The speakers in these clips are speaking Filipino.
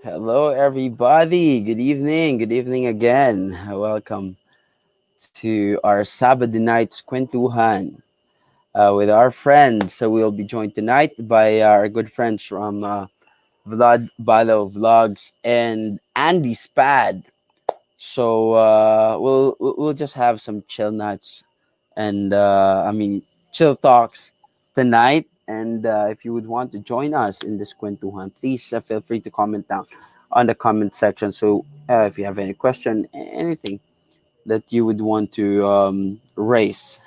Hello, everybody. Good evening. Good evening again. Welcome to our Sabado night's Kwentuhan with our friends. So we'll be joined tonight by our good friends from Vlad Balo Vlogs and Andy Spad. So we'll just have some chill nuts and chill talks tonight. And if you would want to join us in this Kwentuhan, please feel free to comment down on the comment section. So if you have any question, anything that you would want to raise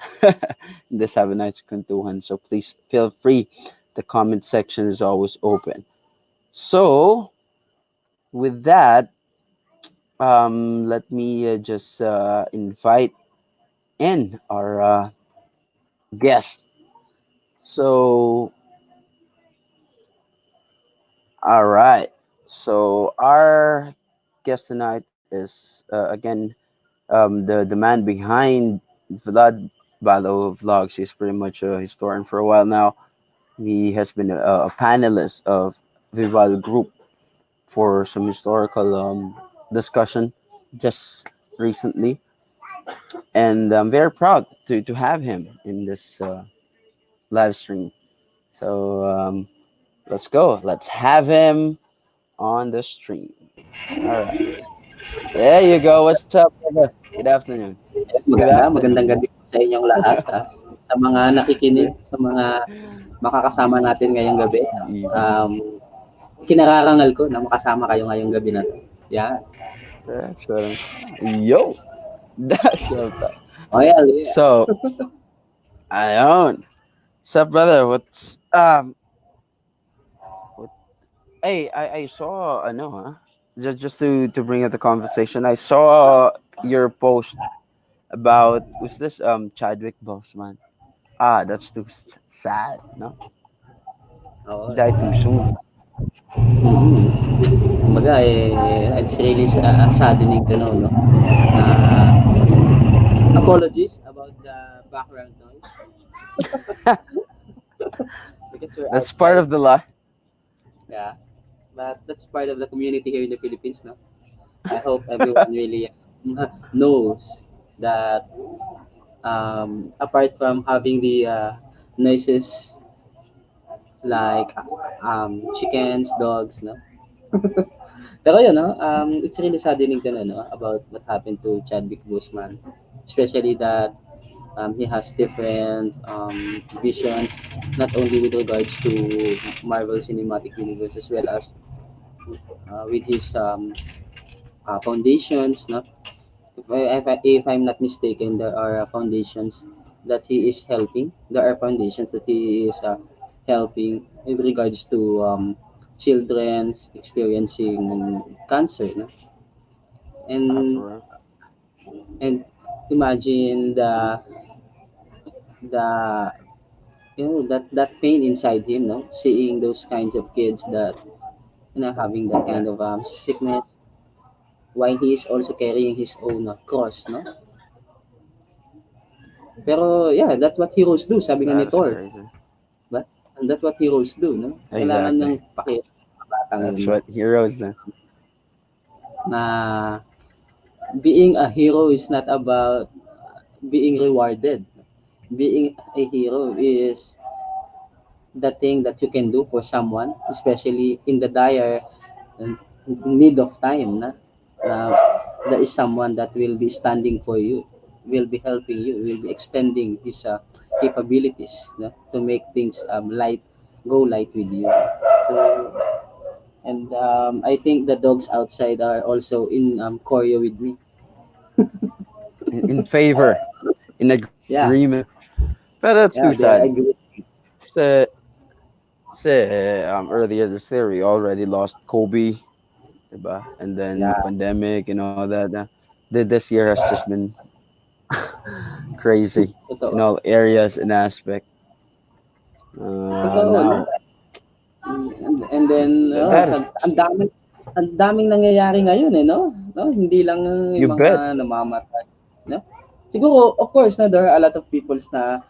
in this Have a Nice Kwentuhan, so please feel free. The comment section is always open. So with that, let me just invite in our guest. So, all right. So our guest tonight is again the man behind Vlad Balo Vlogs. He's pretty much a historian for a while now. He has been a panelist of Vival Group for some historical discussion just recently, and I'm very proud to have him in this live stream. So let's go. Let's have him on the stream. All right. There you go. What's up, brother? Good afternoon. Good Magandang afternoon. gabi po sa inyong lahat, sa mga nakikinig, sa mga makakasama natin ngayong gabi. Good evening. Um, Kinararangal ko na makasama kayo ngayong gabi na 'to. Yan. That's what yo. That's what I'm Oh, yeah. So I own. What's up, brother? What's what I saw no huh? Just to bring up the conversation, I saw your post about was this Chadwick Boseman. That's too sad, no? He Oo. died too soon. Mm. Kumbaga, it's really saddening to know, no? Na apologies about the background noise because we're That's part outside. of the life. Yeah. But that's part of the community here in the Philippines, no? I hope everyone really knows that apart from having the noises like chickens, dogs, no? Pero yun, no? It's really saddening to know, no? About what happened to Chadwick Boseman. Especially that he has different visions, not only with regards to Marvel Cinematic Universe as well as with his foundations, no? If I'm not mistaken, there are foundations that he is helping. There are foundations that he is helping in regards to children experiencing cancer. No? And For real. and imagine the that pain inside him, no, seeing those kinds of kids that having that Yeah. kind of sickness while he is also carrying his own cross, no. Pero yeah, that's what heroes do, sabi nga That ni is Thor. crazy. But and that's what heroes do, no? Kailangan Exactly. niyang pakita sa batang yun, That's no? what heroes do. Na being a hero is not about being rewarded. Being a hero is the thing that you can do for someone, especially in the dire uh, need of time. Na? Uh, there is someone that will be standing for you, will be helping you, will be extending his capabilities to make things go light with you. So, and I think the dogs outside are also in choreo with me. In favor, in agreement. Yeah, But that's too sad. yeah, they agree. Say, earlier this year we already lost Kobe, diba? And then Yeah, pandemic and all that. This year has just been crazy in totoo. all areas and aspect. Totoo, no? Now And then, that is ang daming nangyayari ngayon eh, no? No, hindi lang you yung mga bet. namamatay, no? Siguro, of course, na there are a lot of peoples na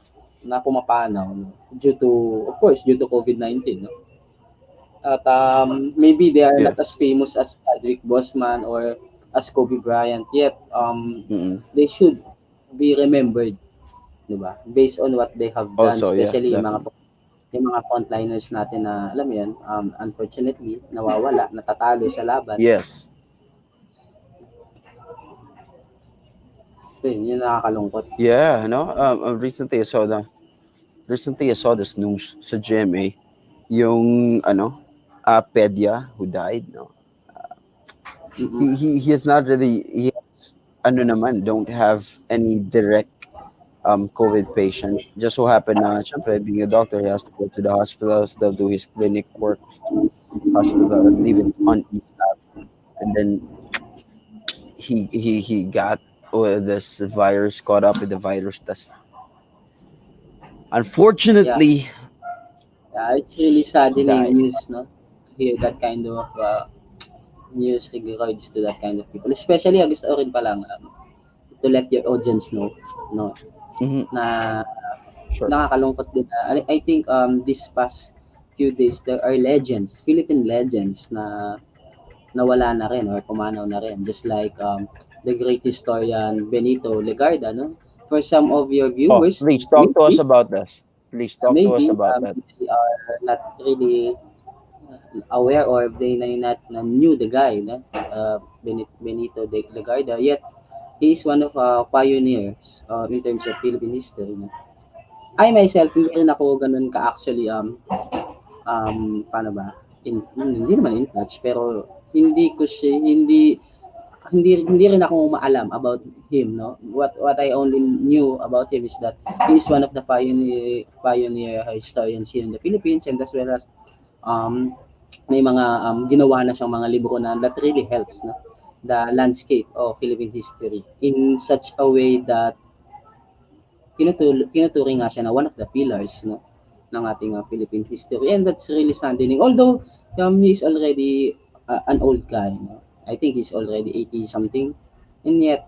pumapanaw, no? Due to, of course, due to COVID-19, no? At maybe they are Yeah. not as famous as Chadwick Boseman or as Kobe Bryant, yet Mm-mm. they should be remembered, 'di ba? Based on what they have done, Also, yeah, especially definitely. yung mga frontliners natin na alam mo 'yun, unfortunately nawawala, natatalo sa laban. Yes. So, yun yung nakakalungkot. Yeah, no. Recently I saw this news sa GMA, yung Pedya who died, no. Mm. He is not really, he has, naman, don't have any direct COVID patient. Just so happened na, syempre, being a doctor, he has to go to the hospital, still do his clinic work, hospital. I believe it's on East Ave. And then he got this virus, caught up with the virus. That's Yeah. unfortunately Yeah, it's really saddening died. news, no? To hear that kind of news regards to that kind of people. Especially, gusto ko rin palang to let your audience know, no, Hmm. na Sure. nakakalungkot din na I think this past few days there are legends, Philippine legends na nawala na rin or pumanaw na rin. Just like the great historian Benito Legarda, no? For some of your Oh, viewers, please talk to us maybe, about this. Please talk to us maybe about that. they are not really aware or they na not na knew the guy, no? Benito de Legarda. Yet, he is one of pioneers in terms of Philippine history. No? I myself, hindi rin ako ganun ka-actually, paano ba? Hindi naman in touch, pero hindi ko siya, hindi rin ako maalam about him, no? What I only knew about him is that he is one of the pioneer historians here in the Philippines, and as well as um, may mga ginawa na siyang mga libro na that really helps, no? The landscape of Philippine history in such a way that tinuturing nga siya na one of the pillars, no, ng ating Philippine history, and that's really saddening. Although he is already an old guy, no? I think he's already 80 something, and yet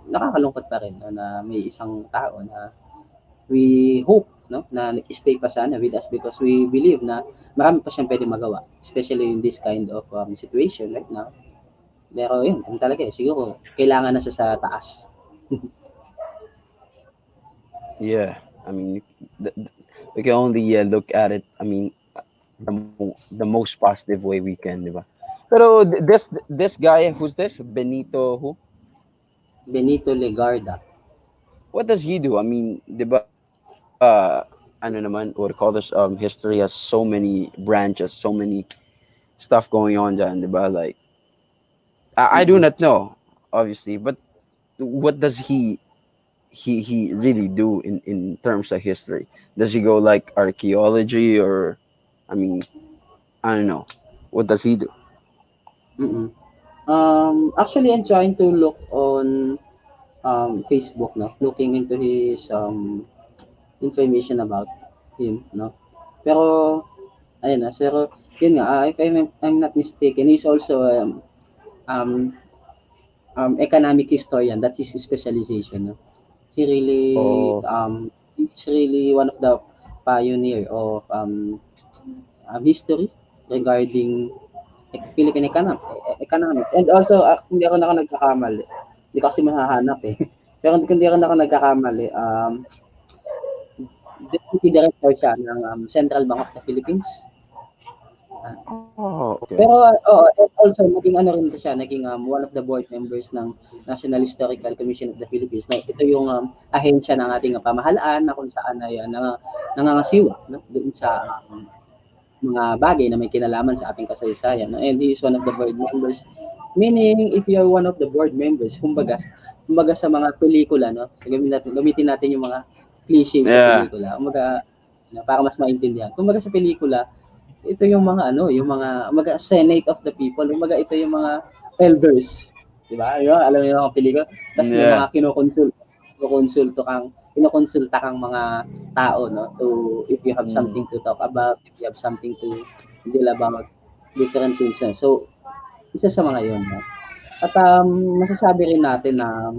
nakakalungkot pa rin, no, na may isang tao na we hope, no, na nag-stay pa sana with us because we believe na marami pa siyang pwede magawa, especially in this kind of situation right now. Pero yun, yun talaga eh, siguro kailangan na siya sa taas. Yeah, I mean, we can only look at it. I mean, the most positive way we can, diba? Pero this guy, who's this? Benito, who? Benito Legarda. What does he do? I mean, diba? Ano naman, what do you call this? History has so many branches, so many stuff going on, dyan, diba? Like, I do Mm-mm. not know, obviously, but what does he really do in terms of history? Does he go like archaeology, or, I mean, I don't know. What does he do? Mm. Actually, I'm trying to look on Facebook, no, looking into his information about him, no. Pero ayun na, pero yun nga, if I'm not mistaken, he's also um, economic historian. That's his specialization. No? He really Oh, he's really one of the pioneer of history regarding Philippine economics. And also, hindi ako nagkakamali. Hindi ko kasi mahahanap eh. Pero kung hindi ako nagkakamali, deputy director siya ng Central Bank of the Philippines. Ah, oh, okay. pero oo, and also naging ano rin siya, naging one of the board members ng National Historical Commission of the Philippines. Na ito yung ahensya ng ating pamahalaan na kung saan ay nangangasiwa, no, doon sa mga bagay na may kinalaman sa ating kasaysayan. No? And he is one of the board members. Meaning, if you are one of the board members, kumbaga sa mga pelikula, no? So, gamitin natin yung mga cliché sa Yeah. pelikula. Kumbaga, para mas maintindihan. Kumbaga sa pelikula, ito yung mga kumbaga Senate of the People. Kumbaga ito yung mga elders. Di ba? Alam mo yung mga pelikula. Tapos may mga Yeah. kinokonsulta kang mga tao, no, to if you have Mm. something to talk about, if you have something to deal about different things. So, isa sa mga yun, no? At masasabi rin natin na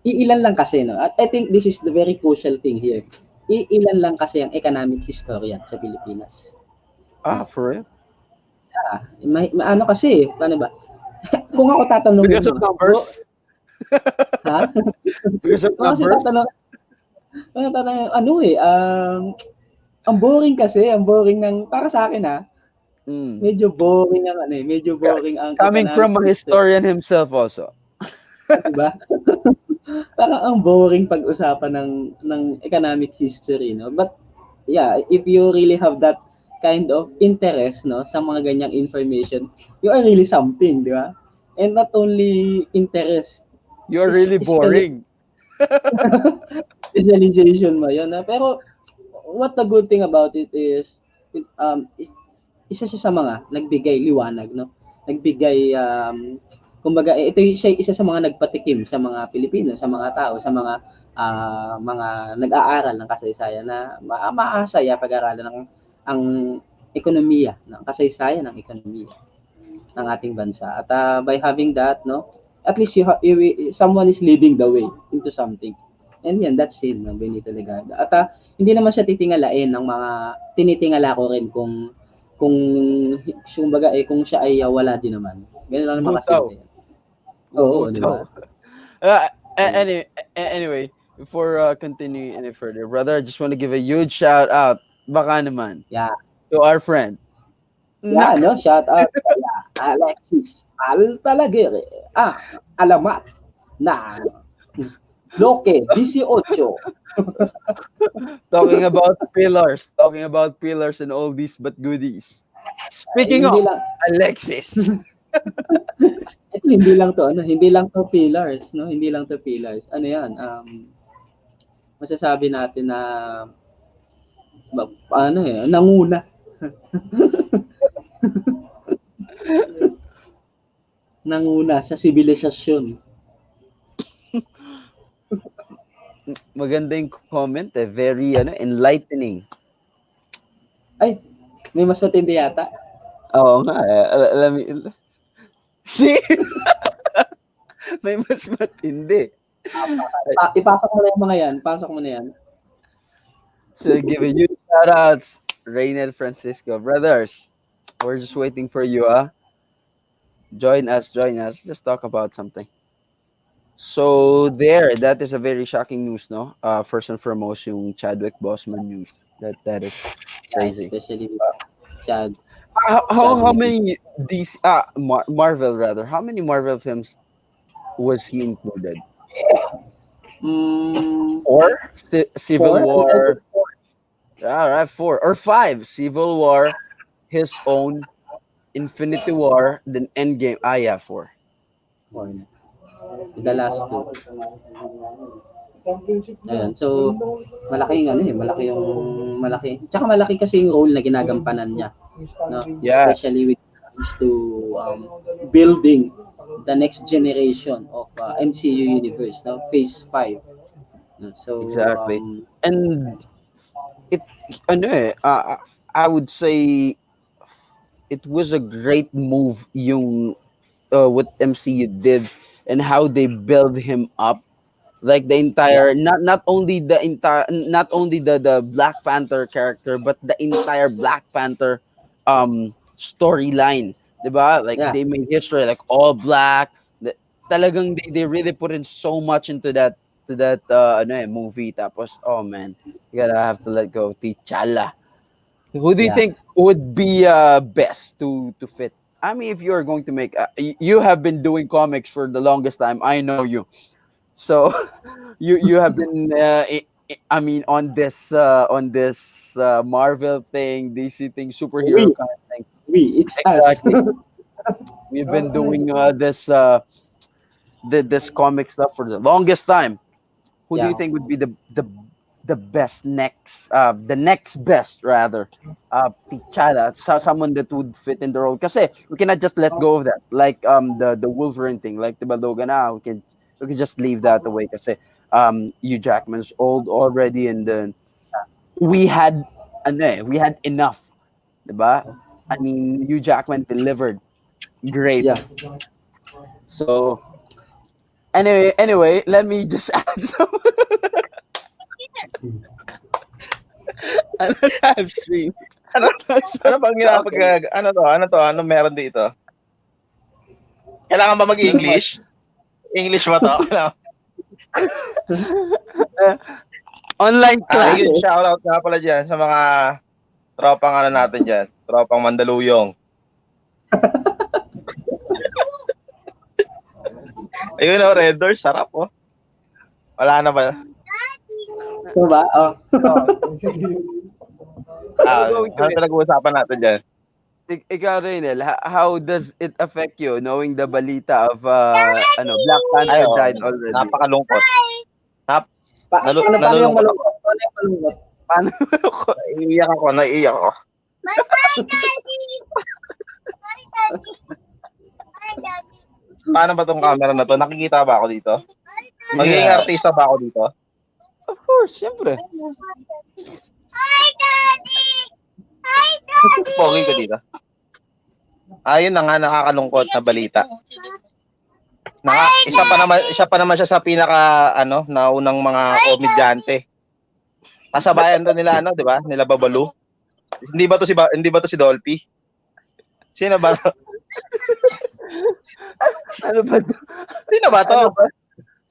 iilan lang kasi, no? At I think this is the very crucial thing here. Iilan lang kasi ang economic historian sa Pilipinas. For real? Ano kasi, paano ba? Kung ako tatanungin Because of mo, numbers? ha? Because of Kung kasi numbers? ano eh, ang boring kasi, ang boring ng, para sa akin Mm. medyo boring ang ano eh, medyo Ka- boring ang Coming economic from a system, historian himself also. di ba? Parang ang boring pag-usapan ng economic history, no? But yeah, if you really have that kind of interest, no, sa mga ganyang information, you are really something, di ba? And not only interest, You're is really special boring. specialization mo yun, no? Pero what the good thing about it is, isa siya sa mga nagbigay liwanag, no? Nagbigay, kumbaga, ito siya isa sa mga nagpatikim sa mga Pilipino, sa mga tao, sa mga nag-aaral ng kasaysayan na maasaya pag-aralan ng ang ekonomiya, ng kasaysayan ng ekonomiya ng ating bansa. At by having that, no, at least someone is leading the way into something. And yan, that's him, no, Benito Legarda. At hindi naman siya titingalain ng mga, tinitingala ko rin kung kumbaga kung siya ay wala din naman. Ganun lang naman Butaw. kasimple. Oo, di Butaw. ba? Uh, Ayun. anyway, before continuing any further, brother, I just want to give a huge shout out, baka naman, Yeah. to our friend. Yeah, Nak, no, shout out kaya Alexis Altalagere. Alamat na Loke 18. talking about pillars and all these but goodies. Speaking Hindi of lang Alexis, ito hindi lang to ano, hindi lang to pillars, no? Hindi lang to pillars. Ano 'yan? Masasabi natin na ano nanguna. Nanguna sa sibilisasyon. maganda yung comment eh, very enlightening. Ay, may mas matindi yata. Oo nga eh. Alam mo, see? May mas matindi. Ipasok mo na yung mga yan. Pasok mo na yan. So giving you shout outs, Reynel Francisco. Brothers, we're just waiting for you, ah. Join us, join us. Just talk about something. So there, that is a very shocking news, no? First and foremost, yung Chadwick Boseman news. That is Yeah, crazy. especially with Chad, How Chadwick. many these Marvel rather? How many Marvel films was he included? Mm, Four? Civil four? War. All right, four or five. Civil War, his own, Infinity War, then Endgame. Ah, yeah, four. Four. The last two. Ayun. So, malaki yung malaki yung malaki. Tsaka malaki kasi yung role na ginagampanan niya, no? Yeah, Especially with regards to building the next generation of MCU universe, no? Phase 5. No? So, exactly. And it, ano eh, I would say it was a great move yung what MCU did and how they build him up, like the yeah, entire, not only the Black Panther character but the entire Black Panther storyline, 'di ba? Like yeah, they made history like all black. Talagang they really put in so much into that movie. Tapos oh man, you gotta have to let go of T'Challa. Who do you yeah, think would be best to fit? I mean, if you are going to make, you have been doing comics for the longest time. I know you, so you have been. I mean, on this Marvel thing, DC thing, superhero we, kind of thing. it's us. Exactly. We've been doing this comic stuff for the longest time. Who do you Yeah, think would be the best next the next best rather Pichada, someone that would fit in the role, kasi we cannot just let go of that, like the Wolverine thing, like the Baloga na we can just leave that away kasi Hugh Jackman's old already, and then we had we had enough, diba? I mean, Hugh Jackman delivered great. yeah. So anyway, let me just add some. I don't have stream. Ano, That's ano what bang we're talking about. ano meron dito? Kailangan ba Ano ba? mag-English? English ba to? Ano? Uh, online class. Yun, shoutout nga pala dyan sa mga tropang ano natin dyan. Tropang Mandaluyong. Ayun o, Red Doors, sarap oh. Wala na ba? Ito ba? Oh. Oh, going to Ano it. pinag-uusapan natin dyan? Ikaw, Reynel, how does it affect you knowing the balita of Black Ay, Panther oh, died already? napakalungkot. Nap, Paano yung nalulungkot ako. malungkot? Paano yung malungkot? Paano ko? Naiiyak ako. Paano ba tong camera na to? Nakikita ba ako dito? Magiging Yeah, artista ba ako dito? of course, syempre. Pogi ko dito. Ayun na nga, nakakalungkot na balita. Isa pa naman siya sa pinaka naunang mga komedyante. Kasabayan to nila 'di ba? Nila Babalu. Hindi ba to si Dolphy? Sino ba? Ano ba to? Sino ba to?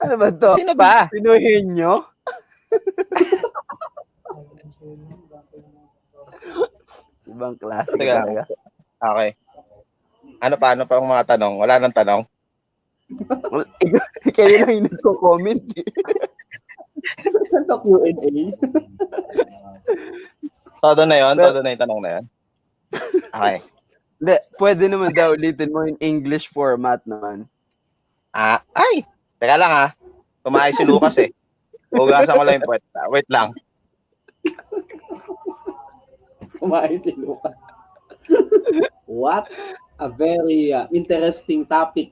Ano ba to? Sino ba? Pinuhin nyo? Ibang klase ka Teka. talaga. Okay. Ano pa ang mga tanong? Wala nang tanong. Kayo lang yung nagko-comment eh. Ito Q&A. Todo na 'yon, todo na 'yung tanong na 'yon. Okay. Hindi, pwede naman daw ulitin mo in English format naman. Ay, teka lang Tumahay si Lucas eh. Hugasan ko lang 'yung puwet. Wait lang. Kumain si Luca. What a very interesting topic.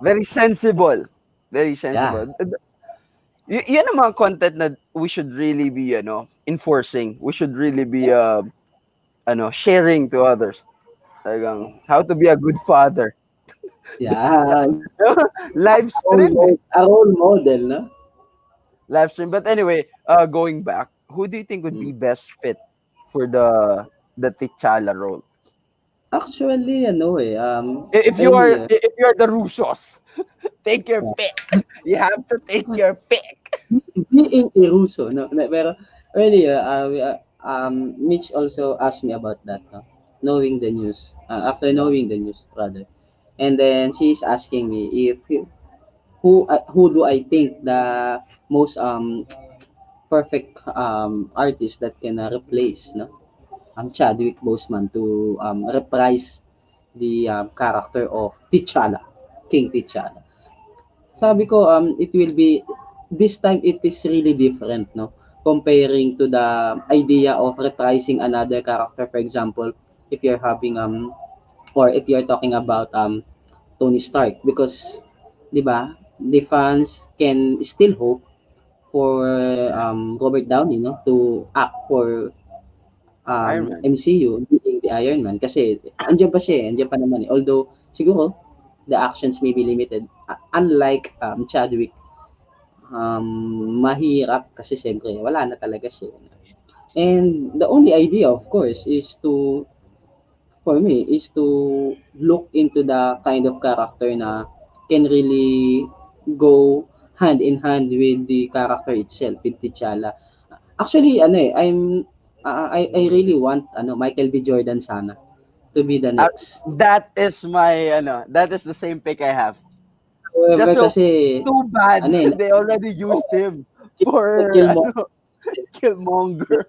Very sensible. Very sensible. Yan ang mga content na we should really be enforcing. We should really be sharing to others. Talagang how to be a good father. Yeah. Live stream. A role model, no? Live stream. But anyway, going back, who do you think would be best fit for the T'Challa role? Actually, If you are the Russos, take your pick. You have to take your pick. being a Russo, no? Pero earlier, Mitch also asked me about that, no? Knowing the news, after knowing the news, rather. And then she's asking me if who do I think the most perfect artist that can replace, no? Chadwick Boseman to reprise the character of T'Challa, King T'Challa. Sabi ko, it will be, this time it is really different, no? Comparing to the idea of reprising another character, for example, if you're having, or if you're talking about Tony Stark, because, di ba, the fans can still hope for Robert Downey, no, to act for Iron Man. MCU being the Iron Man kasi andiyan pa siya, andiyan pa naman eh. Although siguro the actions may be limited. Unlike Chadwick, mahirap kasi siyempre wala na talaga siya. And the only idea of course is to, for me, is to look into the kind of character na can really go hand in hand with the character itself, with T'Challa. Actually, I really want Michael B. Jordan sana to be the next. That is the same pick I have. However, Just so kasi too bad ano they already used him for Killmonger.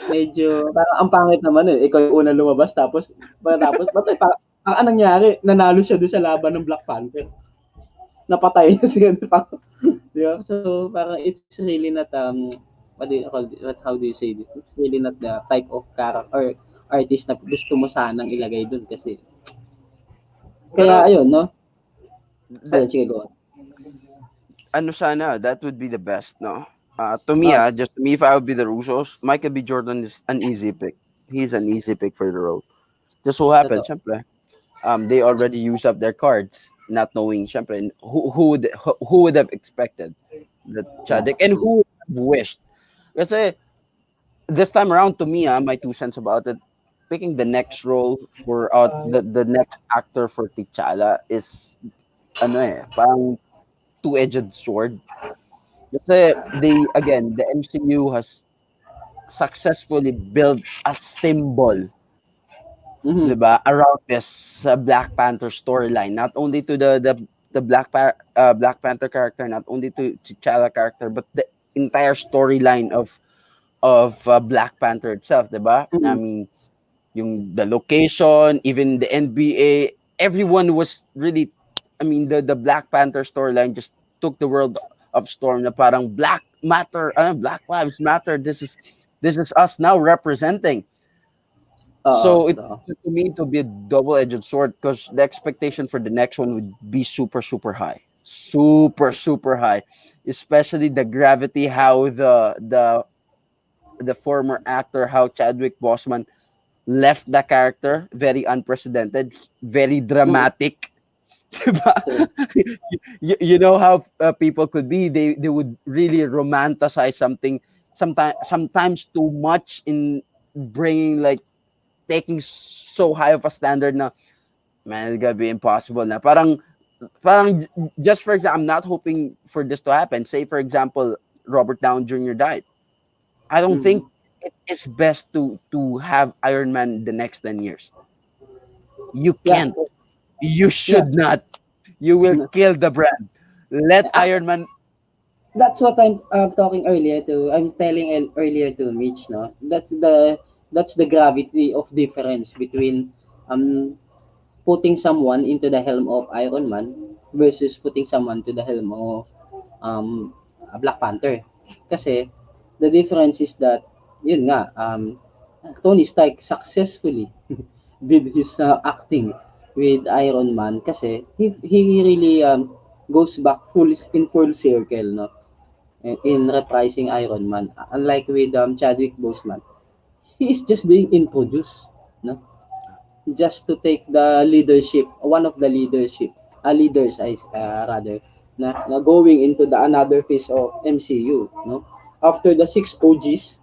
medyo parang ang pangit naman eh. Ikaw yung unang lumabas tapos patay pa. Ang nangyari, nanalo siya doon sa laban ng Black Panther. Napatay niya siya. Di ba? So parang it's really not how do you say this? It's really not the type of character or artist na gusto mo sanang ilagay doon kasi. Kaya ayun, no? Sige, go on. Sana, that would be the best, no? To me, just to me, if I would be the Russos, Michael B. Jordan is an easy pick. He's an easy pick for the role. Just so happens, syempre, they already used up their cards, not knowing, syempre, who would have expected that Chadwick and who would have wished. Kasi this time around, to me, my 2 cents about it, picking the next role for the next actor for T'Challa is ano parang two-edged sword. Kasi the MCU has successfully built a symbol, Mhm. 'di ba, around this Black Panther storyline. Not only to the Black Panther character, not only to T'Challa character, but the entire storyline of Black Panther itself, 'di ba? I Mhm. mean, the location, even the NBA, everyone was really, I mean, the Black Panther storyline just took the world of storm na parang Black Matter, Black Lives Matter. This is us now representing. Oo, So it totoo. to me to be a double-edged sword because the expectation for the next one would be super high, super high, especially the gravity how the former actor how Chadwick Boseman left the character very unprecedented, very Mm, dramatic. Diba? true. You know how people could be. They would really romanticize something sometimes too much in bringing like taking so high of a standard na man it's gonna be impossible na parang just for example I'm not hoping for this to happen. Say for example Robert Downey Jr. died. I don't Mhm. think it is best to have Iron Man the next 10 years. You Yeah, can't. You yeah. should not. You will kill the brand. Let Iron Man. That's what I'm talking earlier to. I'm telling earlier to Mitch, no. That's the gravity of difference between um putting someone into the helm of Iron Man versus putting someone to the helm of Black Panther. Kasi the difference is that yun nga Tony Stark successfully did his acting with Iron Man kasi he really goes back full circle, no, in reprising Iron Man. Unlike with Chadwick Boseman, he is just being introduced, no, just to take the leadership, one of the leaders I rather na going into the another phase of MCU, no, after the six OGs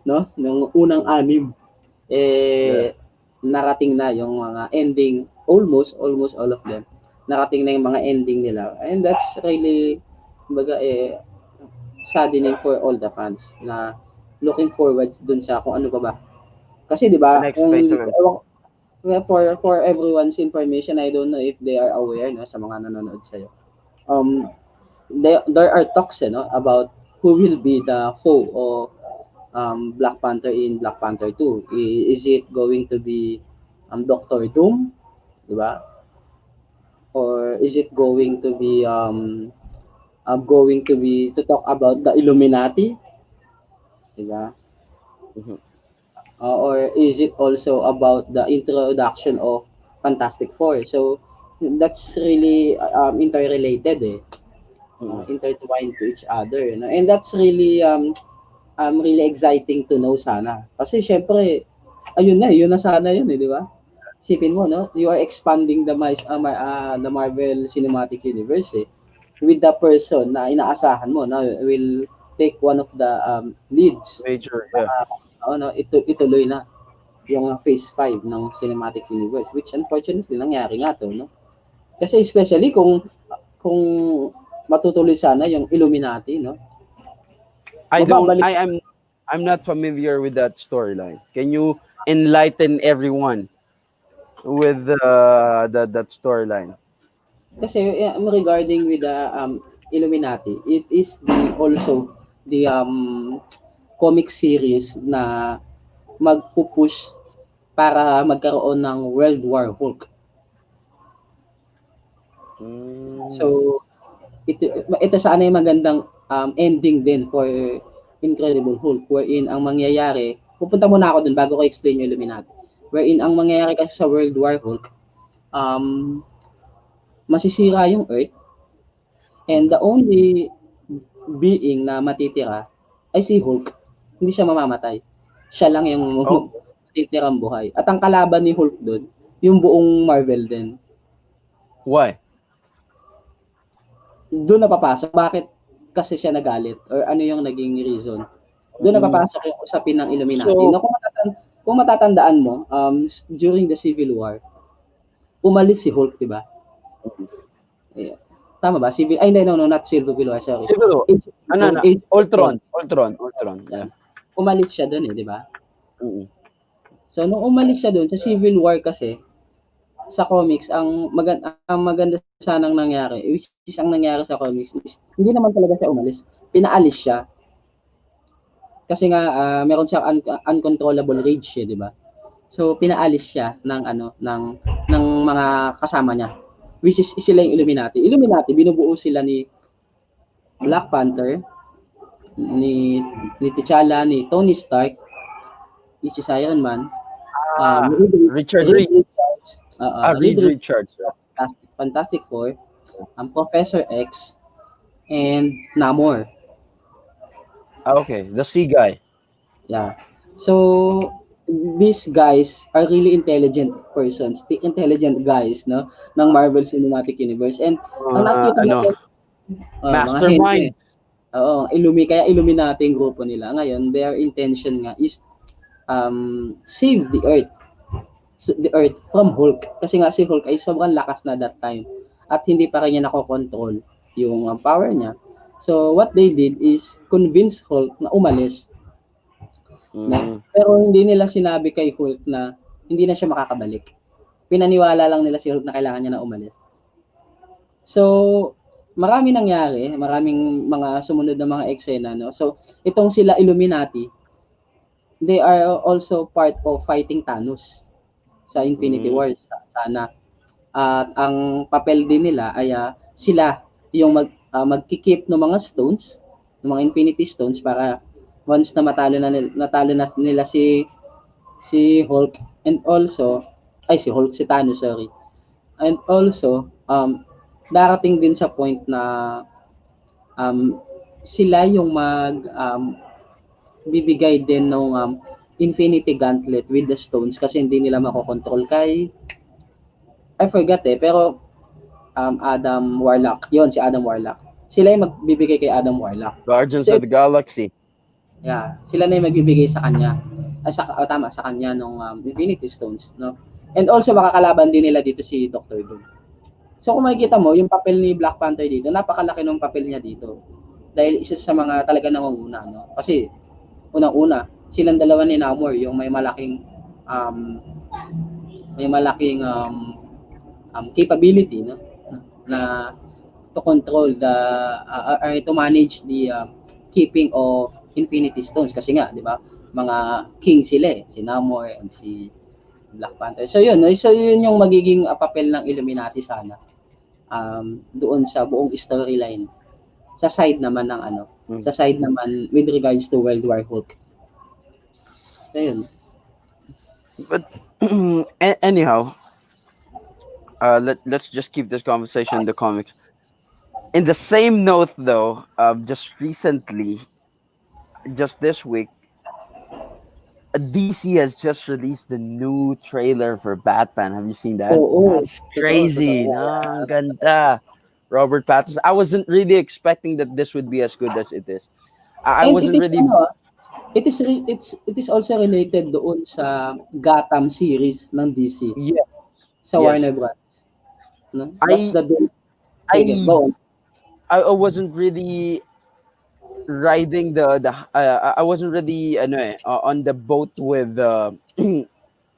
no, nung unang anim, Yeah. narating na yung mga ending, almost all of them narating na yung mga ending nila, and that's really kumbaga saddening for all the fans na looking forward dun sa kung ano pa ba. Kasi 'di The ba, next phase of ewan MCU. for everyone's information, I don't know if they are aware, no, sa mga nanonood sa'yo. There are talks, no, about who will be the foe of Black Panther in Black Panther 2. Is it going to be Doctor Doom, 'di ba? Or is it going to be to talk about the Illuminati, 'di ba? Mhm, Or is it also about the introduction of Fantastic Four? So that's really interrelated, mhm, intertwined to each other, you know? And that's really exciting to know sana. Kasi syempre, yun na sana yun, di ba? Isipin mo, no? You are expanding the Marvel Cinematic Universe, with the person na inaasahan mo na will take one of the leads major, yeah. para ituloy na yung phase 5 ng Cinematic Universe, which unfortunately nangyari nga to, no? Kasi especially kung matutuloy sana yung Illuminati, no? I don't. Mababalik I'm not familiar with that storyline. Can you enlighten everyone with that storyline? kasi regarding with the Illuminati, it is the also the comic series na magpupush para magkaroon ng World War Hulk. Mm, So ito ito sana yung magandang ending din for Incredible Hulk, wherein ang mangyayari, pupunta muna ako dun bago ko explain yung Illuminati. Wherein ang mangyayari kasi sa World War Hulk, um, masisira yung Earth, and mhm. the only being na matitira ay si Hulk. Hindi siya mamamatay. Siya lang yung Oh, matitirang buhay. At ang kalaban ni Hulk doon, yung buong Marvel din. why? Doon napapasok bakit kasi siya nagalit or ano yung naging reason. Doon na Mm. papasok yung usapin ng Illuminati. So, No, kung matatandaan mo, during the Civil War, umalis si Hulk, 'di ba? Eh, tama ba? Ay, hindi, no, no, not Civil War, sorry. siguro, Age of ano Ultron, na, Age of Ultron. Ultron, Yan. yeah. Umalis siya doon eh, di ba? Mm. So, nung umalis siya doon, sa Civil War kasi, sa comics, ang maganda sanang nangyari, which is ang nangyari sa comics is, hindi naman talaga siya umalis. Pinaalis siya. Kasi nga, meron siyang uncontrollable rage, eh, di ba? So, pinaalis siya ng, ng mga kasama niya. Which is sila yung Illuminati. Illuminati, binubuo sila ni Black Panther, ni, ni T'Challa, ni Tony Stark, which is Iron Man, Ah, Richard Reed Reed. Richards, Reed Reed Richards, Richards. Yeah. Fantastic Four, Professor X, and Namor. Okay, the Sea Guy. Yeah. So, these guys are really intelligent persons, the intelligent guys, no, ng Marvel Cinematic Universe. And ang nakikita Ano, natin, mga henyo eh. masterminds. Oo, kaya Illuminati yung grupo nila. Ngayon, their intention nga is save the Earth from Hulk. Kasi nga si Hulk ay sobrang lakas na that time. At hindi pa rin niya nakokontrol yung power niya. So, what they did is convince Hulk na umalis. Na, Mm. pero hindi nila sinabi kay Hulk na hindi na siya makakabalik. Pinaniwala lang nila si Hulk na kailangan niya na umalis. So, marami nangyari, maraming mga sumunod na mga eksena, no? So, itong sila Illuminati, they are also part of fighting Thanos sa Infinity Mm. Wars sana. At ang papel din nila ay sila yung magki-keep ng mga stones, ng mga Infinity Stones para once na natalo na nila si Hulk, and also si Hulk, si Thanos, sorry. And also darating din sa point na sila yung bibigay din ng Infinity Gauntlet with the stones kasi hindi nila makokontrol kay I forgot pero Adam Warlock. Yon si Adam Warlock. Sila yung magbibigay kay Adam Warlock. Guardians So, of the Galaxy. yeah, sila na yung magbibigay sa kanya. Tama, sa kanya ng Infinity Stones, no? And also makakalaban din nila dito si Doctor Doom. So kung makikita mo, yung papel ni Black Panther dito, napakalaki ng papel niya dito. Dahil isa sa mga talaga nangunguna, no? Kasi unang-una, silang dalawa ni Namor, yung um, may malaking capability, no? Na to control to manage the keeping of Infinity Stones kasi nga, 'di ba? Mga king sila si Namor and si Black Panther. So yun, no? So yun yung magiging papel ng Illuminati sana. Doon sa buong storyline. Sa side naman ng Mm. sa side naman with regards to World War Hulk. So yun. But anyhow, let's just keep this conversation in the comics. In the same note, though, just recently, just this week, DC has just released the new trailer for Batman. Have you seen that? Oo, That's totoo. crazy. No, ang ganda. Robert Pattinson. I wasn't really expecting that this would be as good as it is. I And it wasn't is really. it is also related doon sa Gotham series ng DC Yeah. sa Yes. Warner Bros. No? That's I the deal. Sige, I go on. I wasn't really riding the I wasn't really on the boat with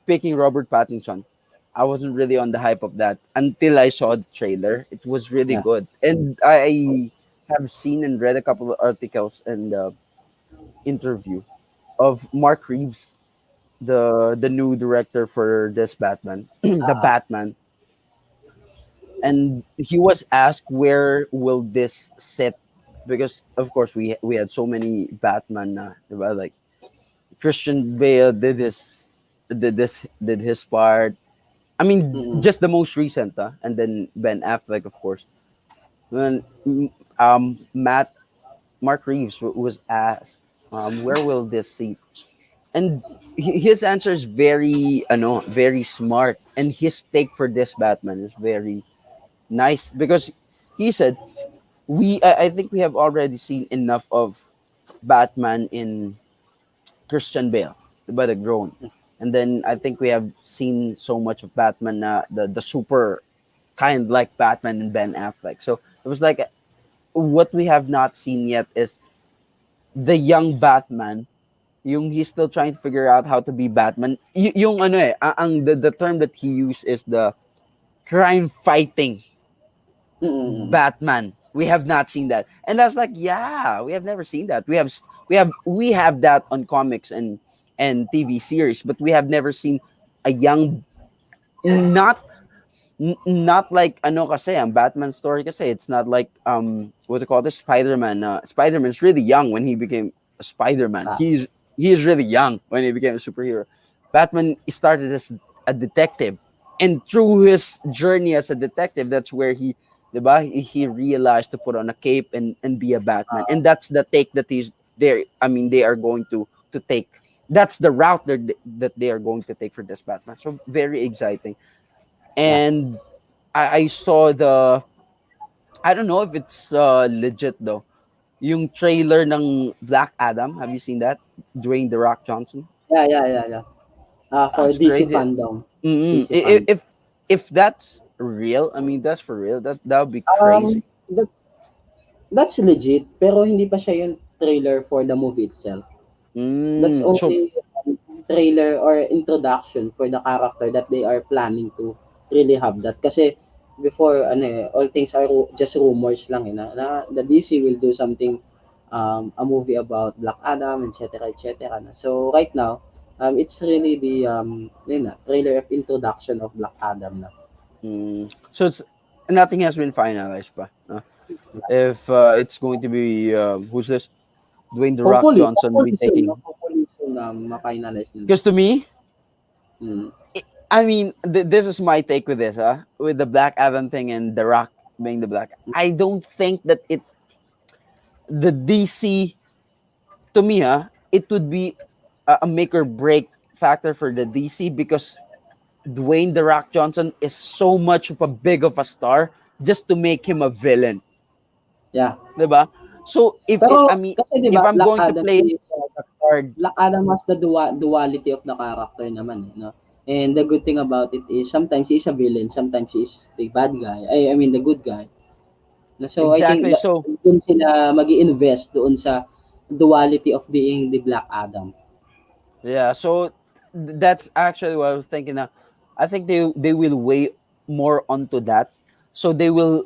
picking Robert Pattinson. I wasn't really on the hype of that until I saw the trailer. It was really Yeah. good, and I have seen and read a couple of articles and interview of Mark Reeves, the new director for this Batman, the Ah, Batman, and he was asked where will this sit because of course we had so many Batman like Christian Bale did his part. I mean, mm, just the most recent, and then Ben Affleck, of course. When Matt Mark Reeves was asked, where will this seat? And his answer is very, very smart, and his take for this Batman is very nice because he said I think we have already seen enough of Batman in Christian Bale, diba, the grown. And then I think we have seen so much of Batman na the super kind like Batman and Ben Affleck. So it was like what we have not seen yet is the young Batman, yung he's still trying to figure out how to be Batman. Yung ano eh, the term that he used is the crime fighting Mm. Batman. We have not seen that, and that's like, yeah, we have never seen that. We have that on comics and TV series, but we have never seen a young, not not like ano kasi ang Batman story kasi it's not like what do you call this, Spider-Man. Spider-Man's really young when he became a Spider-Man. Ah, He is really young when he became a superhero. Batman started as a detective, and through his journey as a detective, that's where diba, he realized to put on a cape and be a Batman. And that's the take that he's there. I mean, they are going to take. That's the route that they are going to take for this Batman. So very exciting. yeah. And I saw I don't know if it's legit though. Yung trailer ng Black Adam, have you seen that? Dwayne the Rock Johnson. Yeah. For That's DC crazy. fandom. Mm-mm. DC fandom. If that's real, I mean that's for real. That would be Um, crazy. that, that's legit, pero hindi pa siya yung trailer for the movie itself. That's So only trailer or introduction for the character that they are planning to really have that. Kasi before, ano eh, all things are just rumors lang eh, na the DC will do something, a movie about Black Adam, etc., etc. Na. So right now, it's really the yun na, trailer of introduction of Black Adam na. so it's nothing has been finalized pa. If it's going to be who's this? Dwayne the Rock Johnson will be Hopefully soon, no? taking. Hopefully soon ma-finalize nila. Because to me, Mm. I mean, this is my take with this, with the Black Adam thing and The Rock being the Black. I don't think that the DC, to me, it would be a make or break factor for the DC because Dwayne The Rock Johnson is so much of a big of a star just to make him a villain, Yeah. diba? So if I Pero mean, kasi 'di if ba I'm Black going to Adam play is the card, Black Adam has the duality of the character naman, eh, no? And the good thing about it is sometimes he is a villain, sometimes he is the bad guy. I mean the good guy. So I think exactly. that So doon sila magi-invest doon sa duality of being the Black Adam. yeah, so that's actually what I was thinking. I think they will weigh more onto that, so they will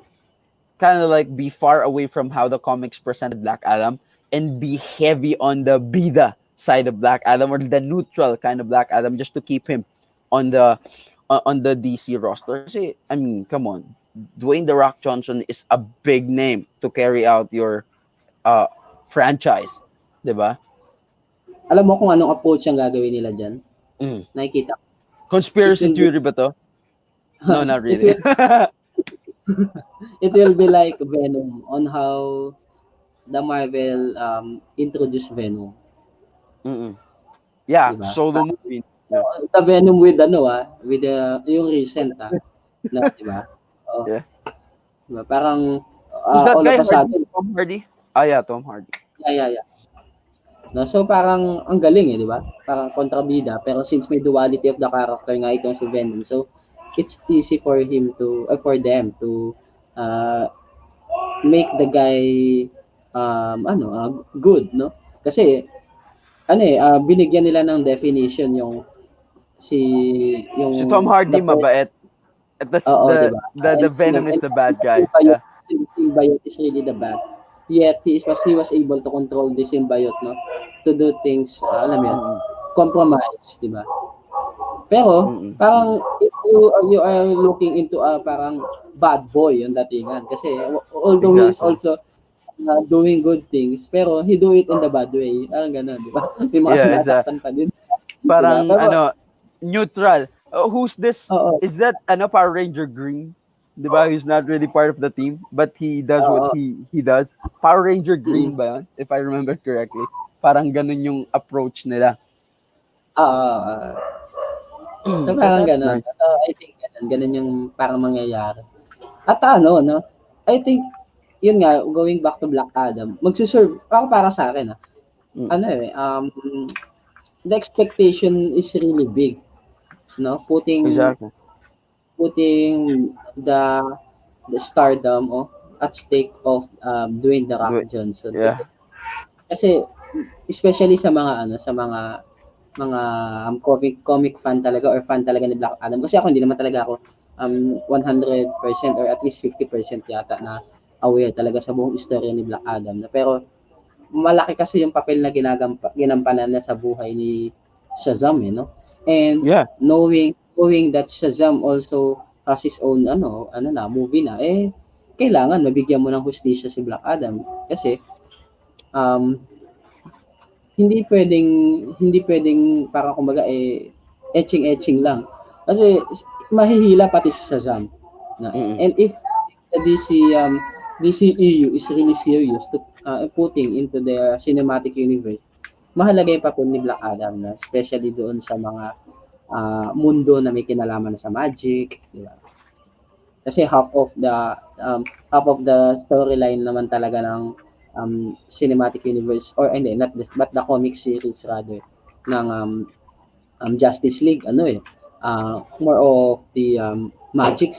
kind of like be far away from how the comics presented Black Adam and be heavy on the bida side of Black Adam or the neutral kind of Black Adam just to keep him on the DC roster. Kasi, I mean, come on, Dwayne the Rock Johnson is a big name to carry out your uh franchise, diba? Alam mo kung anong approach ang gagawin nila diyan? Mm. Nakikita ko. It Conspiracy will be theory ba to? No, not it really. will it will be like Venom on how the Marvel introduced Venom, Mm-mm. 'di Yeah, ba? solo movie. Yeah. The Venom with ano with yung recent na 'di ba? Oh, Yeah. 'di ba? Parang Who's that all of guy? a Hardy? sudden, Tom Hardy? Ah, yeah, Tom Hardy. yeah. No, so parang ang galing eh, 'di ba? Parang kontrabida pero since may duality of the character nga itong si Venom, so it's easy for him to for them to uh, make the guy good, no? Kasi ano eh, binigyan nila ng definition si Si Tom the Hardy first, mabait. At oo, 'di ba? the And Venom is and the bad guy. Yeah. symbiote is really the bad. Yet he was able to control the symbiote, no? To do things, alam mo 'yun, Mm-mm. compromise, 'di ba? Pero Mm-mm. parang if you are looking into a parang bad boy yung datingan kasi although he is Exactly. also doing good things pero he do it in the bad way. Parang gano'n, 'di ba? May mga Yeah, it's sinasaktan pa din, 'di ba? parang Pero ano, neutral. Who's this? oo, Is that ano Power Ranger Green? Diba? He's not really part of the team, but he does what oo, he does. Power Ranger mm, Green ba yun? If I remember correctly. Parang ganun yung approach nila. oo. So parang That's gano'n. nice. So I think gano'n yung parang mangyayari. At ano 'no, I think yun nga, going back to Black Adam, para sa akin ano Mm. eh, the expectation is really big, no? Exactly. Putting the stardom of at stake of Dwayne the Do Rock it. Johnson, Yeah. kasi especially sa mga ano, sa mga comic fan talaga or fan talaga ni Black Adam. Kasi ako hindi naman talaga ako 100% or at least 50% yata na aware talaga sa buong istorya ni Black Adam. Pero malaki kasi yung papel na ginampanan niya sa buhay ni Shazam, no? And Yeah. knowing that Shazam also has his own movie na, kailangan mabigyan mo ng hustisya si Black Adam kasi um hindi pwedeng para kumbaga etching lang. Kasi mahihila pati si Shazam. Na. Mm-mm. And if the DCEU is really serious to putting into their cinematic universe, mahalaga yung papel ni Black Adam na especially doon sa mga mundo na may kinalaman sa magic, di ba? Kasi half of the storyline naman talaga ng cinematic universe or hindi not this, but the comic series rather ng Justice League more of the magics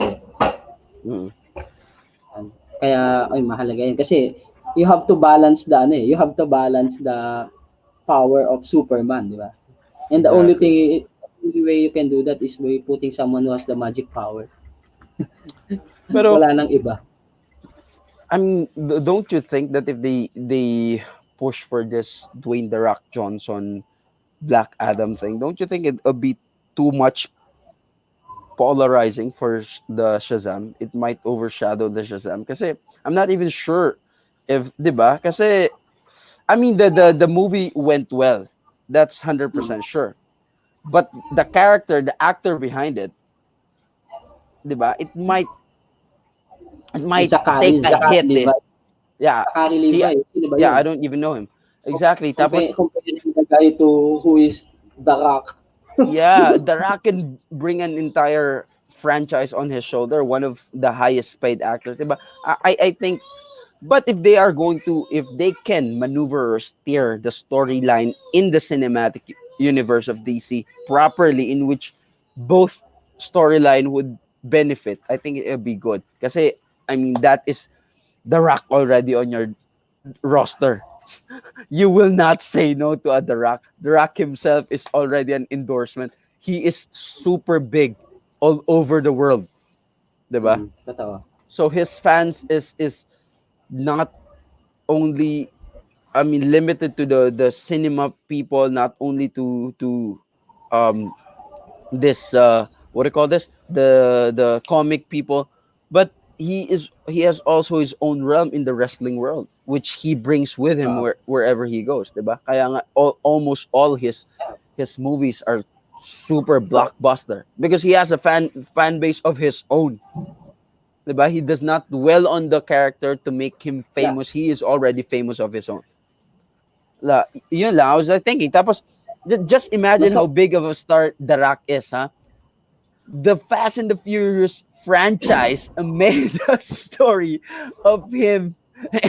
Mm-mm. kaya ay mahalaga yun kasi you have to balance the power of Superman, di ba? And Exactly. the only way you can do that is by putting someone who has the magic power. Pero Wala nang iba. I mean, don't you think that if they push for this Dwayne the Rock Johnson Black Adam thing, don't you think it would be too much polarizing for the Shazam? It might overshadow the Shazam. Kasi I'm not even sure if, 'di ba? Kasi I mean the movie went well. That's 100% sure. But the character, the actor behind it, 'di ba? It might take a Zachary hit eh. Levi. Yeah. Zachary See, Levi, sino ba yeah, yun? I don't even know him. Exactly. Tapos Comparing the guy to who is The Rock. yeah, The Rock can bring an entire franchise on his shoulder, one of the highest paid actors. Diba? I think, but if they can maneuver or steer the storyline in the cinematic universe of DC properly, in which both storyline would benefit, I think it would be good. Kasi, I mean, that is The Rock already on your roster. You will not say no to a The Rock. The Rock himself is already an endorsement. He is super big all over the world, 'di ba? Totoo. So his fans is not only, I mean, limited to the cinema people, not only to um this what do you call this, the comic people, but he has also his own realm in the wrestling world, which he brings with him wherever he goes, diba? Kaya nga almost all his movies are super blockbuster because he has a fan base of his own, diba? He does not dwell on the character to make him Yeah. famous. He is already famous of his own. Yun lang, I was like thinking. Tapos, just imagine Basta, how big of a star The Rock is, huh? The Fast and the Furious franchise made a story of him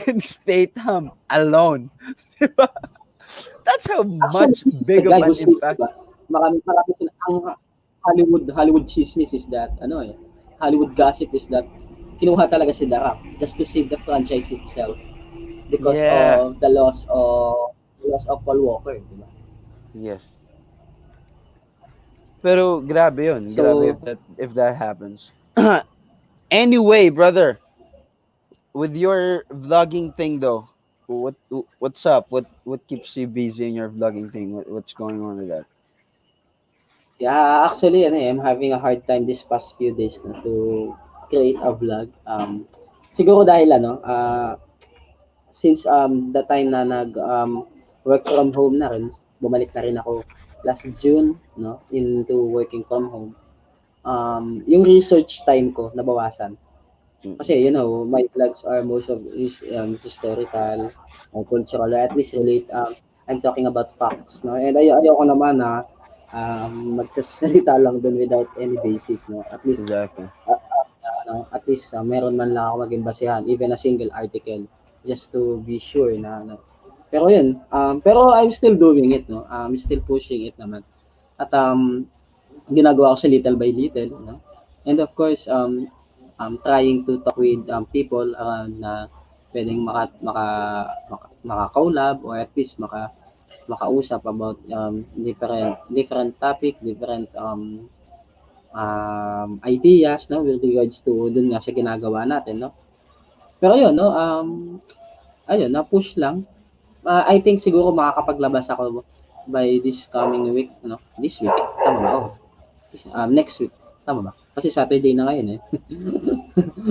and Statham alone. That's how actually, much this is the big of guy who an saved, impact. diba? Marami sila, ang Hollywood chismis is that, Hollywood gossip is that, kinuha talaga si The Rock just to save the franchise itself because Yeah. of the loss of Paul Walker, diba? Yes. Pero grabe yun. Grabe So, if that happens. Anyway, brother, with your vlogging thing though, what's up? What keeps you busy in your vlogging thing? What's going on with that? yeah, actually, I'm having a hard time this past few days na to create a vlog. Siguro dahil since the time na nag work from home na rin, bumalik na rin ako last June, no, into working from home. Yung research time ko nabawasan. Kasi Mm-mm. my vlogs are most of is historical, cultural, at least relate. I'm talking about facts, no? And ayoko naman na magsasalita lang dun without any basis, no? Exactly. At least meron man lang ako maging basehan, even a single article, just to be sure na, Pero yun, pero I'm still doing it, no? I'm still pushing it naman. At ginagawa ko siya little by little, no? And of course, I'm trying to talk with people around na pwedeng maka-collab or at least makausap about different topic, different ideas, no, with regards to dun nga sa ginagawa natin, no. Pero yun, no, ayun, na-push lang. I think siguro makakapaglabas ako by this coming week, no? This week, tama ba? Oh, next week, tama ba? Kasi Saturday na ngayon eh.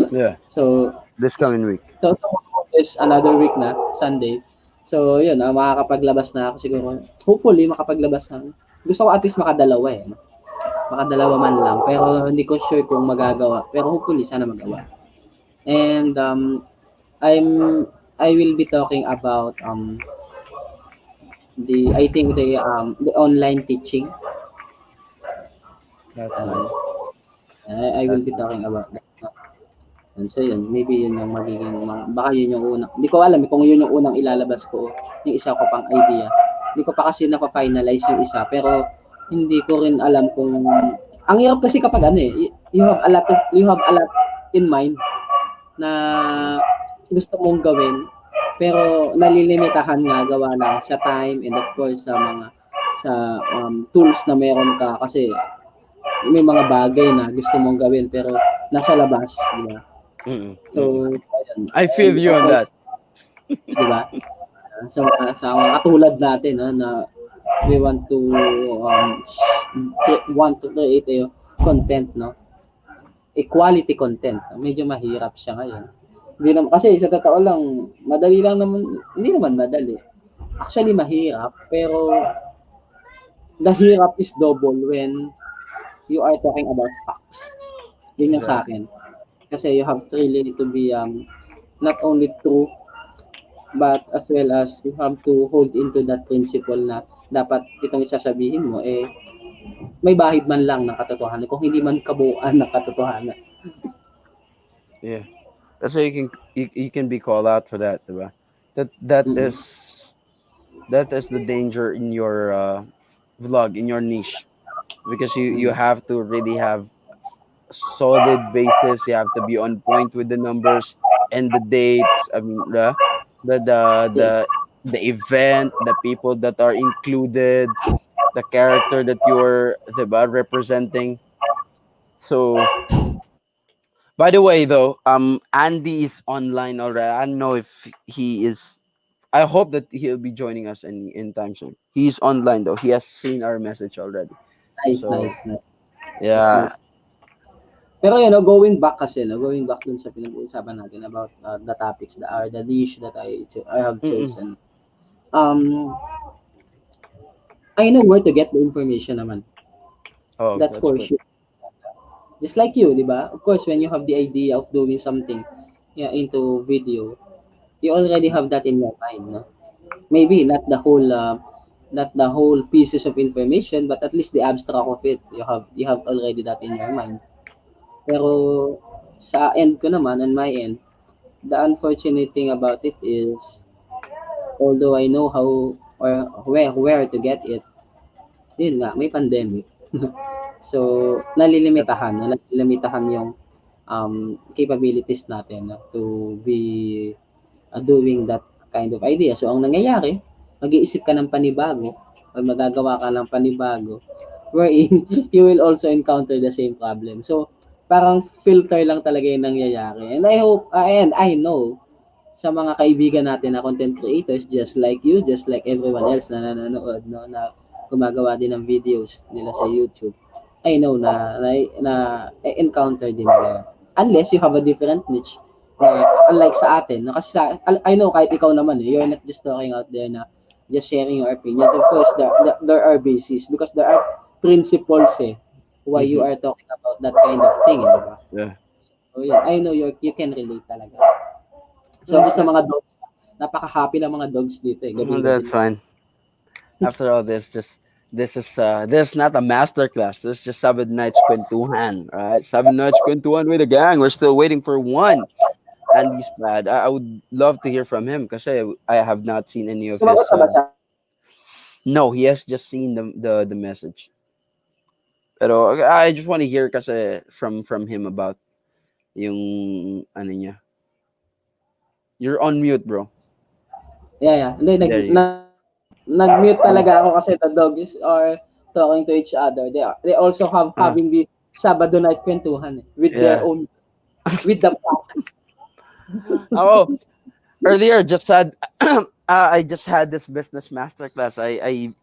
Yeah, So, this coming week. tomorrow is another week na, Sunday. So, yun, makakapaglabas na ako siguro. Hopefully, makapaglabas na. Gusto ko at least makadalawa eh. No? Makadalawa man lang. Pero hindi ko sure kung magagawa. Pero hopefully, sana magawa. And I'm I will be talking about I think the online teaching. That's Uh, nice. I will That's be nice. talking about that. And so yun, maybe yun yung baka yun yung unang, hindi ko alam kung yun yung unang ilalabas ko, yung isa ko pang idea. Hindi ko pa kasi napa-finalize yung isa, pero hindi ko rin alam kung, ang hirap kasi kapag ano eh, you have a lot in mind na gusto mong gawin, pero nalilimitahan nga gawa lang sa time and of course sa tools na meron ka kasi may mga bagay na gusto mong gawin pero nasa labas, di ba? Mm-mm, So, mm-mm. ayun. I And feel you of on course, that. di ba? Sa mga katulad natin na we want to create a content, no? Equality content. Medyo mahirap siya ngayon. Hindi naman kasi sa totoo lang, madali lang naman, hindi naman madali. Actually mahirap, pero the hirap is double when you are talking about facts. Yun yung sa Exactly. akin. Kasi you have to really to be not only true but as well as you have to hold into that principle na dapat itong isasabihin mo may bahid man lang ng katotohanan kung hindi man kabuuan ng katotohanan. Yeah. That's why you can be called out for that, diba? That Mm-mm. is the danger in your vlog, in your niche, because you Mm-mm. have to really have solid basis. You have to be on point with the numbers and the dates. I mean, the the Yes. the the event, the people that are included, the character that you're representing. So, by the way, though, Andy is online already. I don't know if he is. I hope that he'll be joining us in time soon. He's online though. He has seen our message already. Nice, So nice, nice. That's yeah. nice. Pero yun, no, going back kasi, no, going back dun sa pinag-uusapan natin about the topics that are the niche that I have Mm-mm. chosen. Um, I know where to get the information naman. Oh, That's that's for good. sure. Just like you, di ba? Of course, when you have the idea of doing something yeah, into video, you already have that in your mind, no? Maybe not the whole pieces of information, but at least the abstract of it. You have already that in your mind. Pero sa end ko naman, on my end, the unfortunate thing about it is, although I know how or where to get it, yun nga, may pandemic. So, That, nalilimitahan yung capabilities natin no, to be doing that kind of idea. So, ang nangyayari, mag-iisip ka ng panibago or magagawa ka ng panibago wherein you will also encounter the same problem. So, parang filter lang talaga yung nangyayari. And I hope, and I know, sa mga kaibigan natin na content creators, just like you, just like everyone else na nanonood, no, na gumagawa din ng videos nila sa YouTube, I know na encounter din nila. Unless you have a different niche, unlike sa atin, no, kasi I know kahit ikaw naman, you're not just talking out there na just sharing your opinions. Of course, there are bases because there are principles why you mm-hmm. are talking about that kind of thing, di ba? Yeah. So, yeah, I know you can relate talaga. So, Mm, sa mga dogs, napaka-happy ng mga dogs dito gabi-gabi. that's fine. After all this, just this is not a master class. This is just Sabado Nights Kwentuhan. All right, Sabado Nights Kwentuhan with the gang. We're still waiting for one. Andy's bad. I would love to hear from him because I have not seen any of Sumagot his. na ba siya? No, he has just seen the message. Pero I just want to hear kasi from him about yung ano niya. You're on mute, bro. Yeah, yeah. Hindi, There you go. nag-mute Mm. talaga ako kasi the dogs are talking to each other. They also have Ah, having the Sabado night kwentuhan with their yeah. own with the pack. Oh, earlier just had I just had this business masterclass. I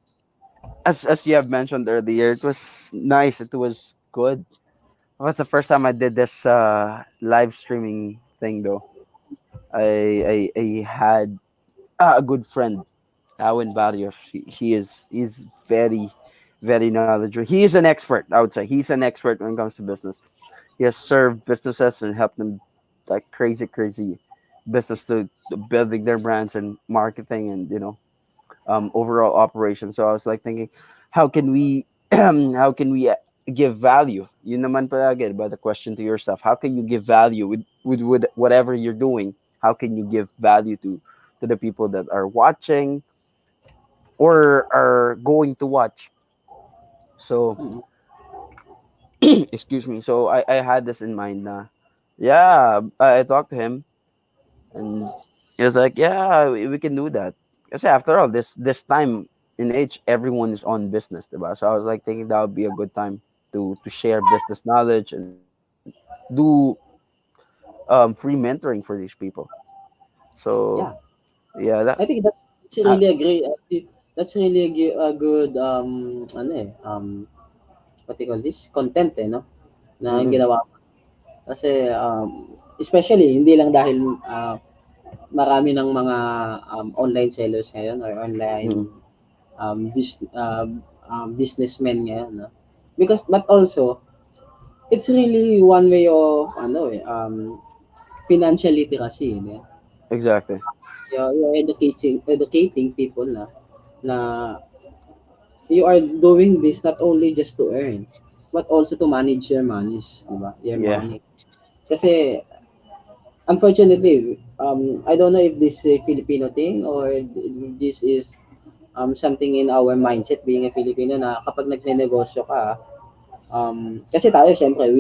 as you have mentioned earlier, it was nice. It was good. It was the first time I did this live streaming thing though. I had a good friend, Awen Barrios. He's very knowledgeable. He is an expert. I would say he's an expert when it comes to business. He has served businesses and helped them like crazy business to building their brands and marketing and overall operation. So I was like thinking, how can we how can we give value? Yun naman palagi about the question to yourself. How can you give value with whatever you're doing? How can you give value to the people that are watching or are going to watch? So Mm. excuse me. So I had this in mind na yeah, I talked to him and he was like, yeah, we can do that. Because after all, this time in age, everyone is on business, diba? So I was like thinking that would be a good time to share business knowledge and do free mentoring for these people. So Yeah. yeah, that I think that's uh, really a great that's really a good ano what do you call this? Content no na mm-mm, ginawa mo. Kasi especially hindi lang dahil marami ng mga online sellers ngayon or mm-mm, online businessmen ngayon, no? Because but also it's really one way of financial literacy, no? exactly. You're educating people na you are doing this not only just to earn but also to manage your monies, di ba? Your Yeah, money. Kasi unfortunately, I don't know if this is a Filipino thing or this is something in our mindset being a Filipino na kapag nagnenegosyo ka, kasi tayo syempre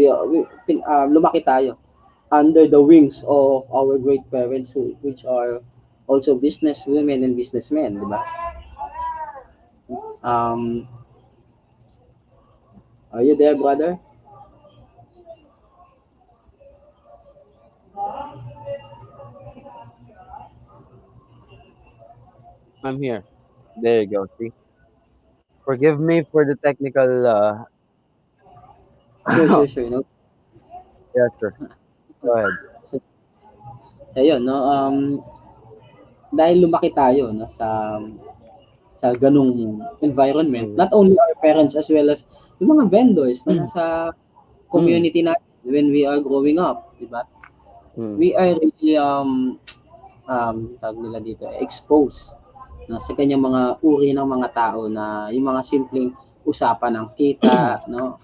lumaki tayo under the wings of our great parents which are also business women and businessmen, di ba? Um, are you there, brother? I'm here. There you go. See, forgive me for the technical. Sure, sure, sure. No? Yeah, sure. Go ahead. So, ayun, no? Dahil lumaki tayo no, sa ganung environment, Mm, not only our parents as well as yung mga vendors na nasa mm, community natin when we are growing up, di ba? mm, We are really tawag nila dito, exposed no, sa kanyang mga uri ng mga tao na yung mga simpleng usapan ng kita, no,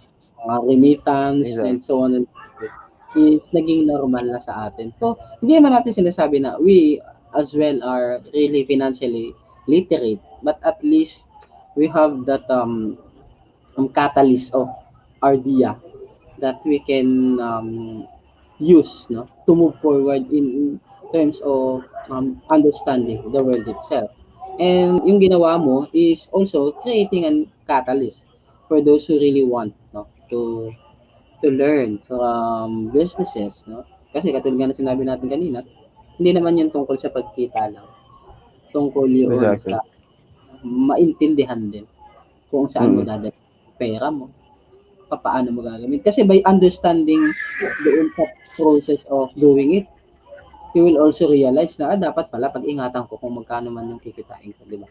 mga remittance and exactly. so on and so forth is naging normal na sa atin. So, hindi naman natin sinasabi na we as well are really financially literate, but at least we have that catalyst of idea that we can use no to move forward in terms of understanding the world itself. And yung ginawa mo is also creating an catalyst for those who really want no to learn from businesses no. Kasi katulad nga na sinabi natin kanina, hindi naman yun tungkol sa pagkita lang. Tungkol yun Exactly. sa maintindihan din kung saan mo Mm, dadalhin yung pera mo, papaano mo gagawin. Kasi by understanding doon sa process of doing it, you will also realize na dapat pala pag-ingatan ko kung magkano man yung kikitain ko, di ba?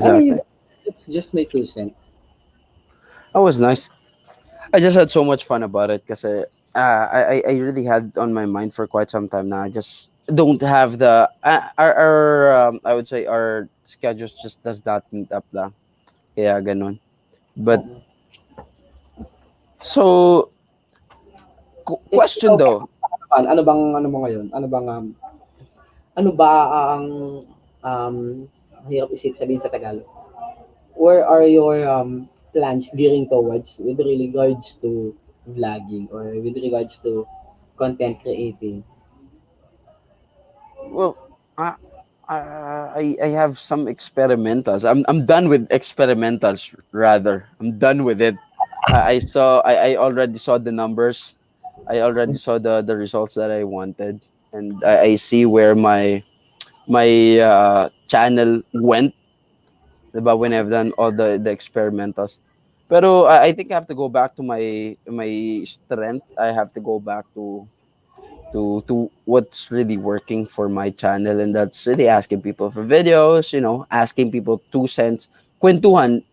I mean, exactly. it's just my 2 cents. That was nice. I just had so much fun about it because I really had on my mind for quite some time now. I just don't have the I would say our schedules just does not meet up lang. Kaya ganun. But so Eh, question ikaw ba, though. Ano bang ano mo ngayon? Ano ba ang um, hirap sabihin sa Tagalog? Where are your plans gearing towards with regards to vlogging or with regards to content creating? Well, I, I have some experimentals. I'm done with experimentals. Rather, I'm done with it. I already saw the numbers. I already saw the results that I wanted, and I see where my channel went. Diba, when I've done all the experimentals. Pero I think I have to go back to my strength. I have to go back to what's really working for my channel, and that's really asking people for videos, asking people 2 cents. Kwentuhan,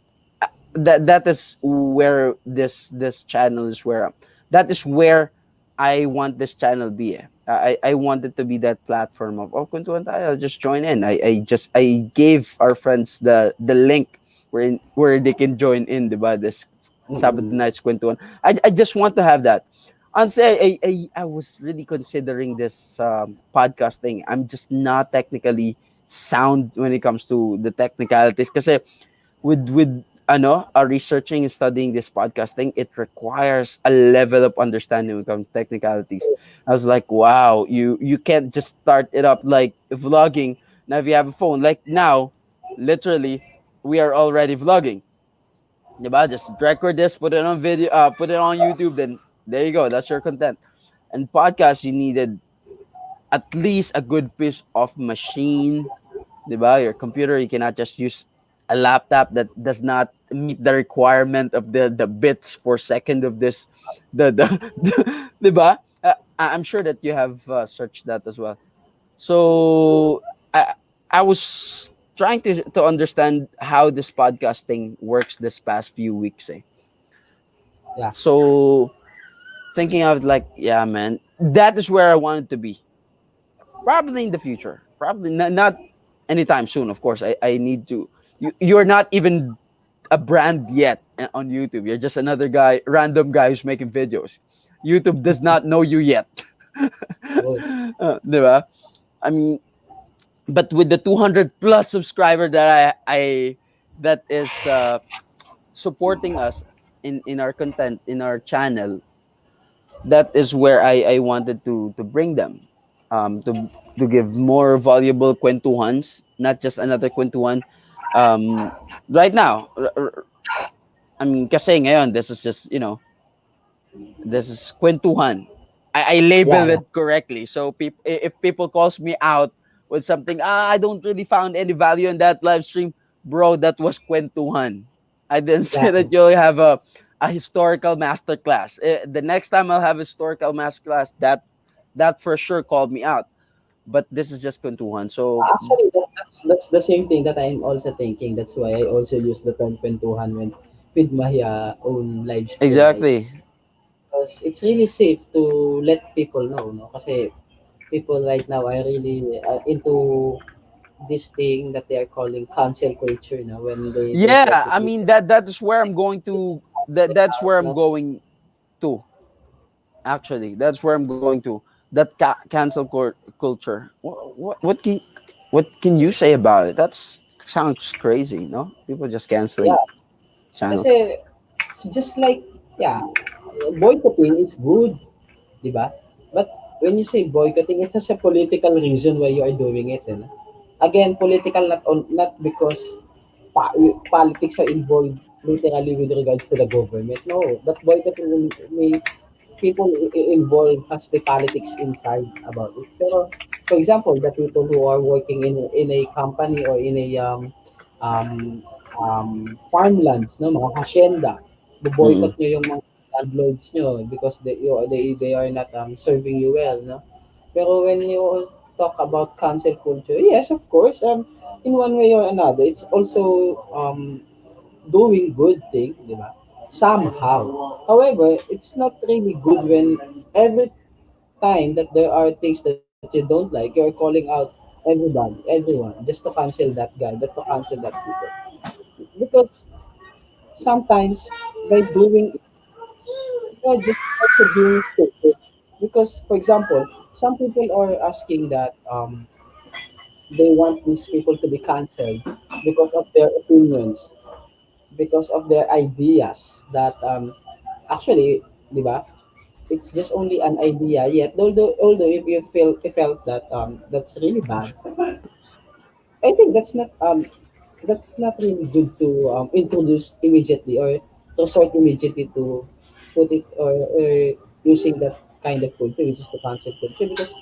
that is where this channel is where that is where I want this channel be. I want it to be that platform of kwentuhan tayo. I'll just join in. I gave our friends the link where they can join in, diba? This Sabado Mm-mm. nights kwentuhan. I just want to have that. Honestly, I was really considering this podcast thing. I'm just not technically sound when it comes to the technicalities. Kasi with researching and studying this podcasting, it requires a level of understanding when it comes to technicalities. I was like, wow, you can't just start it up like vlogging. Now if you have a phone like now, literally we are already vlogging. Diba? Just record this, put it on video, put it on YouTube, then there you go, that's your content. And podcast, you needed at least a good piece of machine. 'Di ba? Your computer, you cannot just use a laptop that does not meet the requirement of the bits per second of this the 'di ba? I'm sure that you have searched that as well. So I was trying to understand how this podcasting works this past few weeks. Yeah, So thinking of like, yeah, man, that is where I wanted to be. Probably in the future. Probably not anytime soon. Of course, I need to. You're not even a brand yet on YouTube. You're just another guy, random guy who's making videos. YouTube does not know you yet. true. Diba? I mean, but with the 200 plus subscriber that I that is supporting us in our content in our channel, that is where I wanted to bring them, to give more valuable kwentuhans, not just another kwentuhan. Right now, I mean, kasi ngayon, this is just, this is kwentuhan. I Yeah, label yeah, it correctly. So if people calls me out with something, I don't really found any value in that live stream, bro, that was kwentuhan. I didn't say yeah. that you'll have a historical masterclass. The next time I'll have a historical masterclass, that for sure called me out. But this is just kwentuhan. So Actually, that's the same thing that I'm also thinking. That's why I also use the term Kwentuhan when with my own live stream, right? exactly. Because it's really safe to let people know, no? Kasi people right now are really into this thing that they are calling cancel culture now when they try Yeah, to I say mean that is where I'm going to that's where I'm no. going to. Actually, that's where I'm going to. That cancel culture. What can you say about it? That's sounds crazy, no? People just canceling Yeah, channels. kasi it's just like yeah, boycotting is good, di ba? But when you say boycotting, it's just a political reason why you are doing it. Eh, no? Again, political not because politics are involved literally with regards to the government. No, but boycotting may people involved has the politics inside about it. Pero, for example, the people who are working in a company or in a um, farmlands, no, mga hacienda, Mm-mm. boycott nyo yung mga landlords nyo because they are not serving you well, no? Pero when you talk about cancel culture, yes, of course, in one way or another, it's also doing good thing, di ba? Somehow. However, it's not really good when every time that there are things that you don't like, you're calling out everyone, just to cancel that guy, just to cancel that people. Because sometimes by doing, you're just also being stupid. Because, for example, some people are asking that they want these people to be cancelled because of their opinions, because of their ideas that actually, di ba? It's just only an idea yet. Although if you felt that that's really bad, I think that's not really good to introduce immediately or resort immediately to put it or using that kind of culture, which is the cancel culture, because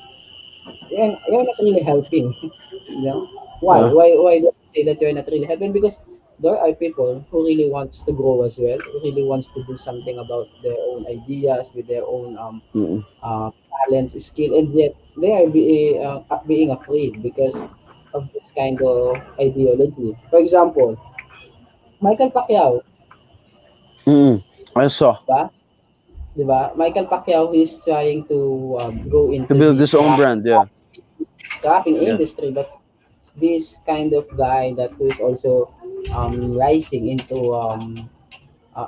you're not really helping. You know why? Uh, Why do I say that you're not really helping? Because there are people who really wants to grow as well, who really wants to do something about their own ideas with their own mm, talents, skill, and yet they are being afraid because of this kind of ideology. For example, Michael Pacquiao, mm. I saw ba? Di ba? Michael Pacquiao is trying to go to into build this his own brand. Yeah, rapping yeah. industry, but this kind of guy that who is also rising into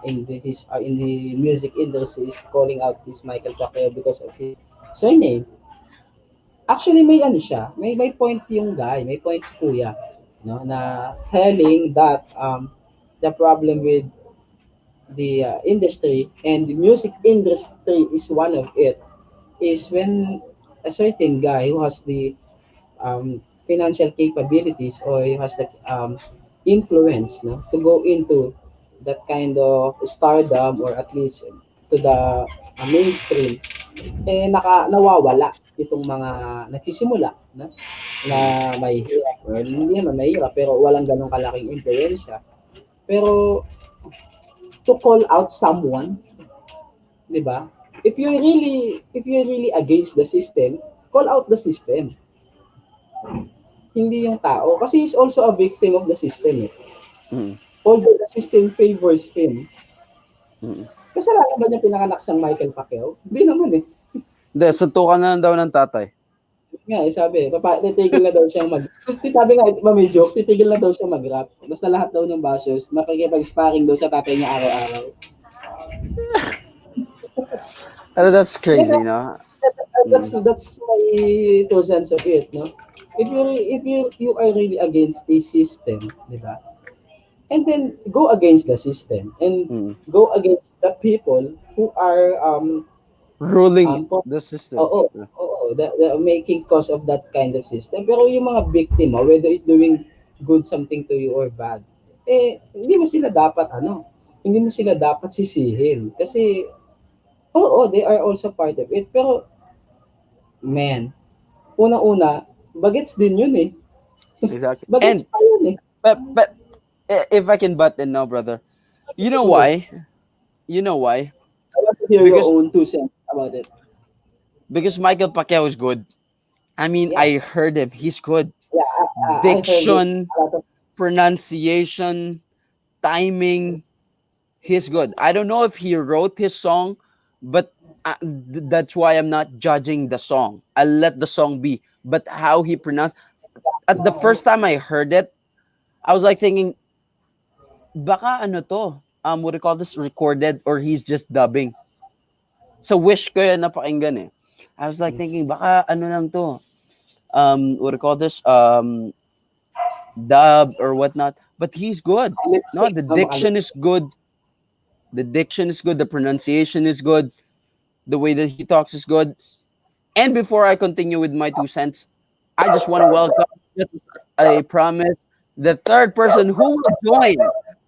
in the music industry is calling out this Michael Pacquiao because of his surname. Actually, may ano siya, may point yung guy, may point si kuya, no, na telling that the problem with the industry and the music industry is one of it is when a certain guy who has the financial capabilities or who has the influence, no, to go into that kind of stardom or at least to the mainstream, eh nawawala itong mga nagsisimula na Mm. may hirap or hindi naman mahirap pero walang ganong kalaking impluwensya. Pero to call out someone, 'di ba? If you're really against the system, call out the system, hindi yung tao. Kasi he's also a victim of the system eh. Mm. Although the system favors him, Mm. kasalanan ba niya pinanganak siyang Michael Pacquiao? Hindi naman eh. Hindi, suntukan na lang daw ng tatay. Nga eh, sabi, titigil na daw siyang sabi nga, di ba may joke, titigil na daw siyang mag-rap. Basta lahat daw ng bashers, makikipag-sparring daw sa tatay niya araw-araw. That's Yeah, crazy, no? Mm. that's my two cents of it, no? If you are really against the system, di ba? And then go against the system and Mm. go against the people who are Ruling um po- the system. oo, Yeah. oo, the making cause of that kind of system. Pero yung mga biktima, whether it doing good something to you or bad, eh hindi mo sila dapat sisihin kasi oo, they are also part of it. Pero man, unang-una, bagets din yun eh. Exactly. Bagets And pa yun eh. but if I can butt in now, brother, you know Go. why? You know why? I want to hear your Because own 2 cents about it. Michael Pacquiao is good. I mean, Yeah, I heard him. He's good. yeah, I heard it Diction, a lot of pronunciation, timing. He's good. I don't know if he wrote his song, but that's why I'm not judging the song. I'll let the song be. But how he pronounced at the first time I heard it, I was like thinking, baka ano to? What do you call this? Recorded or he's just dubbing. So wish ko yan napakinggan eh. I was like thinking, baka ano lang to? What do you call this? Dub or whatnot. But he's good. lip No, sync, the no, makalip diction is good. The diction is good. The pronunciation is good. The way that he talks is good. And before I continue with my 2 cents, I just want to welcome, just as a promise, the third person who will join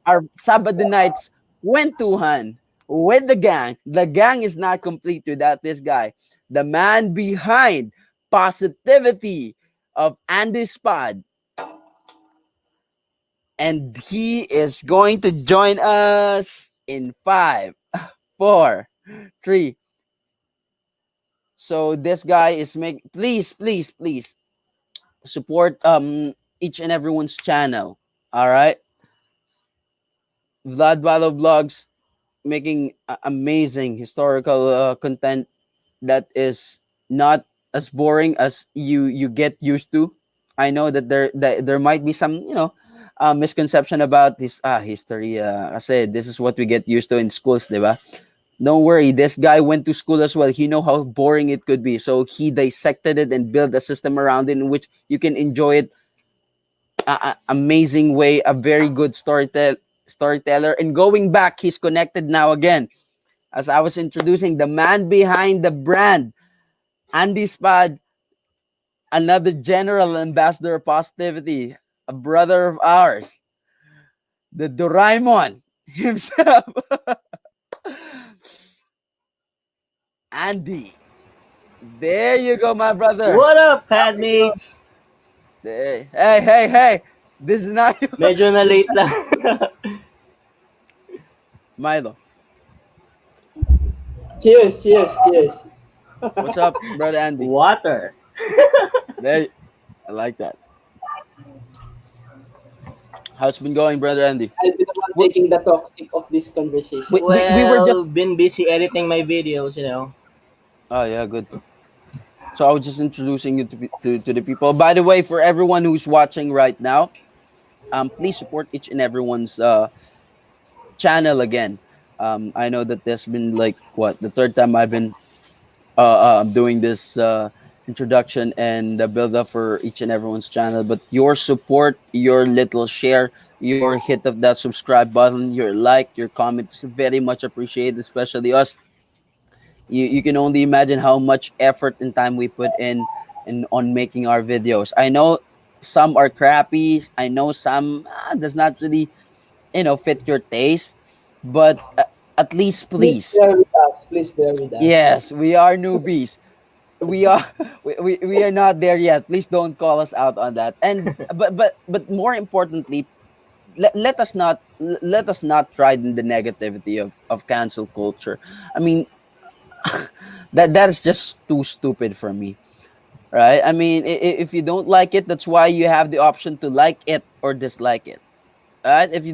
our Sabado nights, Kwentuhan, with the gang. The gang is not complete without this guy. The man behind positivity of Andy Spad. And he is going to join us in 5, 4, 3. So this guy is make please, please, please support each and everyone's channel. All right, Vlad Valo Vlogs making amazing historical content that is not as boring as you get used to. I know that there might be some misconception about this history. Kasi this is what we get used to in schools, diba? Don't worry, this guy went to school as well. He know how boring it could be. So he dissected it and built a system around it in which you can enjoy it amazing way, a very good storyteller. And going back, he's connected now again. As I was introducing the man behind the brand, Andy Spad, another general ambassador of positivity, a brother of ours, the Doraemon himself, Andy. There you go, my brother. What up, handmaids? Hey. This is not you. Medyo na late lang. Milo. Cheers, cheers, cheers. What's up, brother Andy? Water. There, I like that. How's it been going, brother Andy? I'll be the one taking the toxic of this conversation. We were just. Been busy editing my videos, you know. Oh yeah, good. So I was just introducing you to the people. By the way, for everyone who's watching right now, please support each and everyone's channel again. I know that there's been like what the third time I've been doing this introduction and the build up for each and everyone's channel. But your support, your little share, your hit of that subscribe button, your like, your comment is very much appreciated, especially us. You can only imagine how much effort and time we put in on making our videos. I know some are crappy. I know some does not really fit your taste, but at least Please please. bear with us. Please bear with us. Yes, we are newbies. We are we are not there yet. Please don't call us out on that. And but more importantly, let us not ride in the negativity of cancel culture. I mean, that is just too stupid for me, right? I mean, if you don't like it, that's why you have the option to like it or dislike it. Right? If you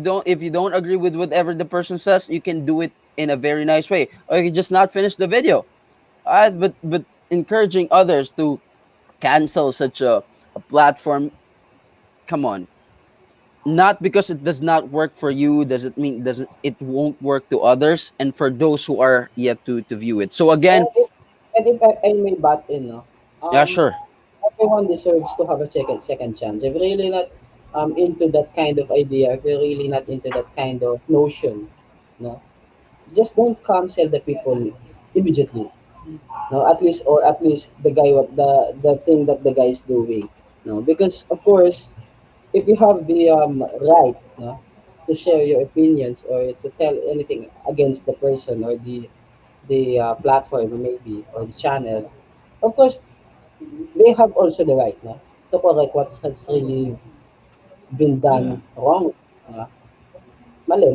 don't agree with whatever the person says, you can do it in a very nice way, or you can just not finish the video. Alright, but encouraging others to cancel such a platform, come on. Not because it does not work for you, does it mean doesn't it won't work to others and for those who are yet to view it. So again, And if I may butt in, no, yeah, um, sure. everyone deserves to have a second chance. If you're really not into that kind of idea, if you're really not into that kind of notion, no, just don't cancel the people immediately. No, at least the guy what the thing that the guy is doing. No, because of course, if you have the right, no, to share your opinions or to tell anything against the person or the platform maybe or the channel, of course they have also the right, no, to correct what has really been Yeah. done wrong. No? Mali,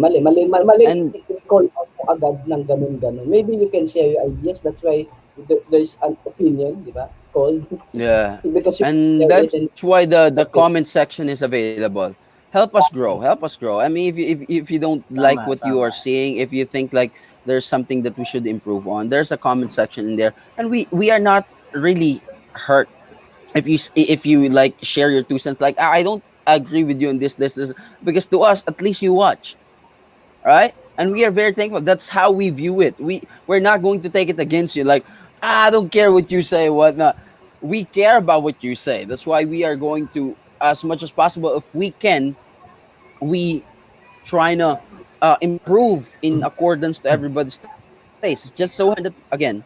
And i-call out mo agad ng ganun-ganun. Maybe you can share your ideas, that's why there's an opinion, di ba, called, yeah. because you And share it that's and why the okay. comment section is available. Help us grow. Help us grow. I mean, if you don't like Tama, what you are tama. seeing, if you think like there's something that we should improve on, there's a comment section in there, and we are not really hurt if you like share your 2 cents. Like, I don't agree with you on this, because to us, at least you watch, right? And we are very thankful. That's how we view it. We're not going to take it against you. Like, I don't care what you say, whatnot. We care about what you say. That's why we are going to, as much as possible, if we can, we trying to improve in accordance to everybody's taste. It's just so happened that again,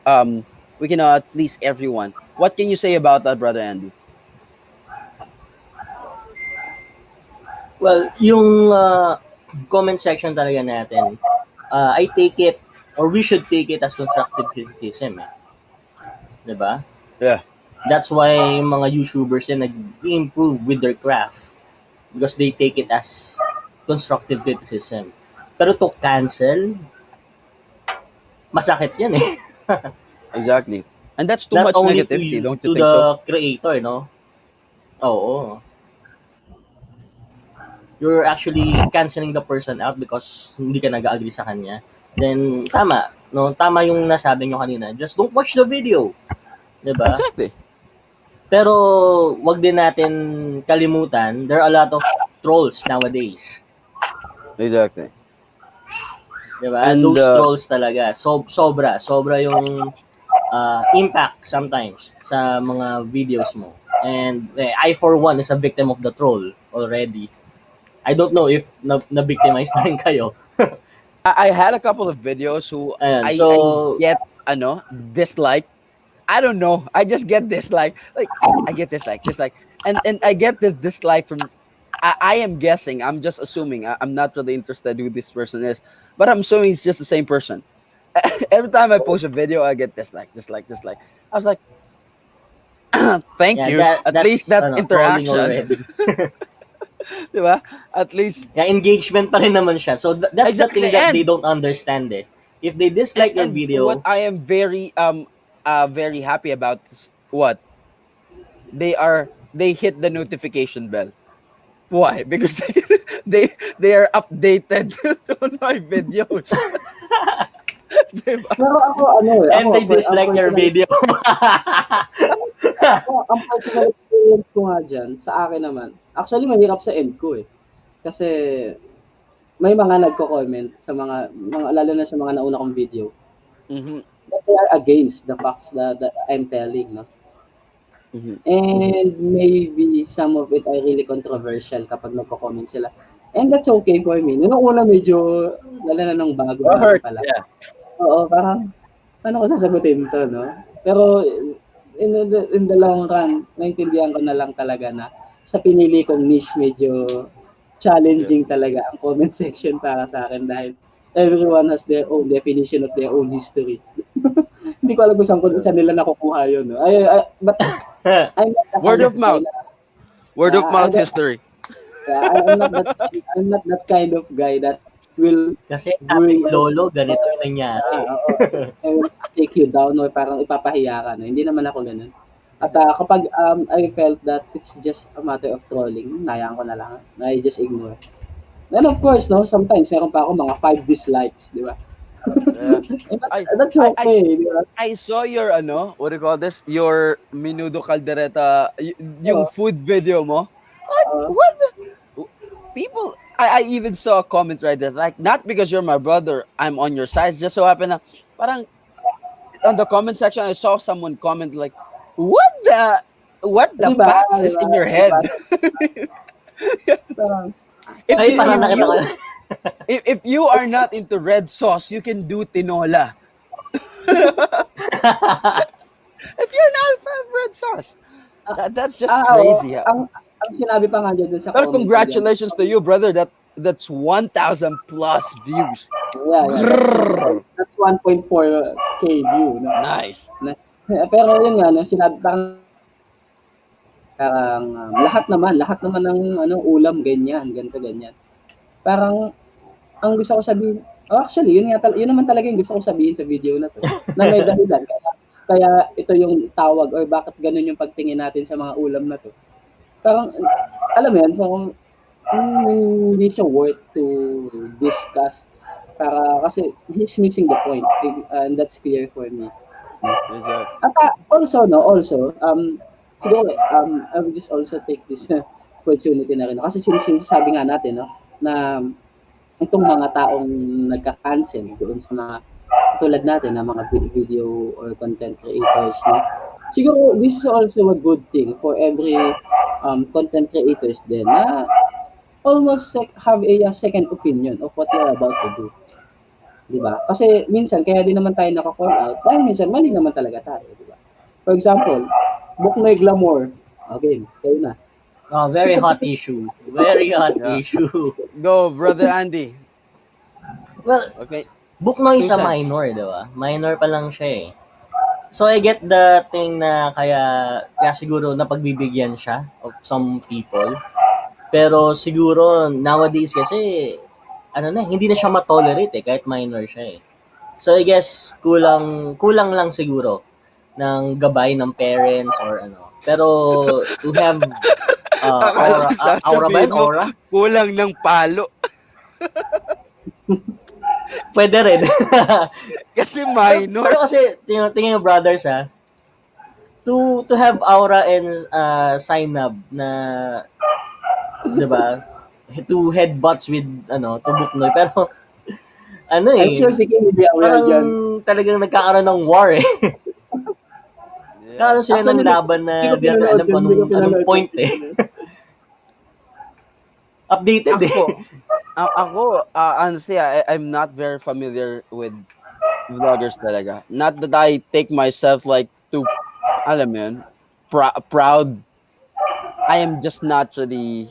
um we cannot please everyone. What can you say about that, brother Andy? Well, yung comment section talaga natin, I take it, or we should take it as constructive criticism, eh. 'Di ba? Yeah, That's why mga YouTubers din nag-improve with their craft because they take it as constructive criticism. Pero to cancel, masakit yan eh. exactly. And that's too Not much only to negativity, you, don't you to think the so? creator, no? Oo. You're actually canceling the person out because hindi ka nag-agree sa kanya. Then, tama. No? Tama yung nasabi nyo kanina. Just don't watch the video. 'Di ba? Exactly. Pero, wag din natin kalimutan, there are a lot of trolls nowadays. Exactly. Diba? And Those trolls talaga. Sobra yung impact sometimes sa mga videos mo. And I for one is a victim of the troll already. I don't know if na-victimize na rin kayo. I had a couple of videos who Ayan, I so get dislike. I don't know. I just get dislike. Like I get dislike, and I get this dislike from. I am guessing. I'm just assuming. I'm not really interested who this person is, but I'm assuming it's just the same person. Every time I post a video, I get dislike. I was like, thank yeah, you. At least that's that trolling interaction, already. diba? At least Yeah, engagement pa rin naman siya. So that's the exactly. thing that they don't understand eh. If they dislike your And what video, I am very happy about is what they hit the notification bell. Why? Because they are updated on my videos. Diba? Pero and they ang dislike your personal, video. ang personal experience ko nga dyan, sa akin naman, actually mahirap sa end ko eh. Kasi may mga nagko-comment sa mga lalo na sa mga nauna kong video Mhm. that they are against the facts that I'm telling, no? Mhm. And maybe some of it are really controversial kapag nagko-comment sila. And that's okay for me. Noong una medyo, lalo na nung bago-bago Hurt. pa lang. Yeah. Oo, parang, paano ko sasagutin to, no? Pero in the long run, naintindihan ko na lang talaga na sa pinili kong niche, medyo Yeah. challenging talaga ang comment section para sa akin dahil everyone has their own definition of their own history. Hindi ko alam kung saan nila nakukuha yun. No? But I'm not the Word kind of of guy mouth. na, Word of I mouth don't, history. I'm not that kind of guy that will Kasi sabi bring ni Lolo, ganito yung nangyari. oo, I will take you down or parang ipapahiya ka. No? Hindi naman ako ganun. At kapag I felt that it's just a matter of trolling, hayaan ko na lang. I just ignore. And of course, no, sometimes meron pa ako mga 5 dislikes, di ba? Yeah. But I that's I I okay, di ba? I saw your what do you call this? Your menudo caldereta, yung Oo, food video mo. What? oo. What? People, I even saw a comment right there, like not because you're my brother, I'm on your side. Just so happen na, parang on the comment section, I saw someone comment like, what Di the ba? pats Di is ba? in your Di ba? head? Parang, if Ay, you parang if nakita ko. you if you are not into red sauce, you can do tinola. If you're not a fan of red sauce, that's just oo. crazy. Ang sinabi pa nga dyan dun sa But comment ko dyan. congratulations to you, brother. That's 1,000 plus views. Yeah, Grrr. that's 1.4K view, no? Nice. Pero yun nga, no, sinabi parang lahat naman ng ulam ganyan, ganito ganyan. Parang ang gusto ko sabihin, actually yun naman talaga yung gusto ko sabihin sa video na to. Na may dahilan kaya ito yung tawag or bakit ganun yung pagtingin natin sa mga ulam na to. Parang alam mo yan, parang hindi siya worth to discuss kasi he's missing the point and that's clear for me. Exactly. At also, siguro, I would just also take this opportunity na rin. No? Kasi sinasabi nga natin, no, na itong mga taong nagka-cancel doon sa mga tulad natin na mga video or content creators, no? Siguro, this is also a good thing for every content creators din na almost have a second opinion of what you're about to do. Di ba? Kasi minsan, kaya din naman tayo naka-call out dahil minsan mali naman talaga tayo. Di ba? For example, book may glamour. Okay, kayo na. Oh, very hot issue. Very hot Yeah. issue. Go, brother Andy. Well, Okay. Booknoy sa Two cents. minor, di ba? Minor pa lang siya eh. So I get the thing na kaya siguro napagbibigyan siya of some people. Pero siguro nowadays kasi hindi na siya ma-tolerate eh kahit minor siya eh. So I guess kulang lang siguro ng gabay ng parents or ano. Pero to have Akala ko aura ba yun? sasabihin mo, Aura? kulang ng palo. Pwede rin. Kasi pero minor. kasi tingin yung brothers to have aura and sign up na 'di ba? To headbutts with to Buknoy pero ano I'm eh, sure si Kim hindi aware parang dyan. talagang nagkakaroon ng war eh. Yeah. Nagkakaroon sila ng Actually, laban hindi na ko di natin pinanood alam yun. kung Hindi ko anong pinanood yung point eh. clip na yun. Updated eh. Ako, ako, honestly, I'm not very familiar with vloggers talaga. Not that I take myself like to, alam mo yun, proud. I am just naturally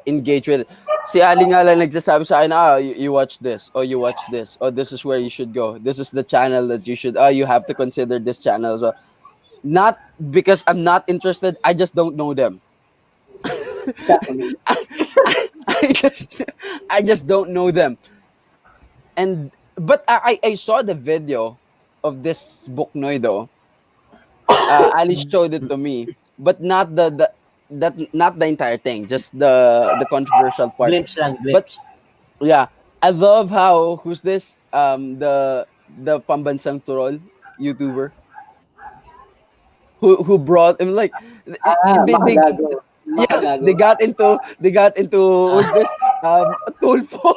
engaged with it. Si Ali nga lang nagsasabi sa akin, you watch this, or you watch this, or this is where you should go. This is the channel that you should, you have to consider this channel as well. Not because I'm not interested, I just don't know them. Exactly. I just, I just don't know them. And but I saw the video of this Buknoy though. Ali showed it to me, but not the that not the entire thing, just the controversial part. Glimpse lang, But glimpse. yeah, I love how who's this the pambansang troll YouTuber who brought him like they Makagago. yeah Makagago. they got into Ah, who's this Tulfo.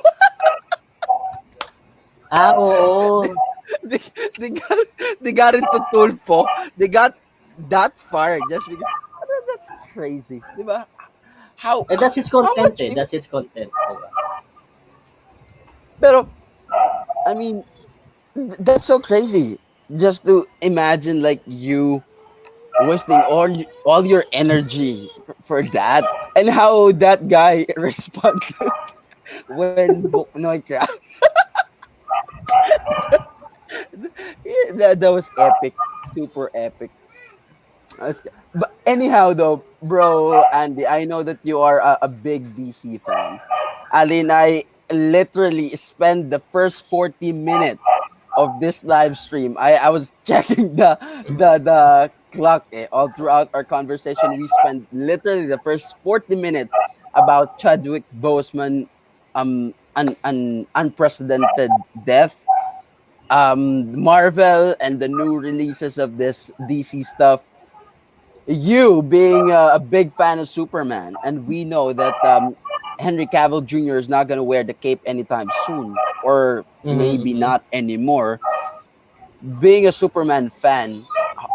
oo. they, they got they got into Tulfo. They got that far just because that's crazy, diba? How Eh, that's its how content much eh. That's its content. Diba? pero I mean that's so crazy just to imagine like you wasting all your energy for that and how that guy responded when Buknoy cracked. Yeah, that was epic, super epic. But anyhow, though, bro, Andy, I know that you are a big DC fan. Alin, I literally spent the first 40 minutes of this live stream. I was checking the clock all throughout our conversation. We spent literally the first 40 minutes about Chadwick Boseman an unprecedented death, Marvel and the new releases of this DC stuff, you being a big fan of Superman, and we know that Henry Cavill Jr. is not going to wear the cape anytime soon, or Mhm, maybe mhm. not anymore. Being a Superman fan,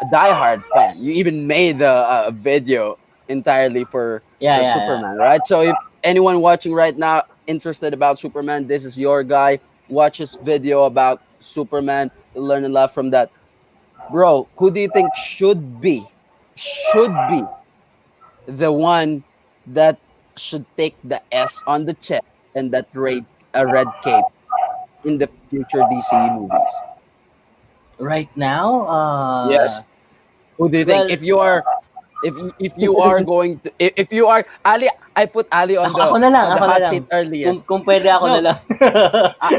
a diehard fan, you even made a video entirely Yeah, for yeah, yeah. Superman, right? So if anyone watching right now interested about Superman, this is your guy. Watch his video about Superman. You'll learn a lot from that, bro. Who do you think should be the one that should take the S on the chest and that red cape in the future DC movies? Right now, Yes. Who do you think? well, If you are going to if you are Ali, I put Ali ako na lang, on the ako na hot lang. seat earlier. Kung pwede ako na No, lang. I,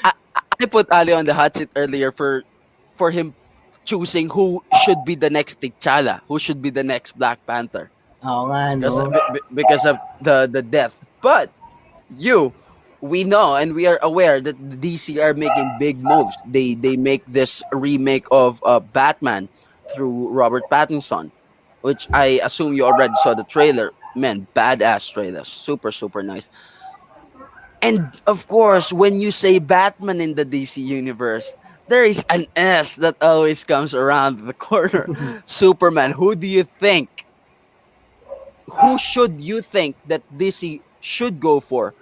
I, I put Ali on the hot seat earlier for him choosing who should be the next T'Challa, who should be the next Black Panther Oo nga, no? because of the death. But you, we know and we are aware that the DC are making big moves. They make this remake of Batman through Robert Pattinson, which I assume you already saw the trailer. Man, badass trailer, super nice. And of course, when you say Batman in the DC universe, there is an S that always comes around the corner. Superman. Who do you think? Who should you think that DC should go for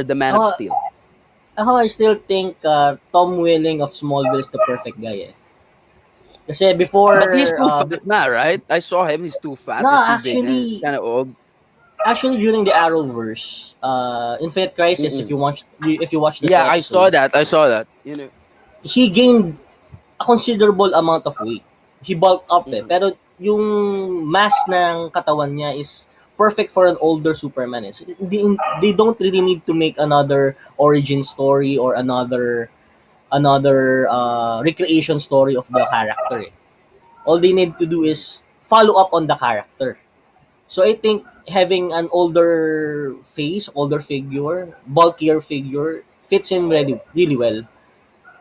the Man of Ako, Steel? ako I still think Tom Welling of Smallville is the perfect guy eh. Kasi But he's before, too fat now, right? I saw him. He's too fat. no, He's too big and kind of old. actually during the Arrowverse, Infinite Crisis, Mm-mm. if you watch that Yeah, I saw episode, that. I saw that. You know. he gained a considerable amount of weight. He bulked up eh. Mm-mm. Pero yung mass ng katawan niya is perfect for an older Superman. Eh. So, they don't really need to make another origin story or another recreation story of the character. Eh. All they need to do is follow up on the character. So I think having an older face, older figure, bulkier figure fits him really well.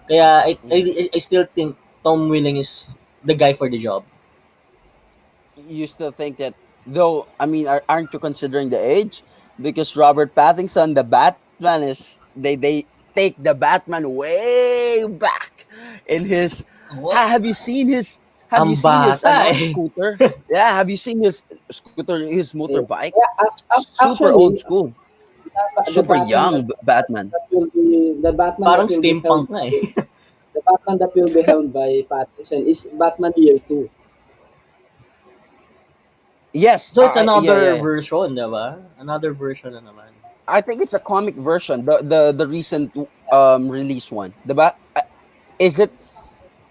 Kaya Mm. I still think Tom Welling is the guy for the job. You still think that, though? I mean, aren't you considering the age? Because Robert Pattinson, the Batman, is they take the Batman way back in his. What? Have you seen his? Have Ang you seen his bata eh. scooter? Yeah, have you seen his scooter? His Yeah, motorbike? yeah Super old actually, school, the super Batman young Batman. that will be the Batman that Parang will be held steampunk na eh. the Batman that will be held by Pattinson is Batman Year 2. Yes, So it's yeah, another yeah. version, di ba? Another version na naman. I think it's a comic version. The recent release one. Is it?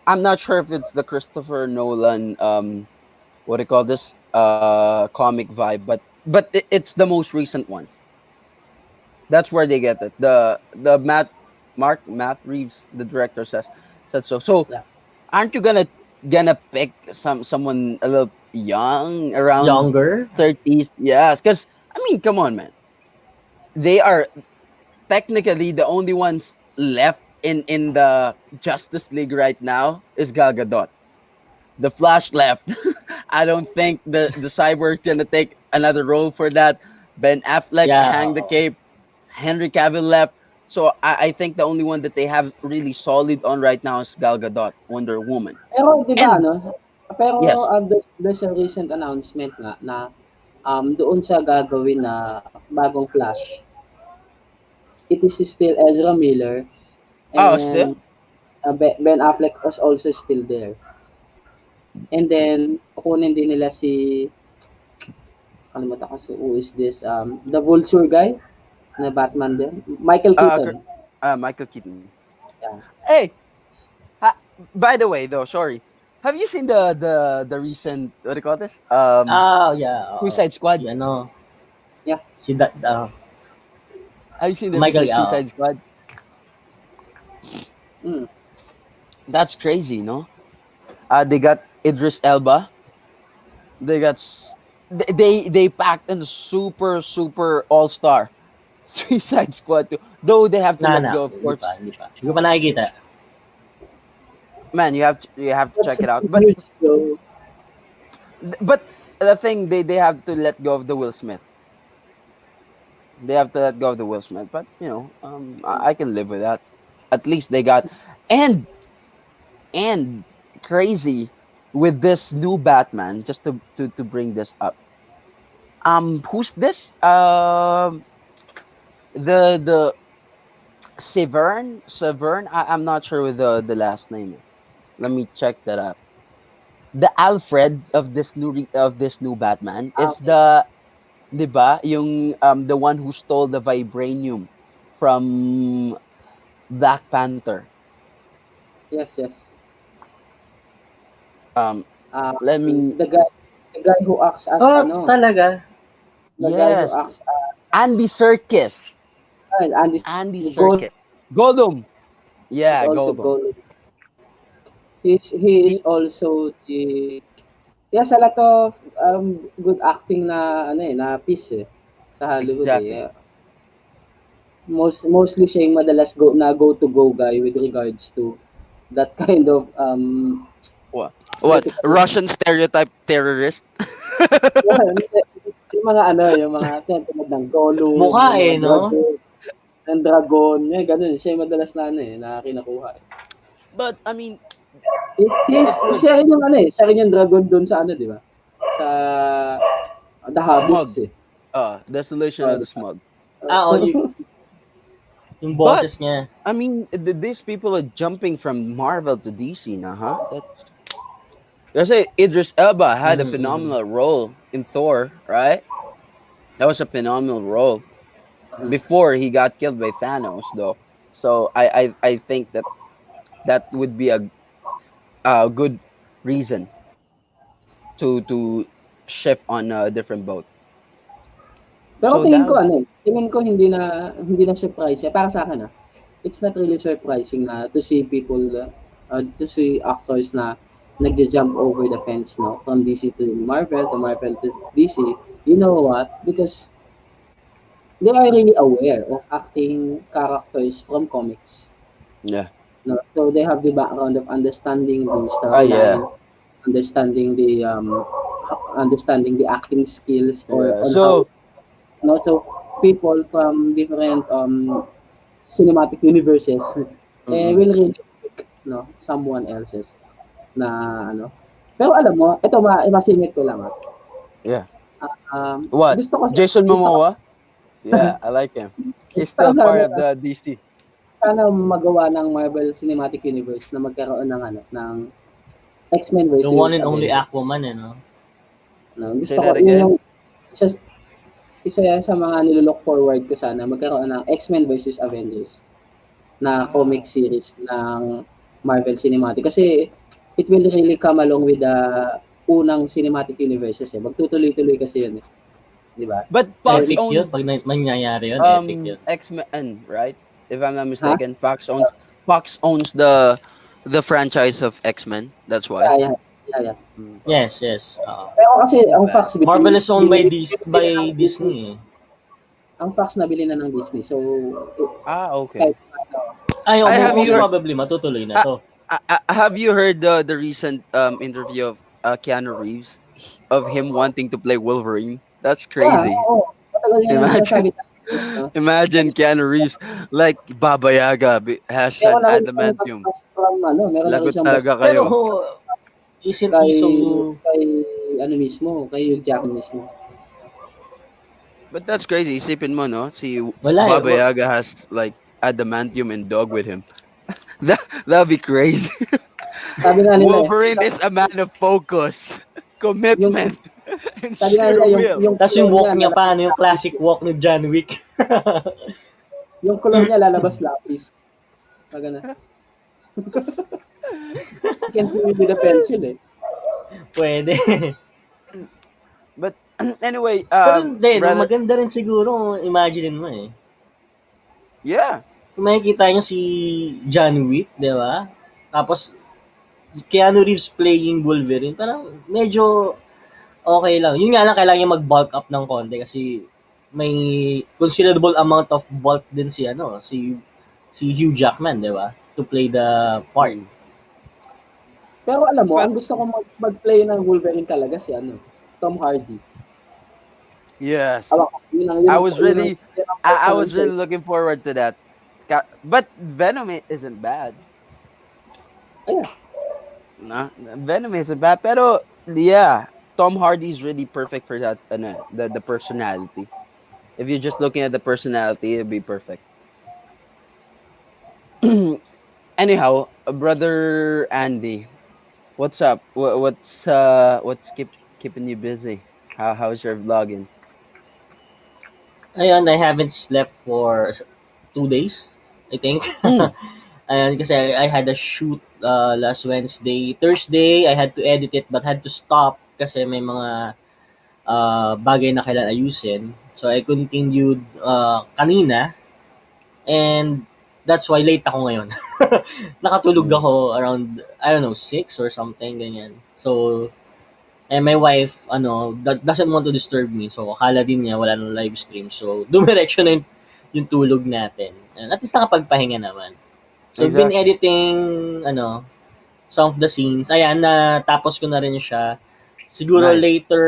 I'm not sure if it's the Christopher Nolan what do you call this comic vibe, but it's the most recent one. That's where they get it. The Matt Reeves, the director said so. So Yeah. aren't you gonna pick someone a little young around Younger? 30s? Yes, because I mean, come on, man. They are technically the only ones left in the Justice League right now is Gal Gadot. The Flash left. I don't think the Cyborg gonna take another role for that. Ben Affleck Yeah, hang the oo. cape. Henry Cavill left. So I think the only one that they have really solid on right now is Gal Gadot, Wonder Woman. Pero 'di ba And ano, pero yes, there's a recent announcement nga na doon sa gagawin na bagong Flash, it is still Ezra Miller oh still, and Ben Affleck was also still there. And then kukunin din nila si kalimutan ko si who is this the Vulture guy na Batman din, Michael uh, Keaton. Michael Keaton. Yeah. Hey, by the way, though, sorry. Have you seen the recent what do you call this? Ah, yeah, oo. Suicide Si Squad. ano, Yeah. si Have you seen the Michael, recent Suicide Squad? Mm. That's crazy, no? They got Idris Elba. They got they packed in a super all star Suicide Squad too. Though they have to let go, of hindi pa, course. hindi pa. Hindi ko pa nakikita. Man, you have to That's check it out. huge though. But the thing they have to let go of the Will Smith. They have to let go of the Will Smith. But I can live with that. At least they got and and crazy with this new Batman. Just to bring this up. Who's this? The Severn. I'm not sure with the last name. Let me check that up. The Alfred of this new Batman Ah, is okay. the 'di ba yung the one who stole the vibranium from Black Panther. Yes, yes. Um Um, let me the guy the guy who acts as Oh, ano, talaga? the guy who yes, acts Andy Serkis. Andy Andy Gold Serkis. Gollum. is Yeah, also Gollum. gold. He is He also he has a lot of good acting na ano na piece sa Hollywood exactly. Mostly siya yung madalas go to go guy with regards to that kind of What? critical Russian stereotype terrorist? yung mga yung mga tinatawag ng Gollum, Mukha yung mga eh, no? dragon, ganun. Siya yung madalas na na kinukuha. But I mean, it's good. Siya rin yung siya rin yung dragon doon sa di ba? Sa The Hobbits Smug. Desolation Oh, of the Smug. Ah, oh, yung But boses niya. I mean, these people are jumping from Marvel to DC now, huh? That's it. Idris Elba had a Mhm, mhm. phenomenal role in Thor, right? That was a phenomenal role before he got killed by Thanos, though. So I think that would be a good reason to shift on a different boat. Pero So tingin that ko would tingin ko hindi na surprise siya para sa akin it's not really surprising na to see people to see actors na nagja-jump over the fence from DC to Marvel to DC. You know what? Because they are really aware of acting characters from comics. yeah. No? So they have the background of understanding the Oh yeah. storyline, understanding the acting skills or Yeah. on how So so people from different cinematic universes Mm-mm. will really pick, no, someone else's na ano. Pero alam mo, ito masingit ko lang. Yeah. Um, What? gusto ko Jason gusto ko Momoa? Yeah, I like him. He's gusto ko still part sana of the DC. sana magawa ng Marvel Cinematic Universe na magkaroon ng X-Men The one versus and only Avengers. Aquaman, eh, no? No, Say gusto ko that yun again. yung isa, isa yan sa mga nilook forward ko sana magkaroon ng X-Men versus Avengers na comic Ah. series ng Marvel Cinematic kasi it will really come along with the unang cinematic universes eh. Magtutuloy-tuloy kasi yun eh. Di ba? But Fox Every, Epic yun. Pag owns mangyayari yun, epic yun. X-Men, right? If I'm not ha? mistaken, Fox owns the franchise of X-Men. That's why. Yeah, yeah, yeah, yeah. Mm, Yes, yes. Pero kasi not ang bad. Fox Marvel is owned by, binili na ng Disney. Disney, eh. Ang Fox nabili na ng Disney. So, Ah, okay. kahit ano, Ay, I have most you heard, probably, matutuloy na uh, to. have you heard the recent interview of Keanu Reeves of him wanting to play Wolverine? That's yeah, crazy. oo. Matagal niya yung Imagine, sinasabi natin, no? imagine Keanu Reeves like Baba Yaga has Meron an na rin siyang adamantium. bastos from, meron na rin Lagot siyang talaga bastos Pero, kayo. isn't kay, he so... kay, kay Hugh Jackman mismo. But that's crazy. Isipin mo, no? Si Wala eh. Baba Yaga has like adamantium and dog with him. That'd be crazy. Sabi nga nila Wolverine is a man of focus, yung, commitment, and sabi nga sheer nila will. yung Tapos yung kulor walk niya, niya pa, yung classic walk ni John Wick. yung kulor niya lalabas lapis. Pag ano, you can do it with a pencil eh. Pwede. But anyway, Pero hindi, no, brother, maganda rin siguro, imagine mo eh. yeah, Kung makikita nyo si John Wick, di ba? Tapos, Keanu Reeves playing Wolverine, parang medyo okay lang. Yun nga lang, kailangan niya mag-bulk up ng konti kasi may considerable amount of bulk din si Hugh Jackman, di ba? To play the part. mm. Pero alam mo, But ang gusto ko mag-play ng Wolverine talaga si Tom Hardy. yes, Yun I was really, yun ang I personal was really choice. looking forward to that. But Venom isn't bad. Ayan. No, Venom isn't bad. Pero yeah, Tom Hardy is really perfect for that. The personality. If you're just looking at the personality, it'd be perfect. Anyhow, brother Andy, what's up? What's keeping you busy? How's your vlogging? Ayun, I haven't slept for 2 days, I think. Mm. Ayun, kasi I had a shoot last Wednesday. Thursday, I had to edit it but had to stop kasi may mga bagay na kailangan ayusin. So I continued kanina and that's why late ako ngayon. Nakatulog Mm. ako around, I don't know, 6 or something, ganyan. So, and my wife, doesn't want to disturb me. So, akala din niya wala nang live stream. So, dumiretso na yung tulog natin. And at least nakapagpahinga naman. So, I've been Exactly. editing, some of the scenes. Ayan, natapos ko na rin siya. Siguro Nice. later,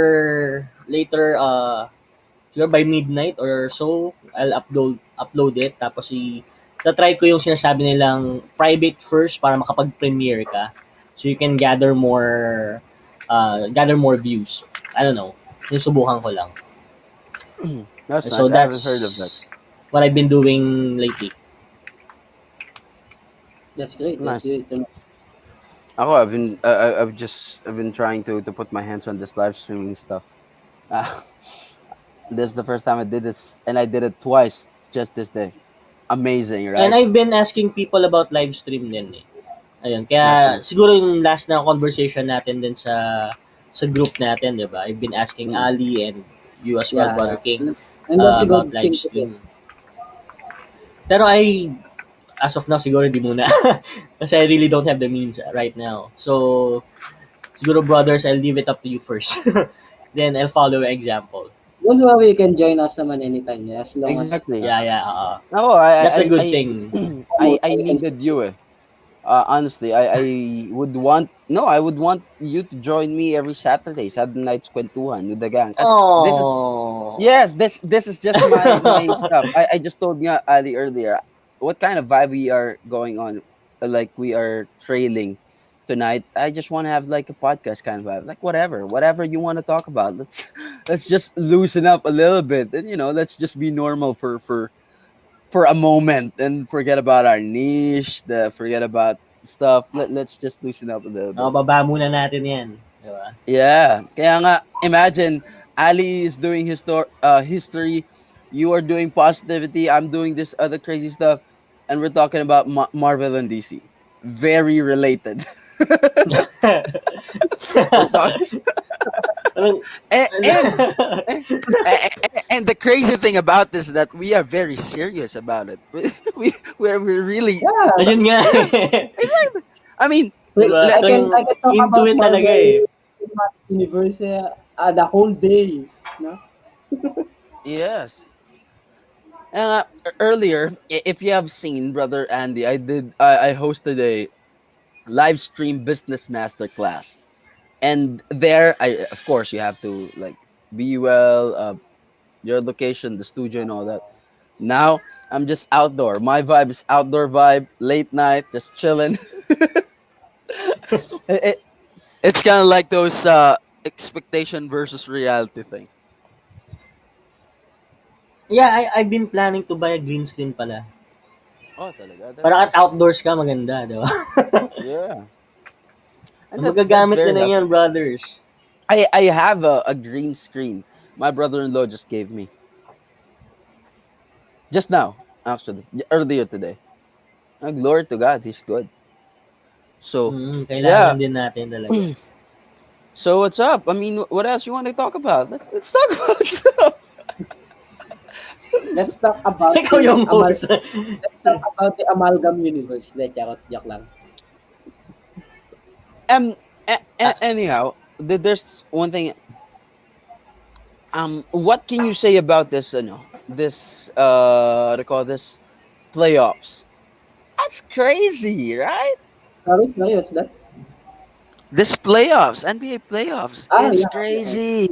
siguro by midnight or so, I'll upload it. Tapos try ko yung sinasabi nilang private first para makapag-premiere ka. So you can gather more views. I don't know. Yung subukan ko lang. That's So nice. I haven't heard of that. that's what I've been doing lately. That's great. That's Nice. great. I've been trying to put my hands on this live streaming stuff. Uh, this is the first time I did this, and I did it twice just this day. Amazing, And right? I've been asking people about live stream din eh. Ayun, That's kaya nice. siguro yung last na conversation natin din sa group natin, 'di ba? I've been asking Mm. Ali and you as well, Yeah, Brother yeah. King, And that's a about good live thing to do. stream. Pero as of now, siguro di muna. Kasi I really don't have the means right now. So, siguro brothers, I'll leave it up to you first. Then I'll follow your example. Don't worry, you can join us naman anytime. Yeah, as long as Exactly. Yeah. No, That's a good thing. I you can needed you. Honestly, I would want no, I would want you to join me every Saturday nights Kwentuhan with the gang. Cause this is Oh. yes, this is just my stuff. I just told nga Ali earlier. what kind of vibe we are going on, like we are trailing tonight. I just want to have like a podcast kind of vibe, like whatever you want to talk about. Let's let's just loosen up a little bit, and let's just be normal for a moment and forget about our niche, forget about stuff. Let's just loosen up a little bit. Baba muna natin yan. Di ba? Yeah. Kaya nga, imagine, Ali is doing history, you are doing positivity, I'm doing this other crazy stuff, and we're talking about Marvel and DC. Very related. we're talking, Parang, and, and and the crazy thing about this is that we are very serious about it. We're really, Yeah, ayun nga yeah. eh. I mean, well, Diba? I let's can Parang I can talk into about it talaga Marvel eh. Cinematic Universe the whole day, no? yes. Earlier, if you have seen, brother Andy, I hosted a live stream business masterclass, and there, I of course you have to like be well, your location, the studio, and all that. Now I'm just outdoor. My vibe is outdoor vibe, late night, just chilling. it, it- it's kind of like those expectation versus reality thing. Yeah, I've been planning to buy a green screen pala. Oh, talaga, that's Para at nice. outdoors ka maganda, di ba? Yeah, and that's Magagamit ko very na yan, lucky. brothers. I have a green screen. My brother-in-law just gave me just now, actually, earlier today. Glory to God, He's good. So, yeah. Kailangan din natin talaga. So what's up? I mean, what else you want to talk about? Let's talk about stuff. Let's talk about Ikaw the yung host. amalgam universe. De, charot lang. Anyhow, there's one thing. What can you say about this? This what do you call this? Playoffs. That's crazy, right? Sorry, what's that? This playoffs, NBA playoffs. Ah, It's yeah. crazy,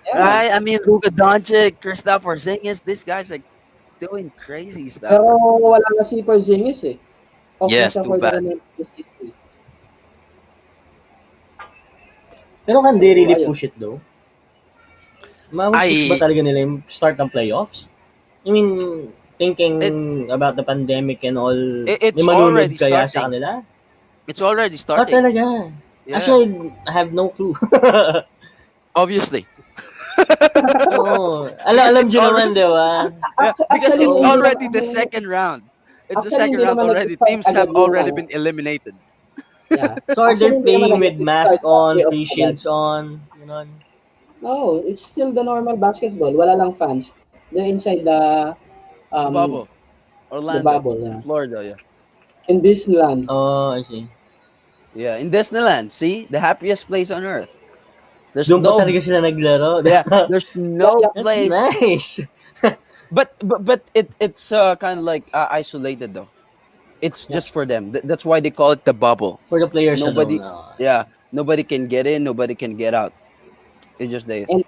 Yeah. right? I mean, Luka Doncic, Kristaps Porzingis, these guys are doing crazy stuff. Pero wala na si Porzingis eh. Okay Yes, siya too for the bad. remainder of the season. Pero can So, they really ayun. push it though? Mapupush ba I talaga nila yung start ng playoffs? I mean, thinking it, about the pandemic and all, may it's manunod already kaya sa starting. kanila? It's already Ah, starting. talaga? Yeah, Actually, I have no clue. obviously. Oo. because Alam it's nyo naman, already di ba? yeah, because Actually, it's Oo. hindi naman already the second round. It's the actually second hindi round naman already. nag-start Teams agad have yung already ano. been eliminated. Yeah. So are they Actually, hindi naman playing agad with nag-start mask ang on, playoffs face agad. shields on, gano'n? No, it's still the normal basketball. Wala lang fans. They're inside The um bubble, the Orlando, bubble, in yeah. Florida. Yeah, In Disneyland. Oh, I see. yeah, in Disneyland. See, the happiest place on earth. There's Doon pa no, talaga sila naglaro. yeah, there's Yeah, no yeah. That's place. nice. But it's kind of like isolated though. It's Yeah. just for them. That's why they call it the bubble. For the players alone. Nobody, Oh, I yeah, see. nobody can get in. Nobody can get out. It's just they. And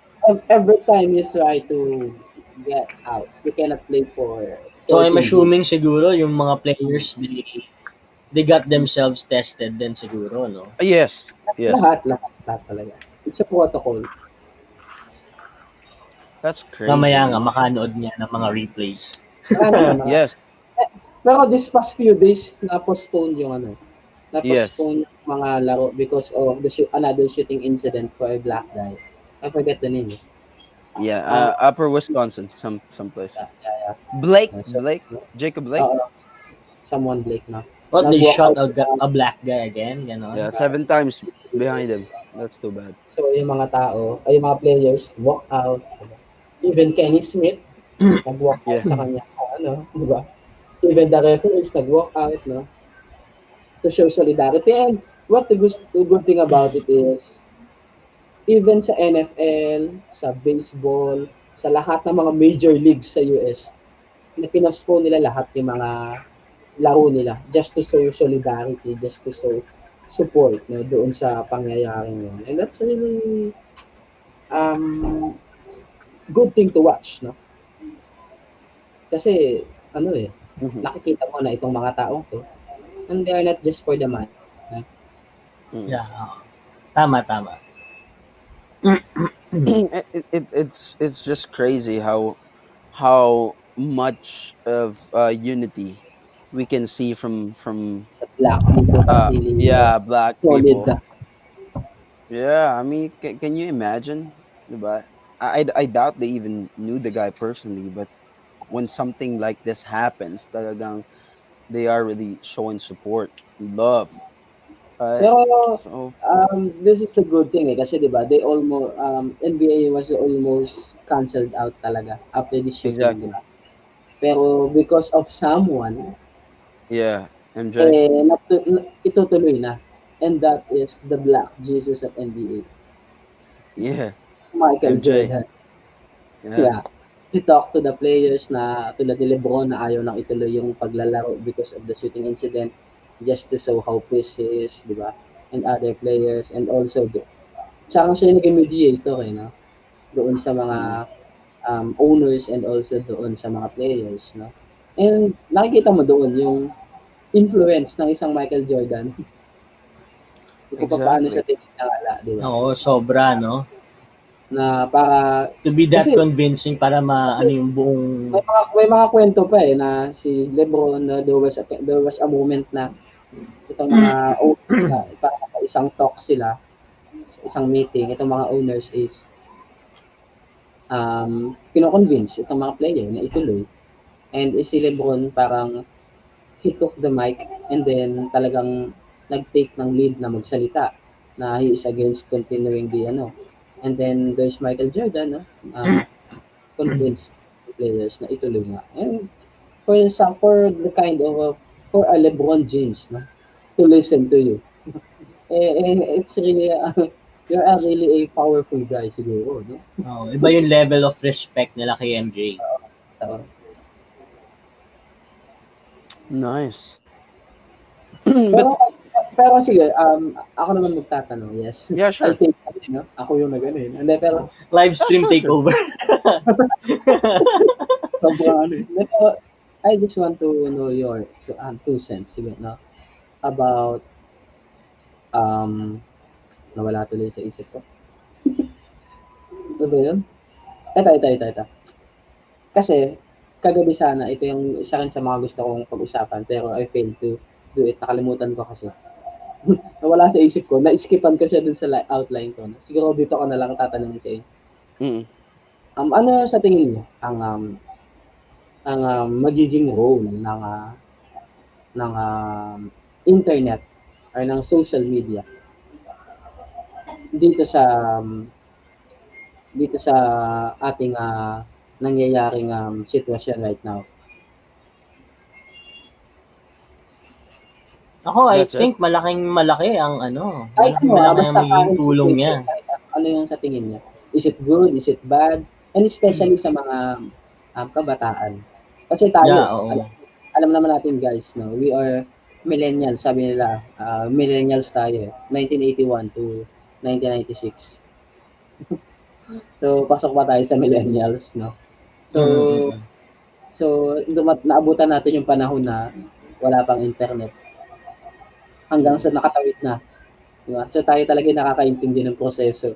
every time you try to get out, you cannot play for So I'm 14 games. assuming siguro yung mga players, they got themselves tested din siguro, no? Yes, yes. Lahat talaga. It's a protocol. That's crazy, Mamaya nga, man. makanood niya ng mga replays. Marami. Yes, Pero this past few days, na-postpone yung ano, yes. na-postpone yung mga laro because of another shooting incident for a black guy. I forget the name. Yeah, Uh, Upper Wisconsin, someplace. yeah. Blake, So, Jacob Blake. someone Blake na. What, they Nag-walk shot out siya. a black guy again? Ganon? Yeah, 7 times behind him. That's too bad. So, yung mga tao, ay yung mga players, walk out. Diba? Even Kenny Smith, nag-walk out Yeah, sa kanya. Ano, di ba? Even the referees, nag-walk out, no? To show solidarity. And what the good thing about it is, even sa NFL, sa baseball, sa lahat ng mga major leagues sa US, na pinospone nila lahat yung mga laro nila just to show solidarity, just to show support no, doon sa pangyayaring yun. And that's really good thing to watch, no? Kasi, ano eh, Mhm. nakikita mo na itong mga taong 'to, and they are not just for the money. Mm. Yeah. Tama, tama. It's just crazy how much of unity we can see from The black people are really yeah, black solid. people. Yeah, I mean, can you imagine? Diba? I doubt they even knew the guy personally, but when something like this happens, talagang they are really showing support, love, right? Pero, So this is the good thing, eh, kasi 'di ba, NBA was almost canceled out talaga after the shooting, 'di exactly, ba? Pero because of someone, yeah, MJ, itutuloy na, and that is the Black Jesus of NBA, yeah, Michael MJ, Jordan. yeah, Yeah. He talked to the players na tulad ni LeBron na ayaw nang ituloy yung paglalaro because of the shooting incident, just to show how pissed he is, 'di ba? And other players, and also tsaka siya yung naging mediator, eh, 'no? Doon sa mga mm, owners, and also doon sa mga players, 'no? And nakikita mo doon yung influence ng isang Michael Jordan kung papaano siya exactly, tinatangala, 'di ba? Oo, sobra, no? Na para To be that kasi convincing para kasi ano yung buong... may mga kwento pa, eh, na si LeBron na there was a moment na itong mga owners na parang sa isang talk sila, sa isang meeting, itong mga owners is kino-convince itong mga player na ituloy. And si LeBron parang he took the mic, and then talagang nag-take ng lead na magsalita na he is against continuing the ano. And then there's Michael Jordan, no? Convince the players na ituloy nga. And for the kind of for a LeBron James, no, to listen to you. It's really you're a really a powerful guy siguro, no? Oh, iba yung level of respect nila kay MJ. So, nice. pero But pero sige, ako naman magtatanong, yes. yeah, I sure, think no, ako yung nag-ano, eh. Hindi, pero Live yeah, stream sure, sure. takeover. sobrang ano, eh. Hindi, pero I just want to know your 2 cents, sige, no, about um nawala tuloy sa isip ko. Ano ba yun? Ito. Kasi, kagabi sana, ito yung isa rin sa mga gusto kong pag-usapan, pero I failed to do it. Nakalimutan ko kasi. Nawala sa isip ko, na-skipan ko siya dun sa outline ko. No? Siguro dito ko na lang tatanungin sa inyo. Mm, Ano sa tingin niyo ang magiging role ng internet or ng social media dito sa dito sa ating nangyayaring sitwasyon right now? Ako, I that's it. think malaking malaki ang ano, Kahit malaking ano, malaki ang basta magiging current tulong niya. situation, kahit ano yung sa tingin niya. Is it good? Is it bad? And especially sa mga kabataan. Kasi tayo, Yeah, oo. alam naman natin guys, no, we are millennials, sabi nila, millennials tayo, 1981 to 1996. So, pasok pa tayo sa millennials, no? So, Mm. naabutan natin yung panahon na wala pang internet hanggang Mm, sa nakatawid na, di ba? So, tayo talaga yung nakakaintindi ng proseso.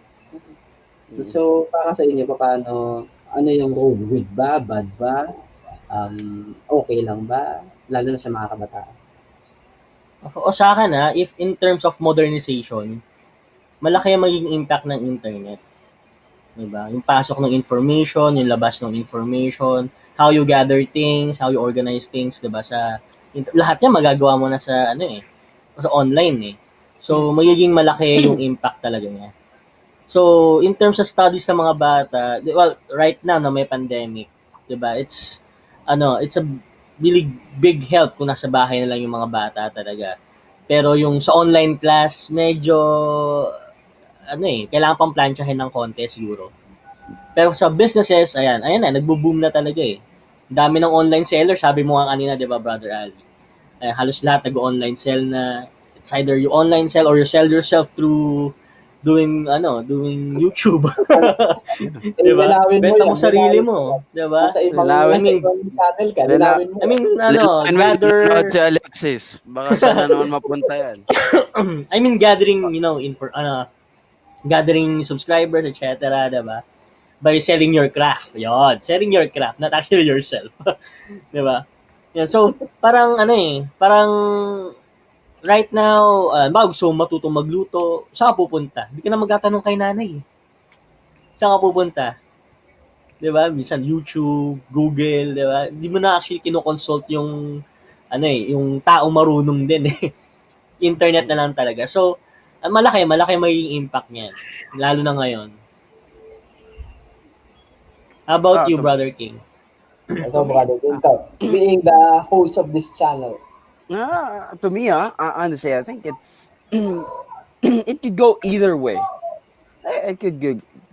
mm. So, para sa inyo, paano, ano yung role? Good ba? Bad ba? Okay lang ba? Lalo na sa mga kabataan. O sa akin if in terms of modernization, malaki ang magiging impact ng internet. Diba? Yung pasok ng information, yung labas ng information, how you gather things, how you organize things, diba? Lahat yan magagawa mo na sa sa online eh. So magiging malaki yung impact talaga niya. So in terms of studies ng mga bata, well, right now na may pandemic, 'di ba? It's a really big help kung nasa bahay na lang yung mga bata talaga. Pero yung sa online class, medyo kailangan pang plantsahin ng konti siguro. Pero sa businesses, ayan na, nagbo-boom na talaga eh. Dami ng online seller, sabi mo nga kanina, 'di ba, Brother Ali? Halos lahat nag-online sell na. It's either you online sell or you sell yourself through doing YouTube. Eh, 'Di ba? linawin mo Benta mo yan, sarili linawin mo mo, yan. 'di ba? I Linawin, Nasa mean ibang channel ka, lina, linawin mo I yan. mean linawin mo, hindi nanonood gather si Alexis. Baka saan na naman mapunta yan. I mean gathering, gathering subscribers, etc., 'di ba? By selling your craft. Yon, selling your craft, not actually yourself. 'Di ba? Yan. So, parang parang right now, ba gusto mong matutong magluto, saan ka pupunta? Hindi ka na magtatanong kay nanay. Saan ka pupunta? 'Di ba? Minsan YouTube, Google, 'di ba? Hindi mo na actually kino-consult yung yung taong marunong din eh. Internet na lang talaga. So, malaki magiging impact niyan, lalo na ngayon. How about Ah, you, to, Brother King? to So, me, brother, ikaw, being the host of this channel, to me, honestly, I think it's it could go either way. It could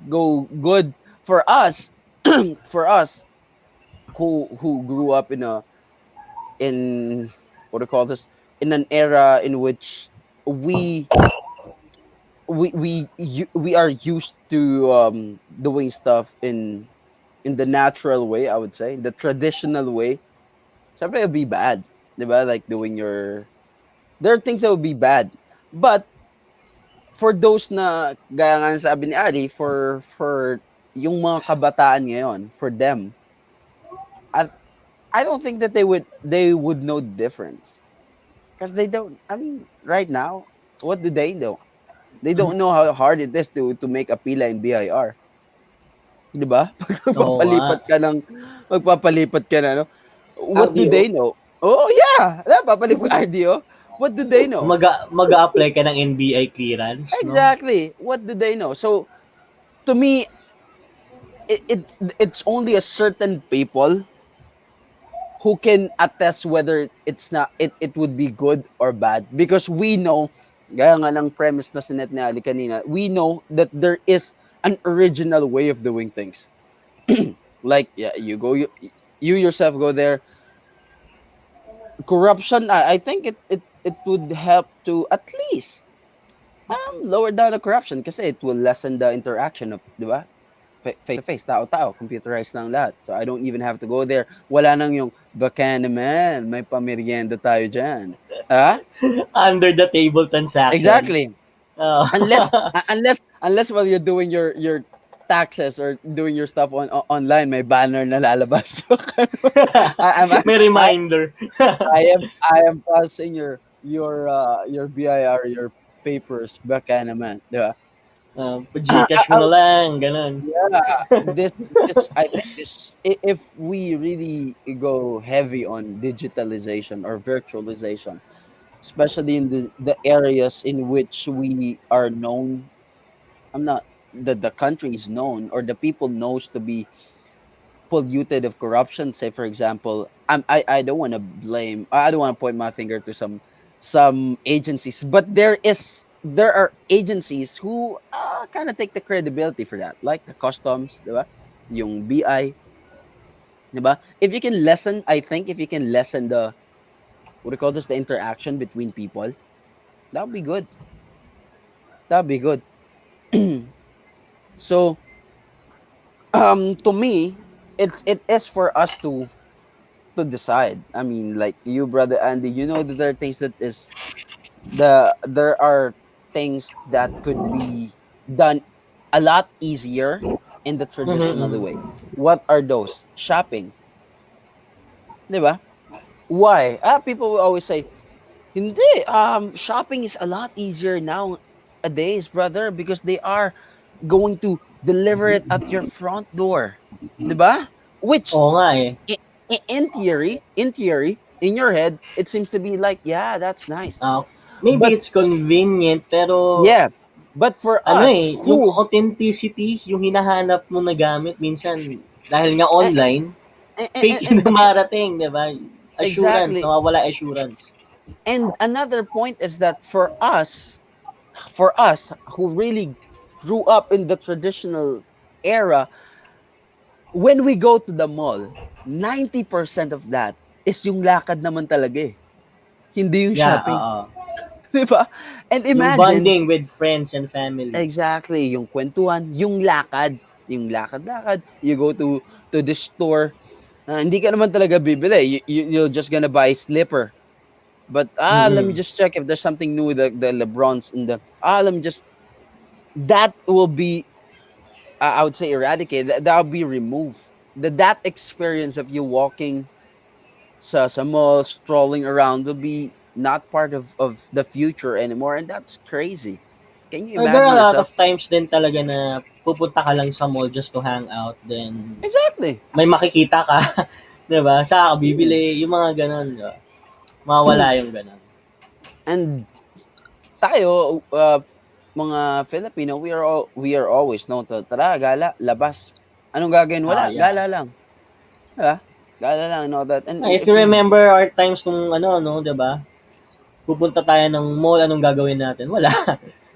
go good for us, for us who grew up in what do you call this, in an era in which we we are used to doing stuff in the natural way. I would say the traditional way. Something would be bad, diba? Like doing your, there are things that would be bad, but for those na gaya nga ng sabi ni Ali, for yung mga kabataan ngayon, for them, I I don't think that they would know the difference because they don't. I mean, right now, what do they know? They don't know how hard it is to make a pila in BIR, 'di ba? Oo nga. Magpapalipat ka na, no? What do RDO, they know? Oh yeah, papalipad ka RDO. What do they know? Mag-a-apply ka ng NBI clearance, no? Exactly. What do they know? So to me, it's only a certain people who can attest whether it's not it would be good or bad, because we know, gaya nga ng premise na sinet ni Ali kanina, we know that there is an original way of doing things. Like, yeah, you yourself go there. Corruption, I think it would help to at least lower down the corruption kasi it will lessen the interaction of, di ba? Face to face, tao-tao, computerized na ang lahat. So I don't even have to go there. Wala nang yung, baka naman, may pamerienda tayo dyan. Ha? Under the table transactions. Exactly. Oo. Unless while you're doing your taxes or doing your stuff online, may banner na lalabas. May I, reminder. I am passing your BIR, your papers, baka naman, di ba? Pa-Gcash mo na lang, ganun. Yeah, this I think this, if we really go heavy on digitalization or virtualization, especially in the areas in which we are known, I'm not, the country is known or the people knows to be polluted of corruption. Say for example, I don't want to blame, I don't want to point my finger to some agencies, but there are agencies who kind of take the credibility for that, like the customs, diba? Yung BI, diba? If you can lessen, I think if you can lessen the, what do you call this, the interaction between people, that would be good. That would be good. So to me, it is for us to decide. I mean, like you, brother Andy, you know that there are things that is there are things that could be done a lot easier in the Mhm, traditional mhm. way. What are those? Shopping, di ba? Why? People will always say, hindi, shopping is a lot easier nowadays, brother, because they are going to deliver it at your front door, di ba? Which, Oo nga eh. in theory, in your head, it seems to be like, yeah, that's nice. Ah, maybe But it's convenient, pero yeah, but for us yung who authenticity, yung hinahanap mo na gamit, minsan, dahil nga and, online, and, fake and, yung and, dumarating, di ba? Assurance, exactly. nawawala assurance. And another point is that for us who really grew up in the traditional era, when we go to the mall, 90% of that is yung lakad naman talaga eh. Hindi yung Yeah, shopping. oo. Di ba? And Yung imagine, bonding with friends and family. exactly, yung kwentuhan, yung lakad, yung lakad-lakad, you go to the store, hindi ka naman talaga bibili. You're just gonna buy slipper. But let me Mm-mm. just check if there's something new. The LeBrons in the let me just that will be I would say eradicated. That'll be removed. That experience of you walking sa mall, strolling around will be not part of the future anymore, and that's crazy. Can you There are imagine a lot yourself? of times din talaga na pupunta ka lang sa mall just to hang out, then Exactly. may makikita ka, 'di ba? Saka ka Mm. bibili, yung mga gano'n, 'di ba? Mawawala yung gano'n. And tayo, mga Filipino, we are always known to tara gala, labas. Anong gagawin? Wala, Yeah. gala lang. Diba? Gala lang and all that. And If you if you remember our times nung ano, no, 'di ba? Pupunta tayo ng mall, anong gagawin natin? Wala.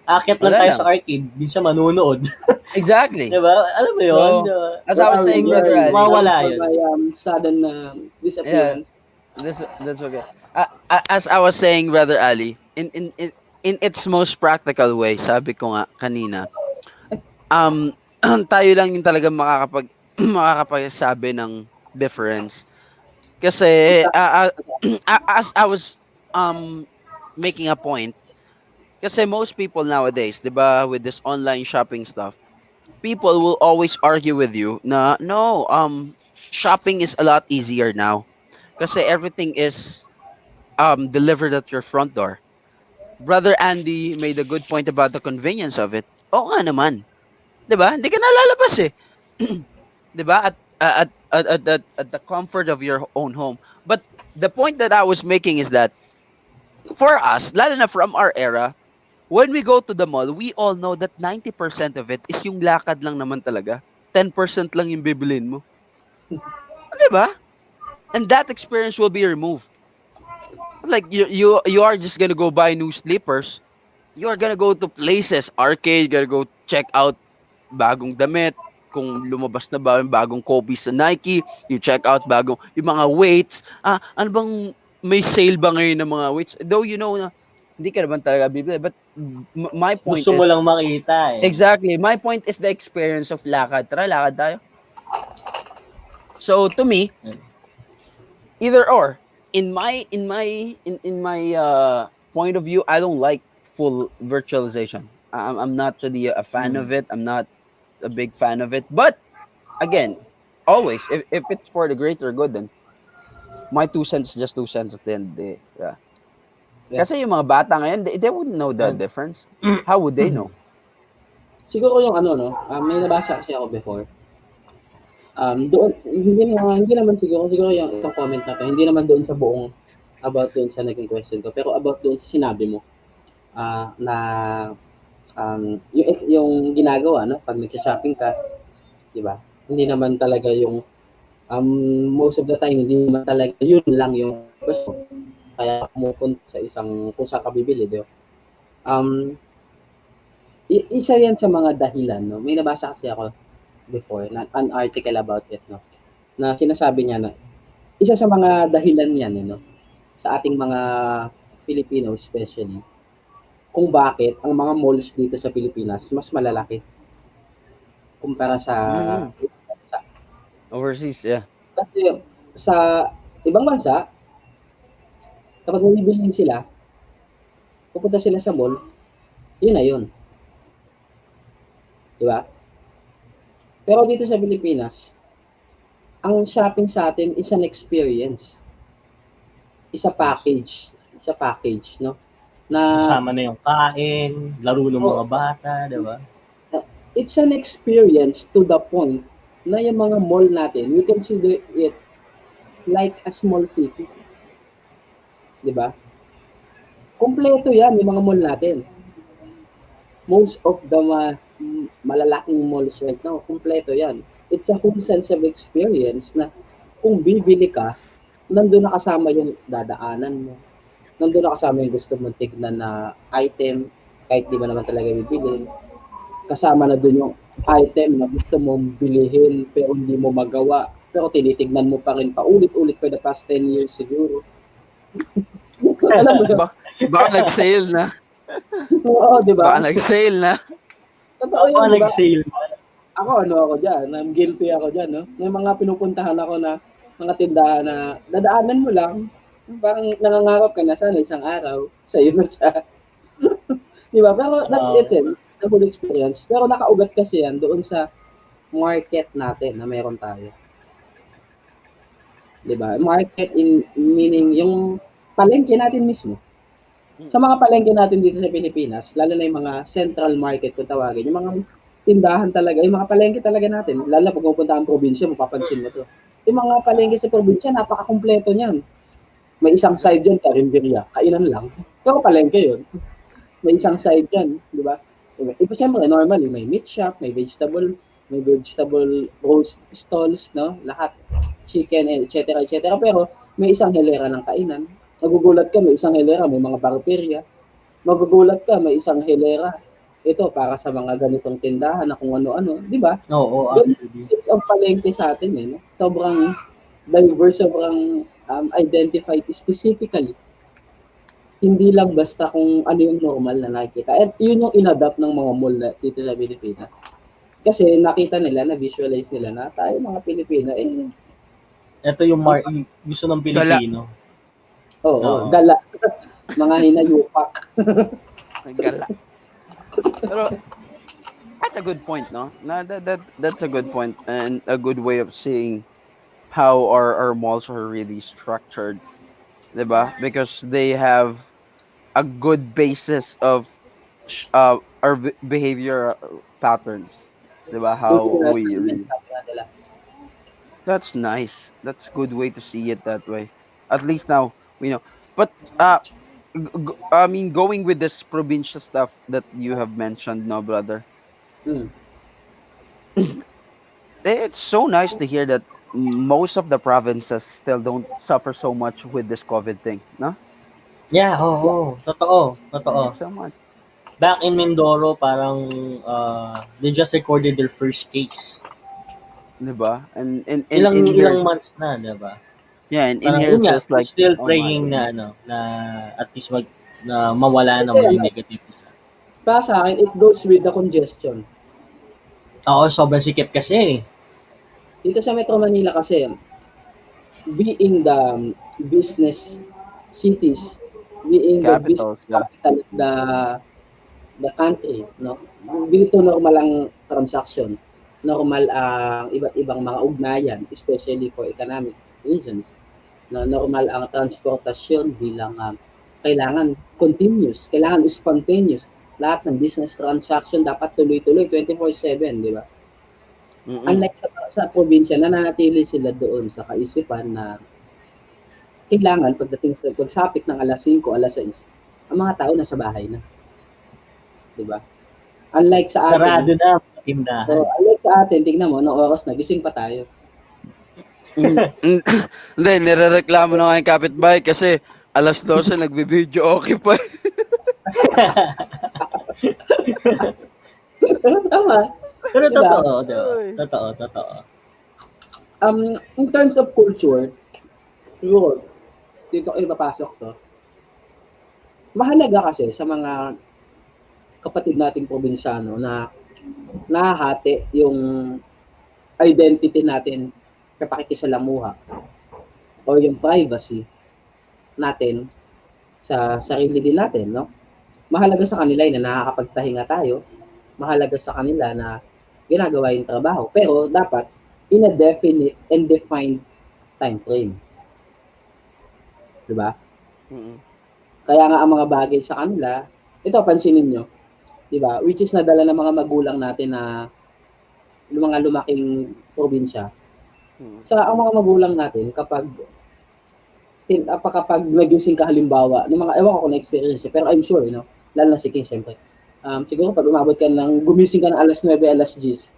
Aakyat lang wala tayo lang. sa arcade, minsan manonood. Exactly. 'Di ba? Alam mo 'yun, So, 'di ba? as I Where was are we? saying, Where are Brother you? Ali, Sorry Mawawala for 'yun. my sudden yeah, disappearance. that's okay. As I was saying, Brother Ali, in its most practical way, sabi ko nga kanina, um, tayo lang yung talaga makakapagsabi ng difference. Kasi, as I was um making a point, kasi most people nowadays, 'di ba, with this online shopping stuff, people will always argue with you na no, shopping is a lot easier now. Kasi everything is delivered at your front door. Brother Andy made a good point about the convenience of it. Oo nga naman. 'Di ba? Hindi ka nalalabas eh. 'Di ba? At the comfort of your own home. But the point that I was making is that for us, lalo na from our era, when we go to the mall, we all know that 90% of it is yung lakad lang naman talaga. 10% lang yung bibilin mo. 'Di ba? And that experience will be removed. Like you are just gonna go buy new slippers. You are gonna go to places, arcade, gonna go check out bagong damit, kung lumabas na ba yung bagong copies sa Nike, you check out bagong yung mga weights. Ano bang may sale ba ngayon ng mga weights? Though you know na hindi ka naman talaga bibili, but my point Gusto mo is lang makita eh. exactly, my point is the experience of lakad. Tara, lakad tayo. So to me, either or. In my point of view, I don't like full virtualization. I'm not really a fan Mm. of it. I'm not a big fan of it. But again, always if it's for the greater good, then my 2 cents is just 2 cents at the end of the day. Yeah. Yeah. Kasi yung mga bata ngayon, they wouldn't know the And, difference. How would they know? Siguro yung ano, no, may nabasa kasi ako before. Doon, hindi naman siguro yung isang comment na to, hindi naman doon sa buong about doon sa naging question ko, pero about doon sa sinabi mo, na yung ginagawa, no, pag nag-shopping ka, di ba? Hindi naman talaga yung, most of the time, hindi naman talaga yun lang yung gusto. Kaya pumupunta sa isang, kung saan ka bibili, di ba? Isa yan sa mga dahilan, no? May nabasa kasi ako before, an article about it, no? Na sinasabi niya na isa sa mga dahilan yan, no? Sa ating mga Filipino especially, kung bakit ang mga malls dito sa Pilipinas mas malalaki kumpara sa Mm-hmm. ibang bansa. Overseas, yeah. Kasi sa ibang bansa, kapag bumibili sila, pupunta sila sa mall, yun na yun. Di ba? Pero dito sa Pilipinas, ang shopping sa atin is an experience. Isa package. Isa package, no? Na kasama na yung kain, laro ng mga bata, 'di ba? it's an experience to the point na yung mga mall natin, we consider it like a small city. Di ba? Kompleto yan, yung mga mall natin. Most of the malalaking malls right now, kompleto yan. It's a whole sense of experience na kung bibili ka, nandun na kasama yung dadaanan mo. Nandun na kasama yung gusto mong tignan na item, kahit di ba naman talaga bibili. Kasama na dun yung item na gusto mong bilihin pero hindi mo magawa. Pero tinitignan mo pa rin paulit-ulit for the past 10 years siguro. Alam mo yun? Baka nag-sale na. Oo, di ba? Baka nag-sale na. Totoo Baka yun, di ba? nag-sale. Ako dyan, I'm guilty ako dyan, no? May mga pinupuntahan ako na mga tindahan na dadaanan mo lang, parang nangangarap ka na sana isang araw, sa'yo na siya. Di ba? Pero that's it, Oo. It's the whole experience. Pero nakaugat kasi yan doon sa market natin na meron tayo. Di ba? Market in meaning yung palengke natin mismo. Sa mga palengke natin dito sa Pilipinas, lalo na yung mga central market kung tawagin, yung mga tindahan talaga, yung mga palengke talaga natin, lalo na pag pupunta ang probinsya, mapapansin mo to. Yung mga palengke sa probinsya, napaka-kumpleto niyan. May isang side dyan, karinderya, kainan lang. Pero palengke yun. May isang side dyan, di ba? Iba siyempre, normally, may meat shop, may vegetable roast stalls, no? Lahat. Chicken, etc. etc. Pero may isang hilera ng kainan. Nagugulat ka, may isang hilera, may mga barberia. Magugulat ka, may isang hilera. Ito, para sa mga ganitong tindahan na kung ano-ano, di ba? Oo, Ganun actually. yung ang palengke sa atin, no? Sobrang diverse, sobrang identified specifically. Hindi lang basta kung ano yung normal na nakikita. At yun yung inadapt ng mga mall dito sa Pilipinas. Kasi nakita nila, na-visualize nila na tayo mga Pilipino, Ito yung ang, gusto ng Gala. Pilipino. Oo. gala. Mga hinayupak. Gala. Pero that's a good point, no? That's a good point and a good way of seeing how our malls are really structured, 'di ba? Because they have a good basis of our behavior patterns, 'di ba? How Cultural we sabi nga nila. That's nice. That's good way to see it that way. At least now we know. But I mean, going with this provincial stuff that you have mentioned, no, brother. Mm. It's so nice to hear that most of the provinces still don't suffer so much with this COVID thing, no? Yeah, Yeah. oo. Totoo. Not Totoo. so much, Back in Mindoro, parang they just recorded their first case. 'di ba? And in Ilang here, months na, 'di ba? yeah, and in Parang here yun it nga, feels we're like, still oh my praying na goodness. na at least na mawala na Kasi maging ano, negative na. para sa akin, it goes with the congestion. Oo, sobrang sikip kasi eh. Dito sa Metro Manila kasi, being the business cities, being the business Capitals, yeah. capital of the country, no? Dito normal ang transaction, normal ang iba't ibang mga ugnayan, especially for economic reasons. No, normal ang transportasyon bilang kailangan continuous, kailangan spontaneous. Lahat ng business transaction dapat tuloy-tuloy 24/7, di ba? Mm-mm. Unlike sa probinsya, nananatili sila doon sa kaisipan na kailangan pagdating sa pagsapit ng alas 5, alas 6, ang mga tao nasa bahay na, 'di ba? Unlike sa Sarado atin, na ang mga tindahan. tingnan mo, anong oras na, gising pa tayo. Mm, mm. Hindi, nirereklamo na nga yung kapitbahay kasi alas 12 nagbi-video okay pa. Tama, Pero 'di ba? totoo, 'di ba? Uy. Totoo. In terms of culture, siguro, dito kayo papasok to. Mahalaga kasi sa mga kapatid nating probinsyano na nahahati yung identity natin sa pakikisalamuha o yung privacy natin sa sarili din natin, no? Mahalaga sa kanila yun na nakakapagtahinga tayo. Mahalaga sa kanila na ginagawa yung trabaho. Pero dapat in a definite and defined time frame. Diba? Mm-mm. Kaya nga ang mga bagay sa kanila, ito pansinin nyo, diba? Which is nadala ng mga magulang natin na yung mga lumaking probinsya. Mm-mm. Sa ang mga magulang natin, kapag nagising ka halimbawa, ng mga, ewan ko kung na-experience pero I'm sure, lalo na si King, syempre. Siguro pag umabot ka ng, gumising ka ng alas 9, alas 10,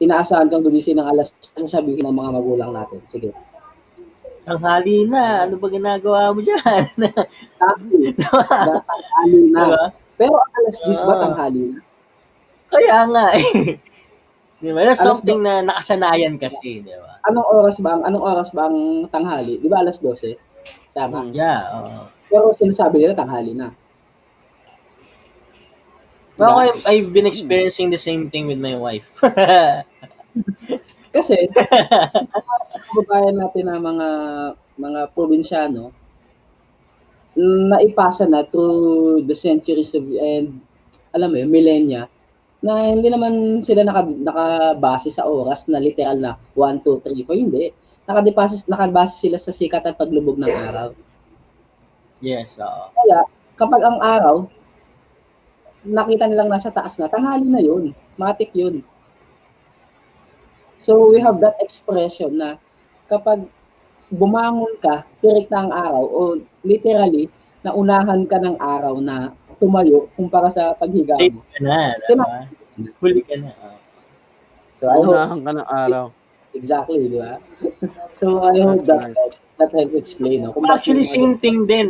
inaasahan kang gumising ng alas, sasabihin ng mga magulang natin. Sige. Tanghali na, ano ba ginagawa mo dyan? Tanghali. Tanghali na. Diba? Pero alas 10 ba Oo. tanghali na? Kaya nga eh. Di ba? That's Alas something na nakasanayan kasi, di ba? Anong oras ba ang tanghali? Di ba alas 12? Tama. Mm-mm. Yeah, oo. Pero sinasabi nila tanghali na. Well, Diba? I've been experiencing the same thing with my wife. Kasi, kababayan natin na mga probinsyano, naipasa na through the centuries of, and alam mo yun, millennia, na hindi naman sila nakabase sa oras na literal na 1, 2, 3, 4. Hindi. Nakabase sila sa sikat at paglubog ng araw. Yes, Kaya, kapag ang araw, nakita nilang nasa taas na, tanghali na yun. Matik yun. So, we have that expression na kapag bumangon ka, tirik na ang araw, o literally, naunahan ka ng araw na tumayo kumpara sa paghiga late mo. ka na, diba? Huli ka na. So, I hope, Naunahan ka ng araw. exactly, di ba? So, I hope That's nice. that helps explain. No? Kung bakit Actually, yung same thing din.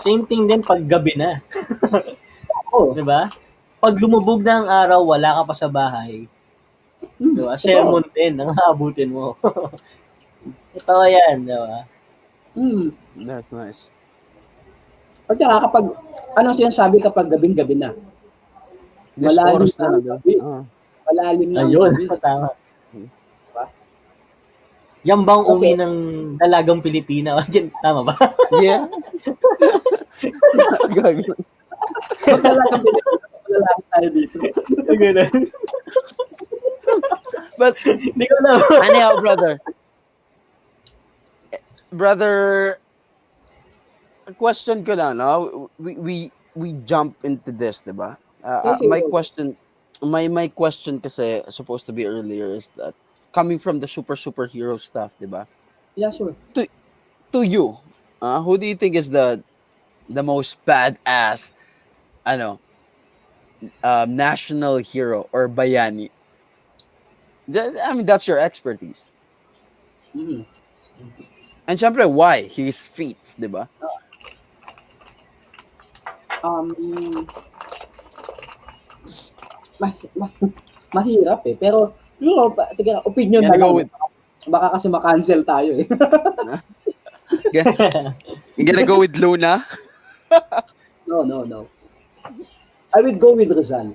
Same thing din pag gabi na. oh, Diba? Pag lumubog na ang araw, wala ka pa sa bahay. Diba? Sermon din ang haabutin mo. Ito yan, diba? That's nice. Pagka kapag, anong sinasabi kapag gabing-gabi na? This Malalim oras na na ang lang. gabi. Malalim na ang Ayun, gabi. tama. Diba? Yan bang Kasi- uwi ng dalagang Pilipina? Tama ba? Yeah. Gagawin. Malalaki tayo dito. Ganun. But Hindi ko alam. anyhow, brother, question ko lang, no? We jump into this, diba? My question kasi supposed to be earlier is that coming from the superhero stuff, diba? Yeah, sure. To you, who do you think is the most badass, national hero or bayani? I mean, that's your expertise. Mm. And syempre, why? His feats, di ba? Mahirap eh. Pero, sige, opinion You na gonna lang. go with Baka kasi ma-cancel tayo eh. you gonna go with Luna? No. I would go with Rizal.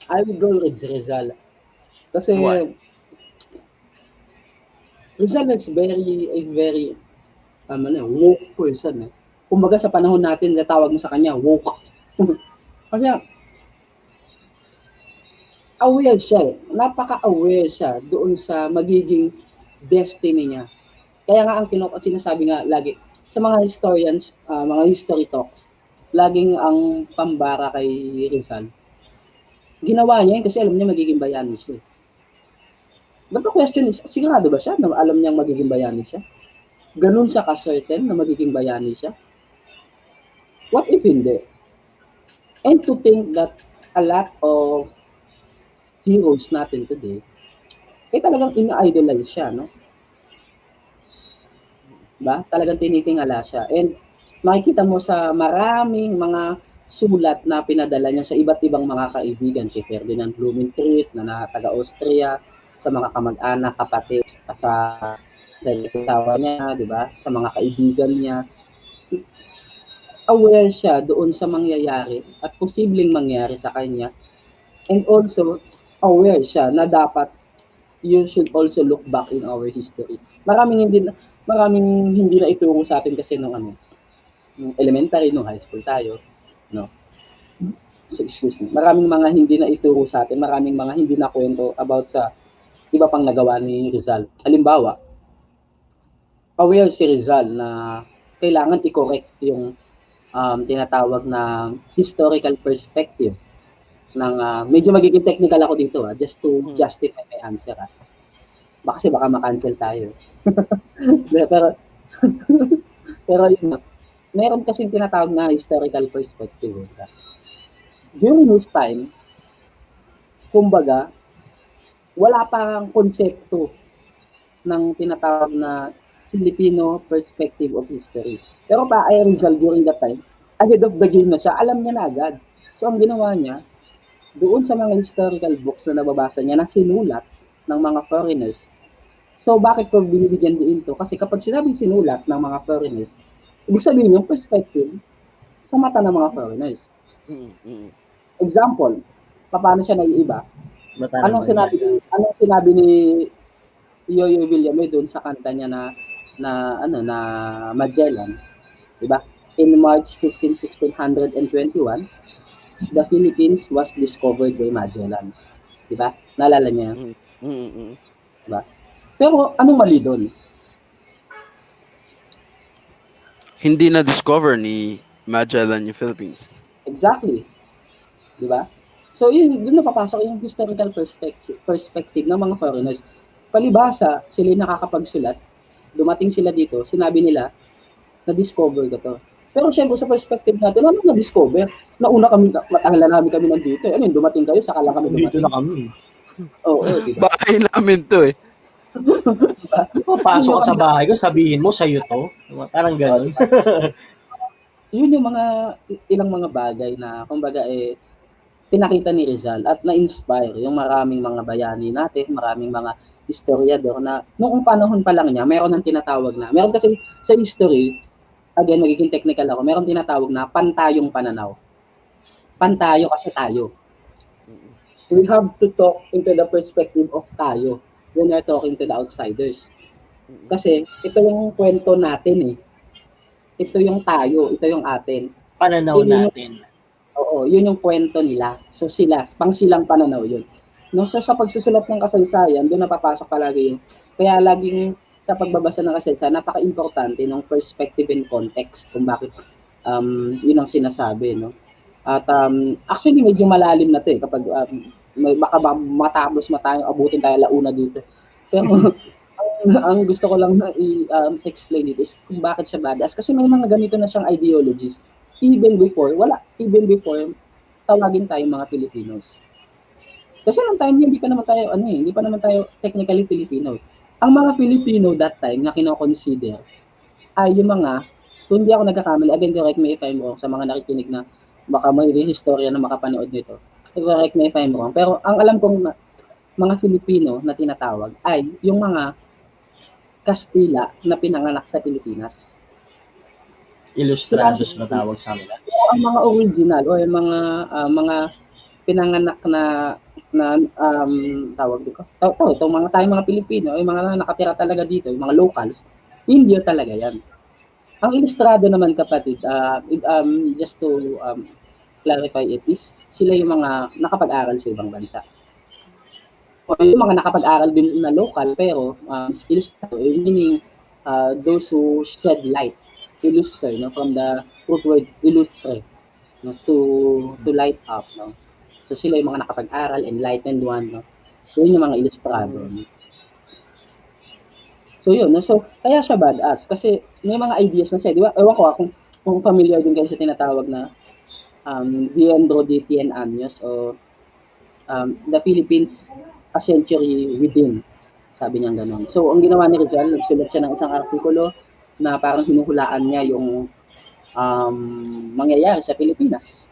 I would go with Rizal. Kasi, Why? Rizal is a very, woke person eh. Kumbaga sa panahon natin, natawag mo sa kanya, woke. Kasi, aware siya eh. Napaka-aware siya doon sa magiging destiny niya. Kaya nga ang sinasabi nga lagi, sa mga historians, mga history talks, laging ang pambara kay Rizal. Ginawa niya yun kasi alam niya magiging bayani siya. But the question is, sigurado ba siya na alam niyang magiging bayani siya? Ganun siya ka-certain na magiging bayani siya? What if hindi? And to think that a lot of heroes natin today, talagang ina-idolize siya, no? Diba? Talagang tinitingala siya. And makikita mo sa maraming mga sulat na pinadala niya sa iba't ibang mga kaibigan, kay Ferdinand Blumentritt na taga-Austria, sa mga kamag-anak, kapatid, sa asawa niya, di ba? Sa mga kaibigan niya. Aware siya doon sa mangyayari at posibleng mangyari sa kanya. And also, aware siya na dapat you should also look back in our history. Maraming hindi na ituro sa atin kasi nung elementary, nung high school tayo, no? So, excuse me. Maraming mga hindi na ituro sa atin, maraming mga hindi na kwento about sa iba pang nagawa ni Rizal. Halimbawa, aware si Rizal na kailangan i-correct yung tinatawag na historical perspective ng medyo magiging technical ako dito just to justify my answer kasi baka ma-cancel tayo. pero pero yun, meron kasi tinatawag na historical perspective. During his time, kumbaga, wala pang konsepto ng tinatawag na Filipino perspective of history. Pero ay Rizal during that time, ahead of the game na siya, alam niya na agad. So ang ginawa niya, doon sa mga historical books na nababasa niya na sinulat ng mga foreigners, So, bakit ko binibigyan din ito? Kasi kapag sinabing sinulat ng mga foreigners, ibig sabihin yung perspective sa mata ng mga foreigners. Example, paano siya naiiba? Mata ng bansa. Anong sinabi ni Yoyo Villame doon sa kanta niya na Magellan, 'di ba? In March 15, 1621, the Philippines was discovered by Magellan. 'Di ba? Naalala niya, 'di ba? Pero anong mali doon? Hindi na-discover ni Magellan yung Philippines. Exactly. 'Di ba? So, yun, doon napapasok yung historical perspective ng mga foreigners. Palibhasa, sila yung nakakapagsulat, dumating sila dito, sinabi nila, na-discover ko to. Pero syempre sa perspective natin, ano na-discover? Nauna kami, matagal na namin kami nandito. Ano yun, dumating kayo, saka lang kami Dito dumating. na kami. Oo, di ba? Bahay namin to eh. Pasok ka sa bahay ko, sabihin mo, sa'yo to. Parang gano'n. Yun yung mga, ilang mga bagay na, kumbaga pinakita ni Rizal at na-inspire yung maraming mga bayani natin, maraming mga historiador na noong panahon pa lang niya, meron ng tinatawag na, meron kasi sa history, again, magiging technical ako, meron tinatawag na pantayong pananaw. Pantayo kasi tayo. We have to talk into the perspective of tayo when we're talking to the outsiders. Kasi ito yung kwento natin eh. Ito yung tayo, ito yung atin. Pananaw Yun yung, natin. oo, yun yung kwento nila. So sila, pang silang pananaw yun. No, so sa pagsusulat ng kasaysayan, doon napapasok palagi yung, kaya laging sa pagbabasa ng kasaysayan, napaka-importante ng perspective and context kung bakit yun ang sinasabi, no? At actually medyo malalim na 'to eh kapag baka matapos tayo abutin tayo launa dito. Pero ang gusto ko lang na explain dito is kung bakit siya badass kasi may mga ganito na siyang ideologies. Even before tawagin tayong mga Filipinos. Kasi nung time hindi pa naman tayo hindi pa naman tayo technically Filipino. Ang mga Filipino that time na kino-consider ay yung mga, kung hindi ako nagkakamali, again, correct me if I'm wrong, sa mga nakikinig na baka may historia na makapanood nito. Correct me if I'm wrong. Pero ang alam kong mga Filipino na tinatawag ay yung mga Kastila na pinanganak sa Pilipinas. Ilustrados na tawag sa amin. Ang mga original o yung mga pinanganak na tawag dito. Itong mga tayong mga Pilipino, yung mga nakatira talaga dito, yung mga locals, Indio talaga yan. Ang ilustrado naman kapatid, just to clarify it, is sila yung mga nakapag-aral sa ibang bansa. O yung mga nakapag-aral din na local, pero ilustrado, meaning those who shed light, illuster, no, from the root word illustre, no, to light up, no. So sila yung mga nakapag-aral, enlightened one, no. So yun yung mga ilustrado. No? So yun, no? So kaya siya badass kasi may mga ideas na siya, di ba? Ewan ko kung familiar din kayo sa tinatawag na Diendro de Tien Años o The Philippines a Century Within. Sabi niya gano'n. So ang ginawa ni Rizal, nagsulat siya ng isang artikulo na parang hinuhulaan niya yung mangyayari sa Pilipinas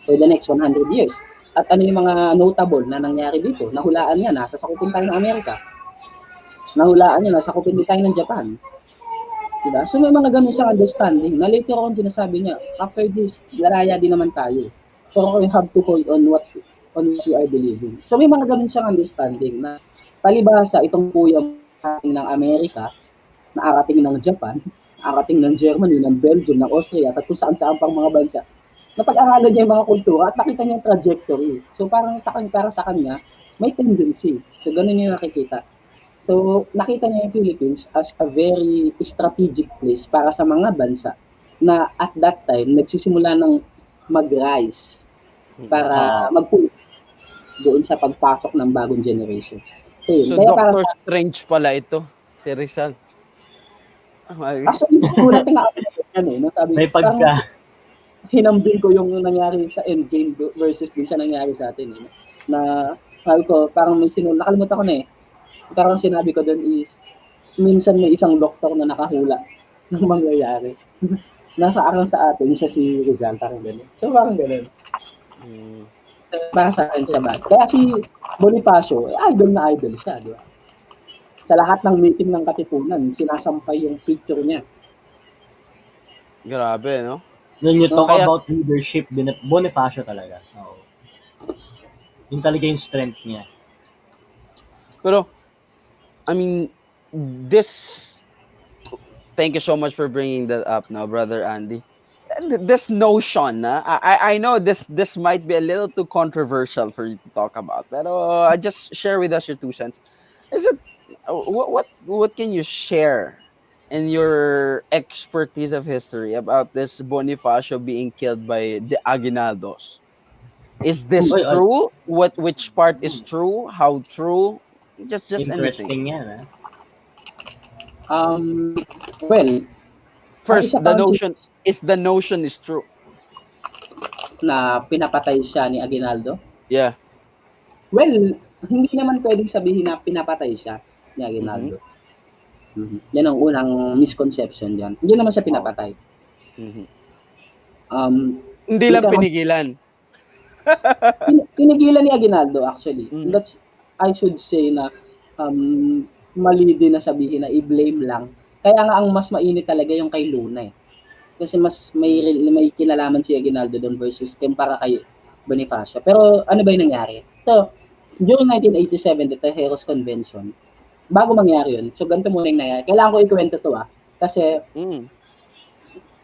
for the next 100 years. At ano yung mga notable na nangyari dito? Nahulaan niya, nasa sakupin tayo ng Amerika. Nahulaan niya, nasa sakupin din tayo ng Japan. Diba? So may mga ganun siyang understanding na later on sinasabi niya, after this, laraya din naman tayo. So we have to hold on what we are believing. So may mga ganun siyang understanding na palibhasa itong kuya ng Amerika, naarating ng Japan, naarating ng Germany, ng Belgium, ng Austria, at kung saan-saan pang mga bansa. Napag-aralan niya yung mga kultura at nakita niya yung trajectory. So parang sa kanya, may tendency. So ganun niya nakikita. So nakita niya yung Philippines as a very strategic place para sa mga bansa na at that time nagsisimula ng mag-rise para mag-push doon sa pagpasok ng bagong generation. So, yun. So Kaya Doctor Strange pala ito, si Rizal. Actually, sulat nga ako yan eh. No? Sabi, May pagka. Hinambing ko yung nangyari sa Endgame versus din sa nangyari sa atin. Eh. Na sabi ko, parang may nakalimutan ko na eh. Parang sinabi ko doon is, minsan may isang doktor na nakahula ng mangyayari. Nakaarang sa atin, siya si Rizal, parang gano'n. So, parang gano'n. Para sa akin siya ba? Kaya si Bonifacio, idol na idol siya, di ba? Sa lahat ng meeting ng Katipunan, sinasampay yung picture niya. Grabe, no? When you No, talk Kaya, about leadership, Bonifacio talaga. Oo. Yun talaga yung strength niya. pero, I mean, this, thank you so much for bringing that up now, Brother Andy. This notion, I know this might be a little too controversial for you to talk about, but just share with us your 2 cents. Is it what can you share in your expertise of history about this Bonifacio being killed by the Aguinaldos? Is this Oy, true? Which part is true? How true? Just anything. interesting yan, ha? Well, ang First, isa the pang notion is true. na pinapatay siya ni Aguinaldo. Yeah. Well, hindi naman pwedeng sabihin na pinapatay siya ni Mm-hmm. Aguinaldo. Yan ang unang misconception diyan. Hindi naman siya pinapatay. Mm-hmm. Ika Hindi lang nga, pinigilan. pinigilan ni Aguinaldo actually. Mm. That's, I should say na mali din na sabihin na i-blame lang. Kaya nga ang mas mainit talaga yung kay Luna eh. Kasi mas may kinalaman si Aguinaldo doon versus kumpara kay Bonifacio. Pero ano ba yung nangyari? So, during 1987, the Tejeros Convention, bago mangyari yun, so ganito muna yung nangyari. Kailangan ko ikwento to kasi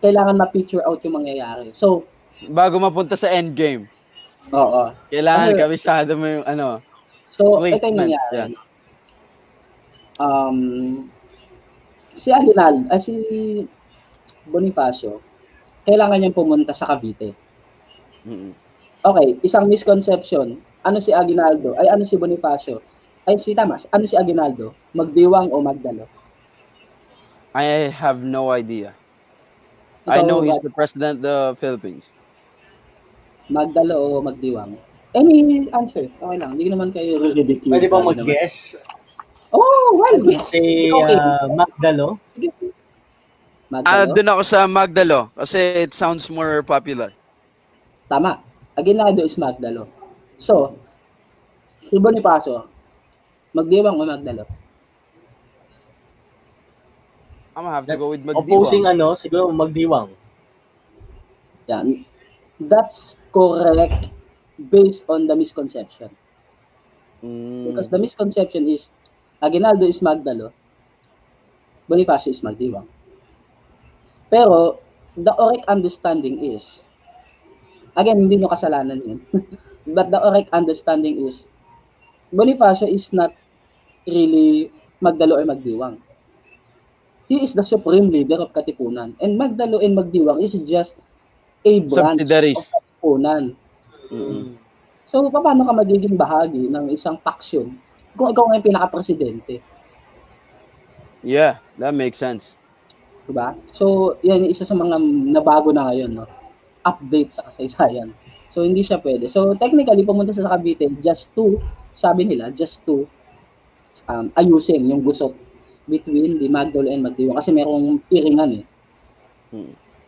kailangan ma-picture out yung mangyayari. So, bago mapunta sa endgame, oo. kailangan Kasi, kabisado mo yung so, ito yung placements. nangyari. Yeah. Si Aguinaldo, si Bonifacio, kailangan niyang pumunta sa Cavite. Mm-mm. Okay, isang misconception. Ano si Aguinaldo? Ay, ano si Bonifacio? Ay, si Tamas. Ano si Aguinaldo? Magdiwang o magdalo? I have no idea. Ikaw, I know he's Rod, the president of the Philippines. magdalo o magdiwang? Any answer? Okay lang. Hindi naman kayo ridicule. Pwede bang Naman. mag-guess? Oh, well, I would yes. say Okay. Magdalo. Magdalo? Doon ako sa Magdalo kasi it sounds more popular. Tama. Aguinaldo is magdalo. So, si Bonifacio, magdiwang o magdalo? I'm gonna have to go with Magdiwang. Opposing siguro magdiwang. Yan. That's correct based on the misconception. Because the misconception is Aguinaldo is magdalo, Bonifacio is magdiwang. Pero the correct understanding is, again, hindi nyo kasalanan yun, but the correct understanding is Bonifacio is not really magdalo or magdiwang. He is the supreme leader of Katipunan. And magdalo and magdiwang is just a branch Subsidiaries. of Katipunan. So, paano ka magiging bahagi ng isang faction kung ikaw nga yung pinaka-presidente? Yeah, that makes sense. Diba? So, yan yung isa sa mga nabago na ngayon, no? Update sa kasaysayan. So, hindi siya pwede. So, technically, pumunta sa Cavite just to, sabi nila, just to ayusin yung gusot between the Magdalo and Magdiwang kasi merong piringan eh.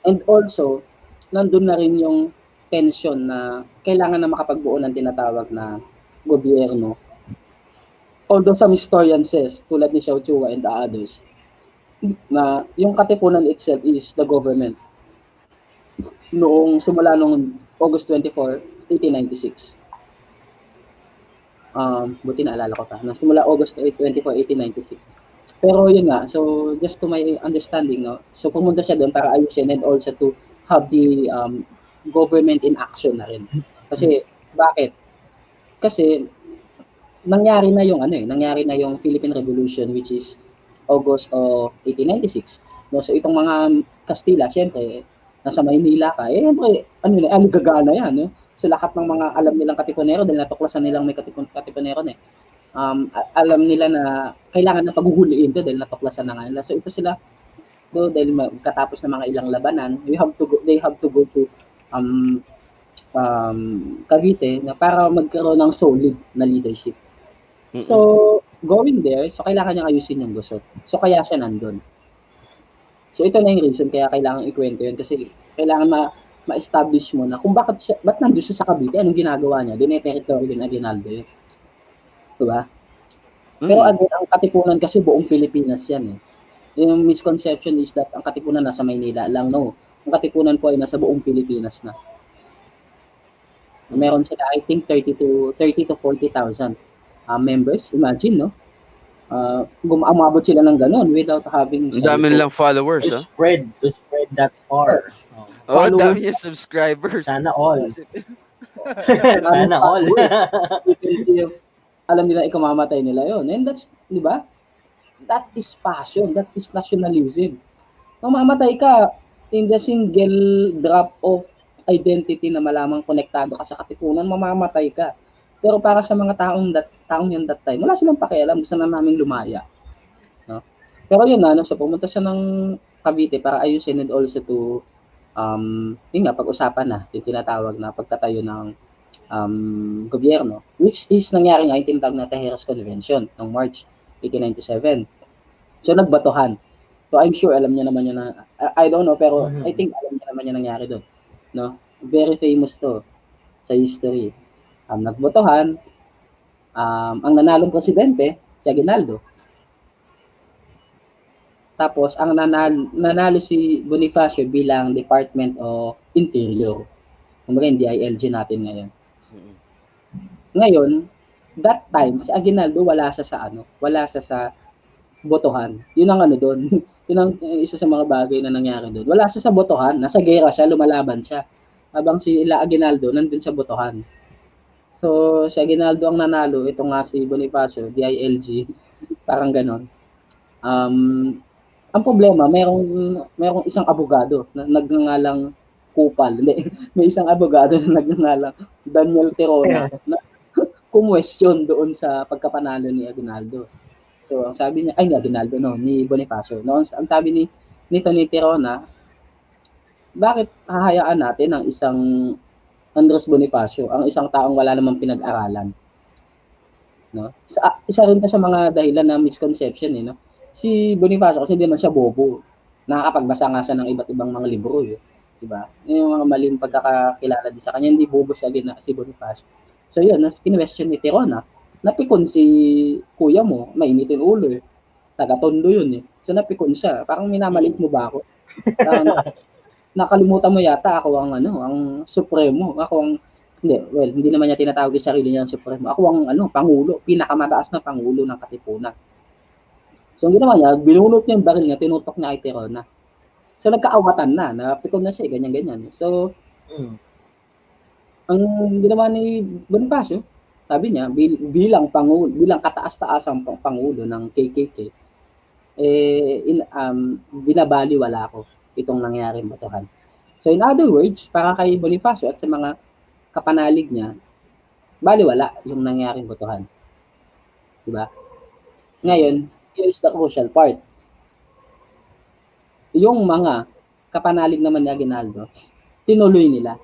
And also, nandun na rin yung tension na kailangan na makapagbuo ng tinatawag na gobyerno. Although some historians says, tulad ni Xiao Chua and the others, na yung Katipunan itself is the government. Simula noong August 24, 1896. Buti naalala ko pa. Simula August 24, 1896. Pero yun nga, so just to my understanding, no, so pumunta siya doon para ayusin and also to have the government in action na rin. Kasi, bakit? Kasi, nangyari na yung Philippine Revolution which is August of 1896. No, so itong mga Kastila, syempre, nasa Maynila ka, syempre, aligagana yan, no? So lahat ng mga alam nilang Katipunero, dahil natuklasan nilang may Katipunero na alam nila na kailangan na paghuhuliin to dahil natuklasan na nga nila. So ito sila dahil katapos ng mga ilang labanan, they have to go to Cavite na para magkaroon ng solid na leadership. So going there, so kailangan niyang ayusin yung gusot. So kaya siya nandun. So ito na yung reason kaya kailangan ikwento yun kasi kailangan ma-establish mo na kung ba't nandun siya sa Cavite, anong ginagawa niya, doon ay territory din Aguinaldo yun. Diba? Pero Mm. again, ang Katipunan kasi buong Pilipinas yan eh. Yung misconception is that ang Katipunan nasa Maynila lang. No, ang Katipunan po ay nasa buong Pilipinas na. Mm. Meron sila, I think, 30 to 40,000 members. Imagine, no? Umabot sila ng ganun without having Ang dami cellphone. nilang followers, To ah. spread that far. Oh. Oh, ang dami Followers, niya subscribers. Sana all. maraming Sana all. followers. Even if alam nila ikamamatay nila yon. And that's, di ba? That is passion. That is nationalism. Mamamatay ka in the single drop of identity na malamang konektado ka sa Katipunan, mamamatay ka. Pero para sa mga taong yan that time, wala silang pakialam, gusto na namin lumaya. No? Pero yun na, no, so pumunta siya ng Cavite para ayusin and also to, yun nga, pag-usapan na, yung tinatawag na pagtatayo ng gobyerno, which is nangyari nga yung tinatawag na Tejeros Convention ng March 1897. So nagbatohan. So I'm sure alam niya naman yun na, I don't know, pero I think alam niya naman yung nangyari doon. No? Very famous to sa history. Nagbotohan, ang nanalong presidente, si Aguinaldo. Tapos, ang nanalo si Bonifacio bilang Department of Interior. Kumbaga, yung DILG natin ngayon. Ngayon, that time, si Aguinaldo wala siya sa botohan. Yun ang doon. Yun ang isa sa mga bagay na nangyari doon. Wala siya sa botohan. Nasa gera siya, lumalaban siya. Habang si Aguinaldo nandun sa botohan. So, si Aguinaldo ang nanalo. Ito nga si Bonifacio, DILG. Parang ganon. Ang problema, merong isang abogado na nagngangalang Kupal. Hindi, may isang abogado na nagngangalang Daniel Tirona na kumwestiyon doon sa pagkapanalo ni Aguinaldo. So, ang sabi niya, ay, ni Aguinaldo, no, ni Bonifacio. No, ang sabi nito ni Tirona, bakit hahayaan natin ang isang Andres Bonifacio, ang isang taong wala namang pinag-aralan? No? Isa rin sa mga dahilan na misconception, no? Si Bonifacio kasi hindi man siya bobo. Nakakapagbasa nga siya ng iba't ibang mga libro, diba? Yung mga maling pagkakakilala din sa kanya, hindi bobo si Bonifacio. So yun, kinwestiyon ni Tirona, napikon si kuya mo, mainitin ulo taga-Tondo yun So napikon siya, parang minamalit mo ba ako? Parang nakalimutan mo yata ako ang supremo, ako ang hindi naman niya tinatawag sa sarili niya ang supremo. Ako ang pangulo, pinakamataas na pangulo ng Katipunan. So, ang ginawa niya, binulot niya yung baril niya, tinutok niya kay Tirona. So, nagkaawatan na, napikon na siya, ganyan-ganyan. So, ang ginawa ni Bonifacio, sabi niya, bilang kataas-taasang pangulo ng KKK, binabaliwala ko itong nangyaring batohan. So, in other words, para kay Bonifacio at sa mga kapanalig niya, baliwala yung nangyaring botohan. Diba? Ngayon, here is the crucial part. Yung mga kapanalig naman ni Aguinaldo, tinuloy nila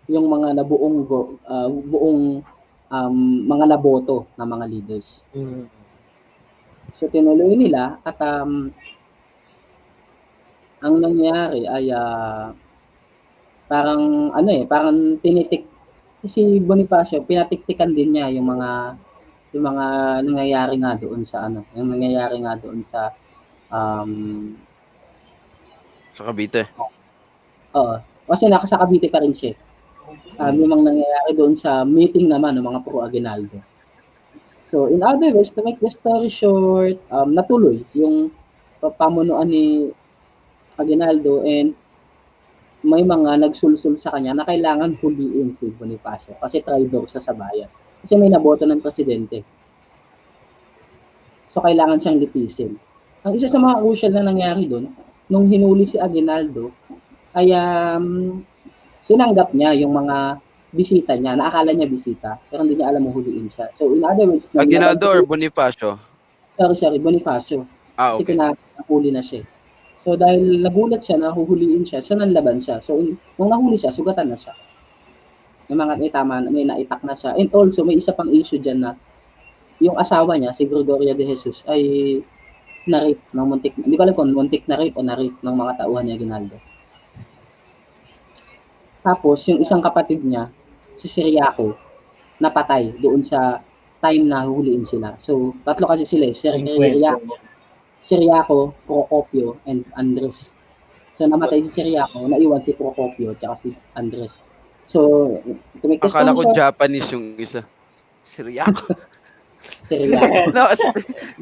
yung mga buong mga naboto na mga leaders. So tinuloy nila at ang nangyari ay parang tinitik si Bonifacio, pinatiktikan din niya yung mga nangyayari nga doon sa sa Cavite. Kasi nasa Cavite pa rin siya. Yung mga nangyayari doon sa meeting naman ng mga pro-Aguinaldo. So, in other words, to make the story short, natuloy yung pamunuan ni Aguinaldo and may mga nagsulsul sa kanya na kailangan huliin si Bonifacio kasi traitor sa bayan. Kasi may naboto ng presidente. So, kailangan siyang litisin. Ang isa sa mga crucial na nangyari doon, nung hinuli si Aguinaldo, ay tinanggap niya yung mga bisita niya, naakala niya bisita, pero hindi niya alam huhuliin siya. So, in other words, Aguinaldo or Bonifacio? Sorry, Bonifacio. Okay. Kasi pinahuli na siya. So, dahil nagulat siya na huhuliin siya, nanlaban siya. So, nung nahuli siya, sugatan na siya. May naitak na siya. And also, may isa pang issue dyan na yung asawa niya, si Gregoria de Jesus, ay na-rape ng muntik. Hindi ko alam kung muntik na rape o na-rape ng mga tauhan ni Aguinaldo. Tapos, yung isang kapatid niya, si Siriaco, napatay doon sa time na huhuliin sila. So, tatlo kasi sila eh. Sa kwento. Siriaco, Procopio, and Andres. So, namatay si Siriaco, naiwan si Procopio, tsaka si Andres. So, to make the Akala story ko short, Japanese yung isa. Siriako. Siriaco. No,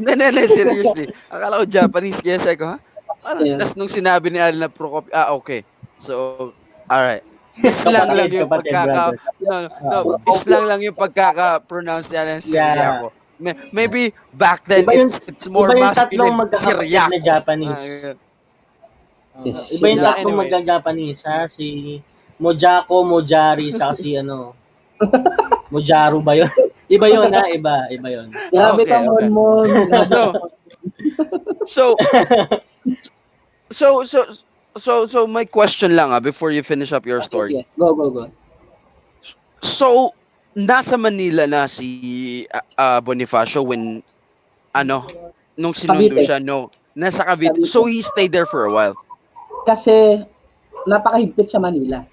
no, seriously. Akala ko Japanese. Kaya sabi ko, ha? Parang, Yeah. tas nung sinabi ni Al na Procopio, okay. So, alright. Islang lang yung Kapatid, brother. no. Islang lang yung pagkaka-pronounce niya ng Yeah. Siriako. Maybe back then Iba yung, it's more iba yung tatlong masculine. magkakapatid na Siriako. Japanese. Yes, Iba yung Yeah, tatlong anyway. magka-Japanese, ha? Si Mojako, Mojari, saka si Mojaru ba yun? Iba yun, ha? Iba yun. Grabe Okay, ka, okay. Mon. So, so, so, so my question lang before you finish up your story. Yes, go. So, nasa Manila na si Bonifacio when nung sinundo Cavite. siya, no? Nasa Cavite. Cavite. So, he stayed there for a while. Kasi, napakahigpit sa Manila.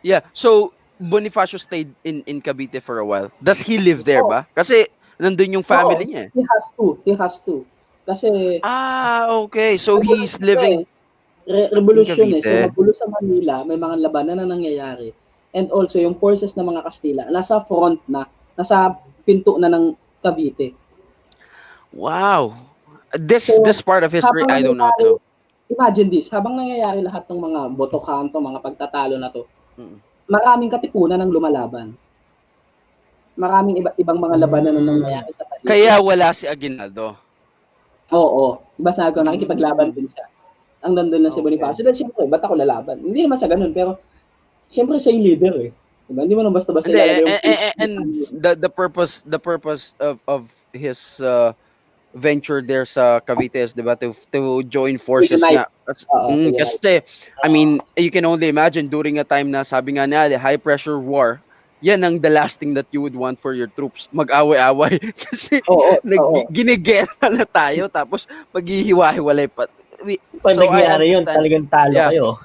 Yeah. So, Bonifacio stayed in Cavite for a while. Does he live there ba? Kasi nandun yung family niya. He has to. Kasi, Okay. So, he's living in revolution eh. So, Cavite. magulo sa Manila, may mga labanan na nangyayari. And also, yung forces ng mga Kastila, nasa front na, nasa pinto na ng Cavite. Wow. This So, part of history, habang I do not nangyayari, know. imagine this, habang nangyayari lahat ng mga botokanto, mga pagtatalo na to, Mm. maraming katipunan ang lumalaban. Maraming iba't ibang mga labanan na nangyayari sa paligid. Kaya wala si Aguinaldo. Oo. Diba sabi ko, nakikipaglaban din siya. Ang nandun na si Okay. Bonifacio. Dahil siyempre, ba't ako lalaban? Hindi naman sa ganun, pero siyempre siya yung leader eh. Diba? Hindi mo naman basta-basta Hindi, ilalagay yung and the purpose of his venture there sa Cavite is, diba, to join forces unite. nga. To unite. Kasi, I mean, you can only imagine during a time na sabi nga nila, high pressure war, yan ang the last thing that you would want for your troops. Mag-away-away. Kasi Oo. ginigera na tayo, tapos maghihiwa-hiwalay pa. Pag So I nangyari yun, understand. talagang talo Yeah. kayo.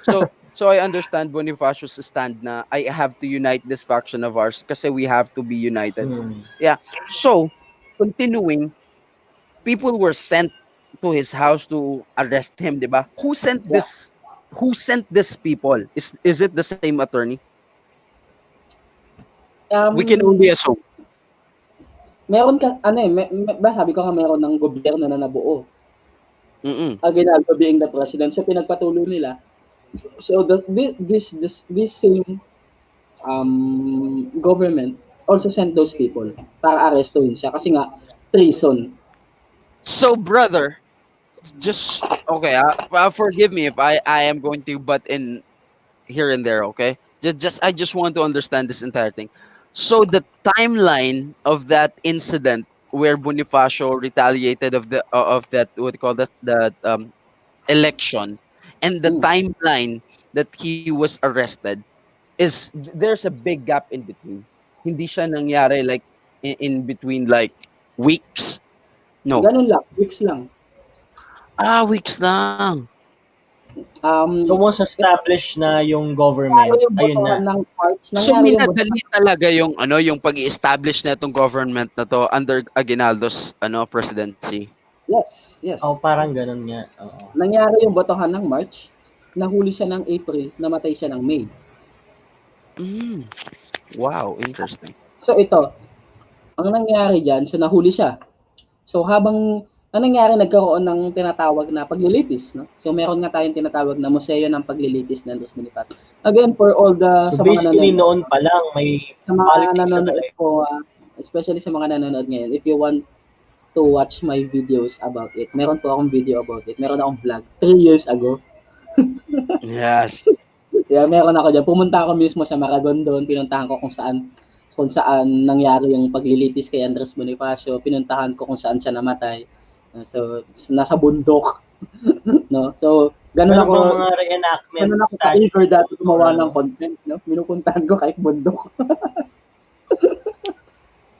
So I understand Bonifacio's stand na I have to unite this faction of ours kasi we have to be united. Yeah. So, continuing, people were sent to his house to arrest him, di ba? Who sent this people? Is it the same attorney? We can only assume. Meron ka, sabi ko nga meron ng gobyerno na nabuo. Mm-mm. Aguinaldo being the president, so pinagpatuloy nila. So this same government also sent those people para arestuhin siya kasi nga treason. So, brother, just okay. Forgive me if I am going to butt in here and there. Okay, I just want to understand this entire thing. So the timeline of that incident where Bonifacio retaliated of that, what do you call that, election, and the timeline that he was arrested, is there's a big gap in between. Hindi siya nangyari like in between like weeks. No. Ganun lang, weeks lang. Weeks lang. So once established na yung government, ayun na. So minadali talaga yung yung pag-i-establish na itong government na to under Aguinaldo's presidency. Yes. Parang ganun nga. Oo. Nangyari yung botohan ng March, nahuli siya ng April, namatay siya ng May. Wow, interesting. So ito, ang nangyari diyan, so nahuli siya. So habang ang nangyari, nagkaroon ng tinatawag na paglilitis, no? So meron nga tayong tinatawag na museo ng paglilitis ng Los Bonifacio. Again, for all the So basically noon pa lang may sa mga politics nanonood po, especially sa mga nanonood ngayon, if you want to watch my videos about it, meron po akong video about it. Meron akong vlog 3 years ago. Yes. Yeah, meron ako diyan. Pumunta ako mismo sa Maragondon, pinuntahan ko kung saan nangyari yung paglilitis kay Andres Bonifacio, pinuntahan ko kung saan siya namatay. So, nasa bundok. No? So, ganun ako mga reenactment. Ganun ako ka-eager dati gumawa ng content, no? Pinupuntahan ko kahit bundok.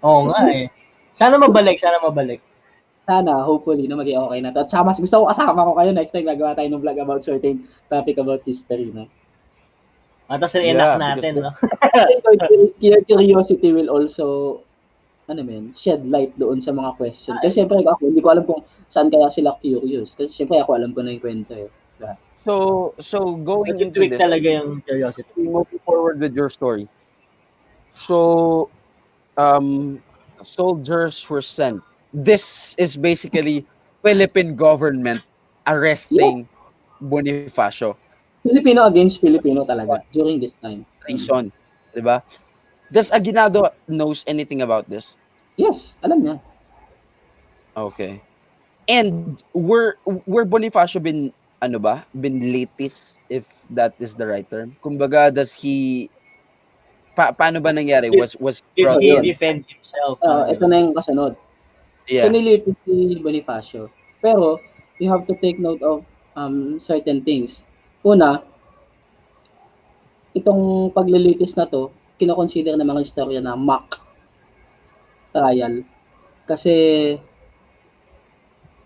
Oo nga eh. Sana mabalik. Sana, hopefully, na maging okay na to. At saka mas gusto ko kasama ko kayo next time gagawa tayo ng vlog about certain topic about history, no? Tapos reenact natin, no? Curiosity will also ano men, shed light doon sa mga question. Kasi syempre ako, hindi ko alam kung saan kaya sila curious. Kasi syempre ako alam ko na yung kwento eh. Diba? So going into Nag-tweak this, talaga yung curiosity. moving forward with your story. So um soldiers were sent. This is basically Philippine government Yeah, arresting Bonifacio. Filipino against Filipino talaga during this time. Treason, 'di ba? Does Aguinaldo knows anything about this? Yes, alam niya. Okay. And were Bonifacio been ano ba? Been latest, if that is the right term. Kumbaga, does he paano ba nangyari? Did, Was did So brought he yun, in? defend himself? Parang ito na ganun. yung kasunod. So Yeah. nilitis si Bonifacio. Pero you have to take note of certain things. Una, itong paglilitis na to, kinoconsider ng mga istorya na mock trial. Kasi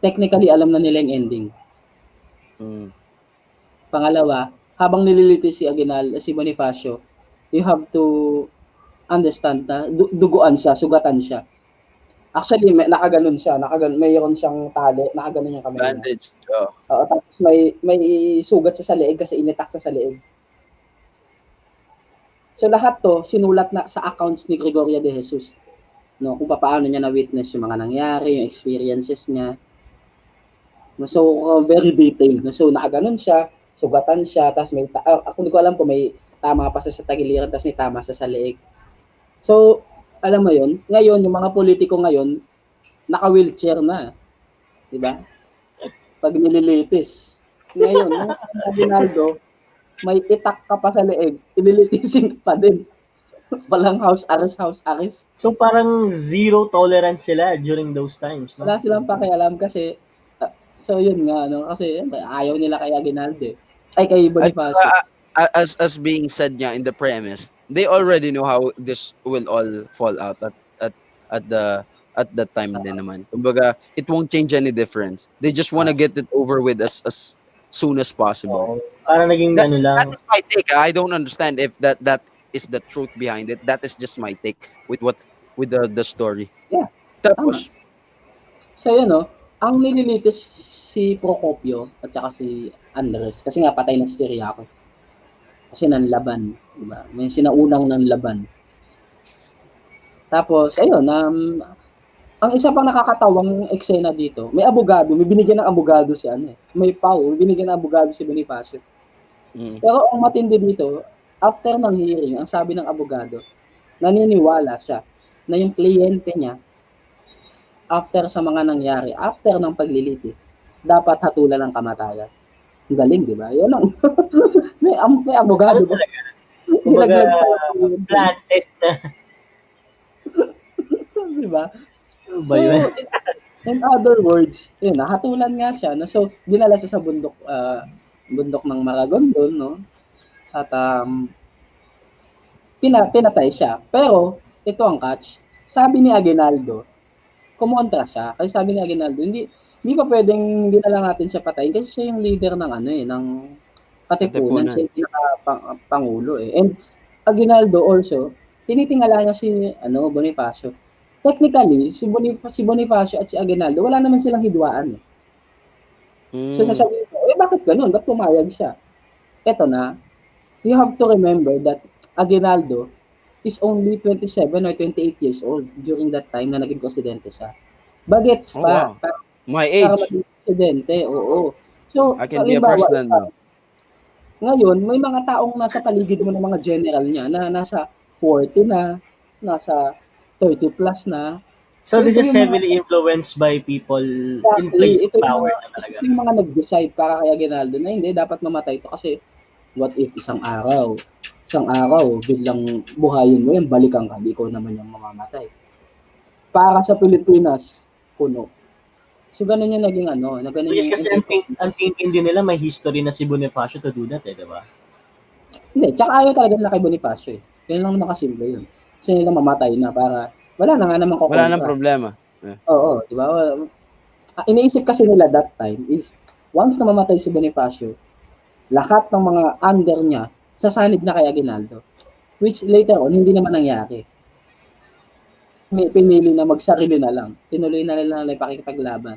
technically alam na nila yung ending. Mm. Pangalawa, habang nililitis si Bonifacio, you have to understand na duguan siya, sugatan siya. Actually, nakaganon siya, mayroon siyang tali, nakaganon yung kamay niya. Bandage. Oh. Tapos may sugat siya sa leeg kasi initak siya sa leeg. So lahat to sinulat na sa accounts ni Gregoria de Jesus. No, kung paano niya na-witness yung mga nangyari, yung experiences niya. No, so very detailed. No, so nakaganon siya, sugatan siya, tapos ako hindi ko alam kung may tama pa siya sa tagiliran, tapos may tama siya sa leeg. So, alam mo yun, ngayon, yung mga politiko ngayon, naka-wheelchair na. Di ba? Pag nililitis. Ngayon, yung Aguinaldo, may itak ka pa sa leeg, ililitisin pa din. Walang house arrest. So parang zero tolerance sila during those times, no? Wala silang pakialam kasi, so yun nga, no? Kasi ayaw nila kay Aguinaldo. Ay, kay At Bonifacio. as being said niya in the premise, they already know how this will all fall out at the at that time din naman. Kumbaga, it won't change any difference. They just want to get it over with as soon as possible. Oo. Parang naging That ano lang. is my take. I don't understand if that is the truth behind it. That is just my take with the story. Yeah, tama. Tapos, So yun, no? Ang nililitis si Procopio at saka si Andres, kasi nga patay na si Ciriaco. Kasi nanlaban, di ba? May sinaunang nanlaban. Tapos, ayun, ang isa pang nakakatawang eksena dito, may abogado, may binigyan ng abogado si ano eh. May may binigyan ng abogado si Bonifacio. Pero ang matindi dito, after ng hearing, ang sabi ng abogado, naniniwala siya na yung kliyente niya, after sa mga nangyari, after ng paglilitis, dapat hatulan ng kamatayan. Ang galing, di ba? Yan ang may abogado ba? Kumbaga, Nilaglag pa yung planted na. di ba? Ano ba yun? In other words, yun, hatulan nga siya. No? So, dinala siya sa bundok ng Maragondon, no? At pinatay siya. Pero, ito ang catch. Sabi ni Aguinaldo, kumontra siya. Kasi sabi ni Aguinaldo, hindi pa pwedeng hindi na lang natin siya patayin kasi siya yung leader ng ng Katipunan, siya yung pinaka-pangulo eh. And Aguinaldo also, tinitingala niya si Bonifacio. Technically, si Bonifacio at si Aguinaldo, wala naman silang hidwaan eh. So sasabihin ko, bakit ganun? Ba't pumayag siya? Eto na, you have to remember that Aguinaldo is only 27 or 28 years old during that time na naging presidente siya. Bagets pa. wow. My Para age. maging presidente, oo. So, I can be a president now. Ngayon, may mga taong nasa paligid mo ng mga general niya na nasa 40 na, nasa 30 plus na. So this ito is yung heavily influenced by people in Exactly. place of Ito yung power mga, na talaga. ito yung mga nag-decide para kay Aguinaldo na hindi, dapat mamatay ito kasi what if isang araw, biglang buhayin mo yan, balikan ka, di ko naman yung mamamatay. Para sa Pilipinas, puno. So, ganun yung naging ganun Which is yung kasi ang thinking din nila may history na si Bonifacio to do that eh, di ba? Hindi, tsaka ayaw talaga nila kay Bonifacio eh. Yan lang nakasimple yun. Kasi nila mamatay na para, wala na nga naman kukontra. Wala nang problema. Oo, di ba? Iniisip kasi nila that time is, once na mamatay si Bonifacio, lahat ng mga under niya, sasanib na kay Aguinaldo. Which later on, hindi naman nangyari. pinili na magsarili na lang. Tinuloy na nila yung pakikipaglaban,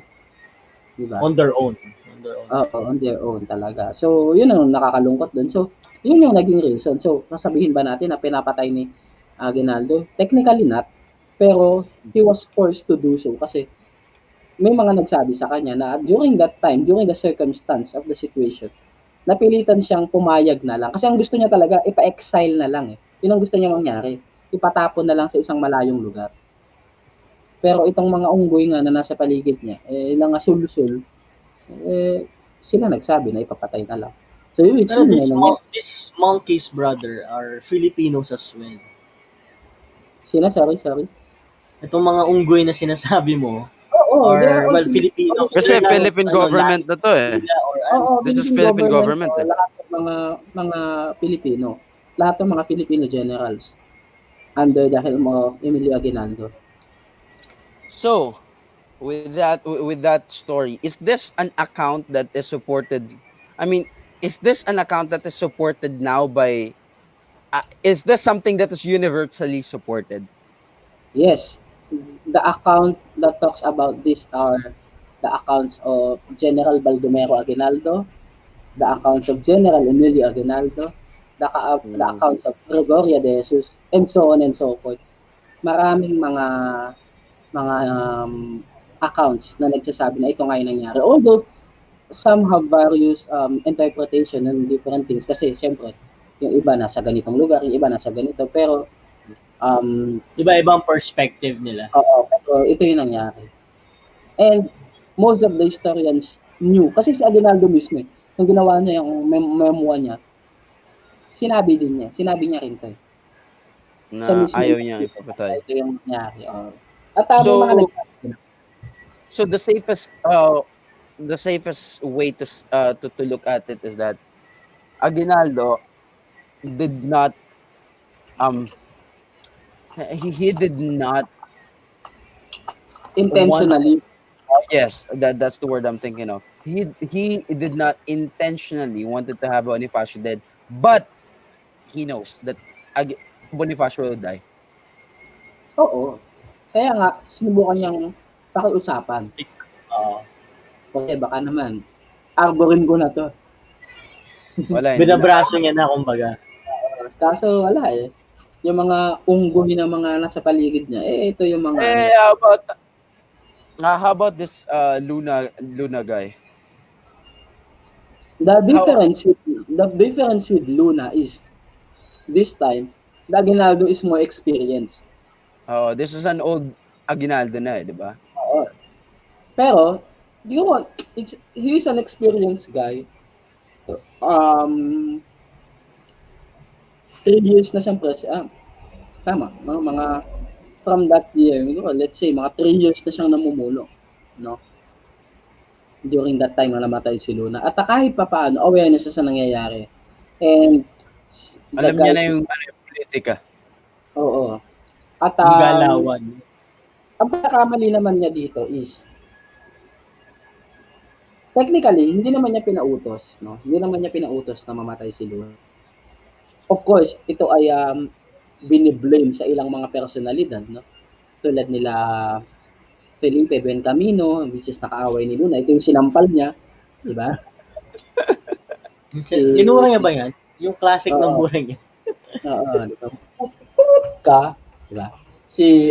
'di ba? On their own. On their own. Oo, on their own talaga. So, yun ang nakakalungkot dun. So, yun yung naging reason. So, sasabihin ba natin na pinapatay ni Aguinaldo? Technically not, pero he was forced to do so kasi may mga nagsabi sa kanya na during that time, during the circumstance of the situation, napilitan siyang pumayag na lang. Kasi ang gusto niya talaga, ipa-exile na lang eh. Yun ang gusto niya mangyari. Ipatapon na lang sa isang malayong lugar. Pero itong mga unggoy nga na nasa paligid niya, ilang asul-sul, sila nagsabi na ipapatay na lang. So, which Pero yun nga nangyari. these monkeys, brother, are Filipinos as well. Sila, sorry. Itong mga unggoy na sinasabi mo Oo, they are are, all well, Filipinos. Kasi Sila lang, Philippine government na to eh. nila or Oo, This is Philippine Philippine government, government eh. lahat ng mga Pilipino, lahat ng mga Filipino generals under the helm of Emilio Aguinaldo. So, with that story, is this an account that is supported? I mean, is this an account that is supported now by? Is this something that is universally supported? Yes, the account that talks about this are the accounts of General Baldomero Aguinaldo, the accounts of General Emilio Aguinaldo, the Mm. accounts of Gregoria de Jesus, and so on and so forth. Maraming mga accounts na nagsasabi na ito nga yung nangyari. Although, some have various interpretation and different things kasi syempre, yung iba nasa ganitong lugar, yung iba nasa ganito, pero iba-ibang perspective nila. oo, pero ito yung nangyari. And most of the historians knew, kasi si Aguinaldo mismo, nung ginawa niya yung memoir niya, sinabi niya rin to. Siya Na mismo, ayaw niya ipapatay. ito yung nangyari. At may mga So, nagsasabi na, so the safest way to look at it is that Aguinaldo did not um he did not want. intentionally, Yes, that's the word I'm thinking of. He did not intentionally wanted to have Bonifacio dead, but he knows that Bonifacio will die. oo. Kaya nga, sinubukan niyang pakiusapan. Oo. Kasi baka naman, arborin ko na to. Wala, hindi na. Binabraso niya na, kumbaga. Kaso wala eh. Yung mga unggoy na mga nasa paligid niya, ito yung mga ano. How about this Luna guy? The difference with Luna is this time, the Aguinaldo is more experienced. Oh, this is an old Aguinaldo na, di ba? Oo. Pero, he is an experienced guy. Um, 3 years na siyang president. Tama, no? Mga from that year, let's say, mga 3 years na siyang namumuno. No? During that time na namatay si Luna. At kahit pa paano, awareness sa nangyayari. And Alam niya na yung politika. Oo. At Yung galawan. ang pagkakamali naman niya dito is technically, hindi naman niya pinautos, no? Hindi naman niya pinautos na mamatay si Luna. Of course, ito ay biniblame sa ilang mga personalidad, no? Tulad nila Felipe Buencamino, which is nakaaway ni Luna. Ito yung sinampal niya, di ba? Linura niya ba yan? Yung classic ng buhay niya. Oo, di ba? Di ba? Si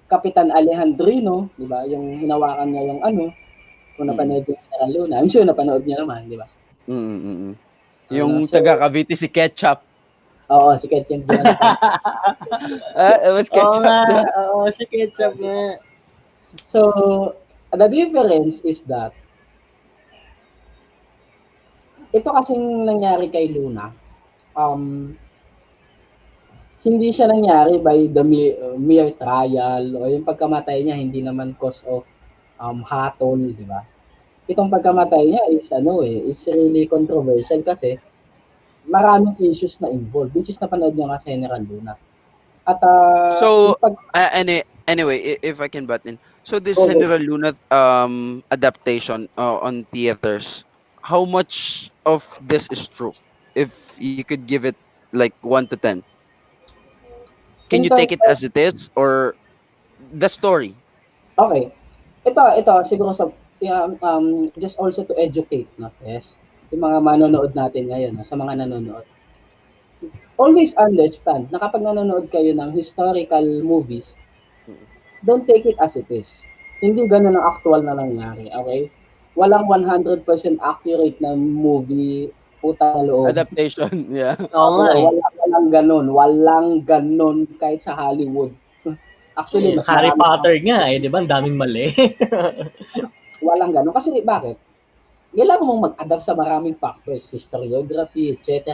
Kapitan Alejandrino, di ba? Yung hinawakan niya yung kung napanood niya General Luna. I'm sure napanood niya naman, di ba? Yung taga Cavite si Ketchup. Oo, si Ketchup din. It was Ketchup. Oo, si Ketchup nga. So, the difference is that ito kasing nangyari kay Luna, hindi siya nangyari by the mere trial o yung pagkamatay niya hindi naman cause of hatol, di ba? Itong pagkamatay niya is really controversial kasi maraming issues na involved, which is napanood niya nga sa General Luna. At anyway, if I can butt in. So this Okay. General Luna adaptation on theaters, how much of this is true? If you could give it like 1 to 10. can In you terms take it as it is, or the story? Okay. Ito siguro just also to educate, no? Yes. Yung mga manonood natin ngayon, no? Sa mga nanonood. Always understand na kapag nanonood kayo ng historical movies, Mm. don't take it as it is. Hindi ganun ang actual na nangyari, okay? Walang 100% accurate na movie, puta na loob. Adaptation, yeah. Oo nga eh. Walang ganun. Walang ganun kahit sa Hollywood. Actually, Eh, mas Harry marami Potter nga eh, di ba? Ang daming mali. walang ganun. Kasi bakit? Kailangan mong mag-adapt sa maraming factors, historiography, etc.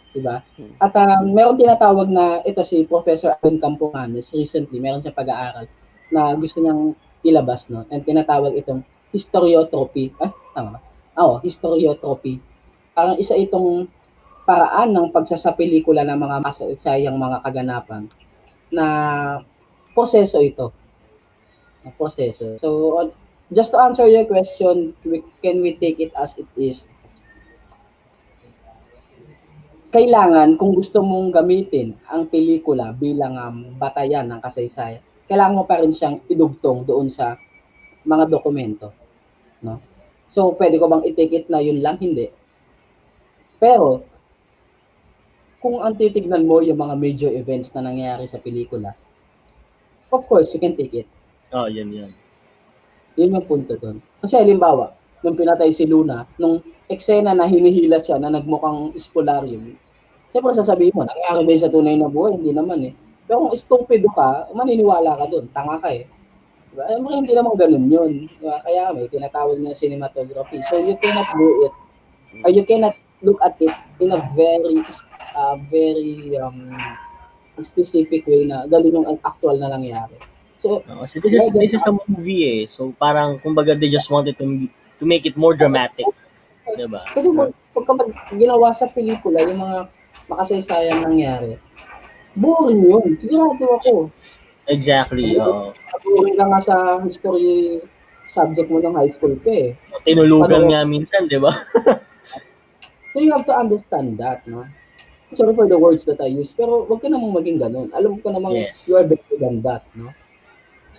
Diba? Mm. At meron tinatawag na, ito si Professor Alvin Campomanes, recently, meron siyang pag-aaral na gusto niyang ilabas, no? And tinatawag itong historiotropy. Tama ba? Oo, historiotropy. Parang isa itong paraan ng pagsasapelikula ng mga masaysayang mga kaganapan na proseso ito. Na proseso. So, just to answer your question, can we take it as it is? Kailangan kung gusto mong gamitin ang pelikula bilang batayan ng kasaysayan, kailangan mo pa rin siyang idugtong doon sa mga dokumento, no? So, pwede ko bang i-take it na yun lang? Hindi. Pero, kung ang titignan mo yung mga major events na nangyayari sa pelikula, of course, you can take it. Oh, yun. Yun yung punto doon. Kasi halimbawa, nung pinatay si Luna, nung eksena na hinihila siya na nagmukhang spolaryo, siyempre sasabihin mo, nangyari ba yun sa tunay na buhay? Hindi naman eh. Pero kung stupido ka, maniniwala ka doon. Tanga ka eh. Diba? Hindi naman ganun yun. Diba? Kaya may tinatawag na cinematography. So you cannot do it, or you cannot look at it in a very specific way na ganun yung actual na nangyari. So, Kasi this is a movie eh. So parang kumbaga they just wanted to make it more dramatic, 'di ba? kasi kapag ginawa sa pelikula, yung mga makasaysayang nangyari, boring yun. Sigurado ako. Exactly. Oo. Boring ka nga sa history subject mo ng high school ka eh. Tinulugan Ano, nga minsan, 'di ba? so you have to understand that, no? Sorry for the words that I use, pero wag ka namang maging ganun. Alam ko namang Yes. you are better than that, no?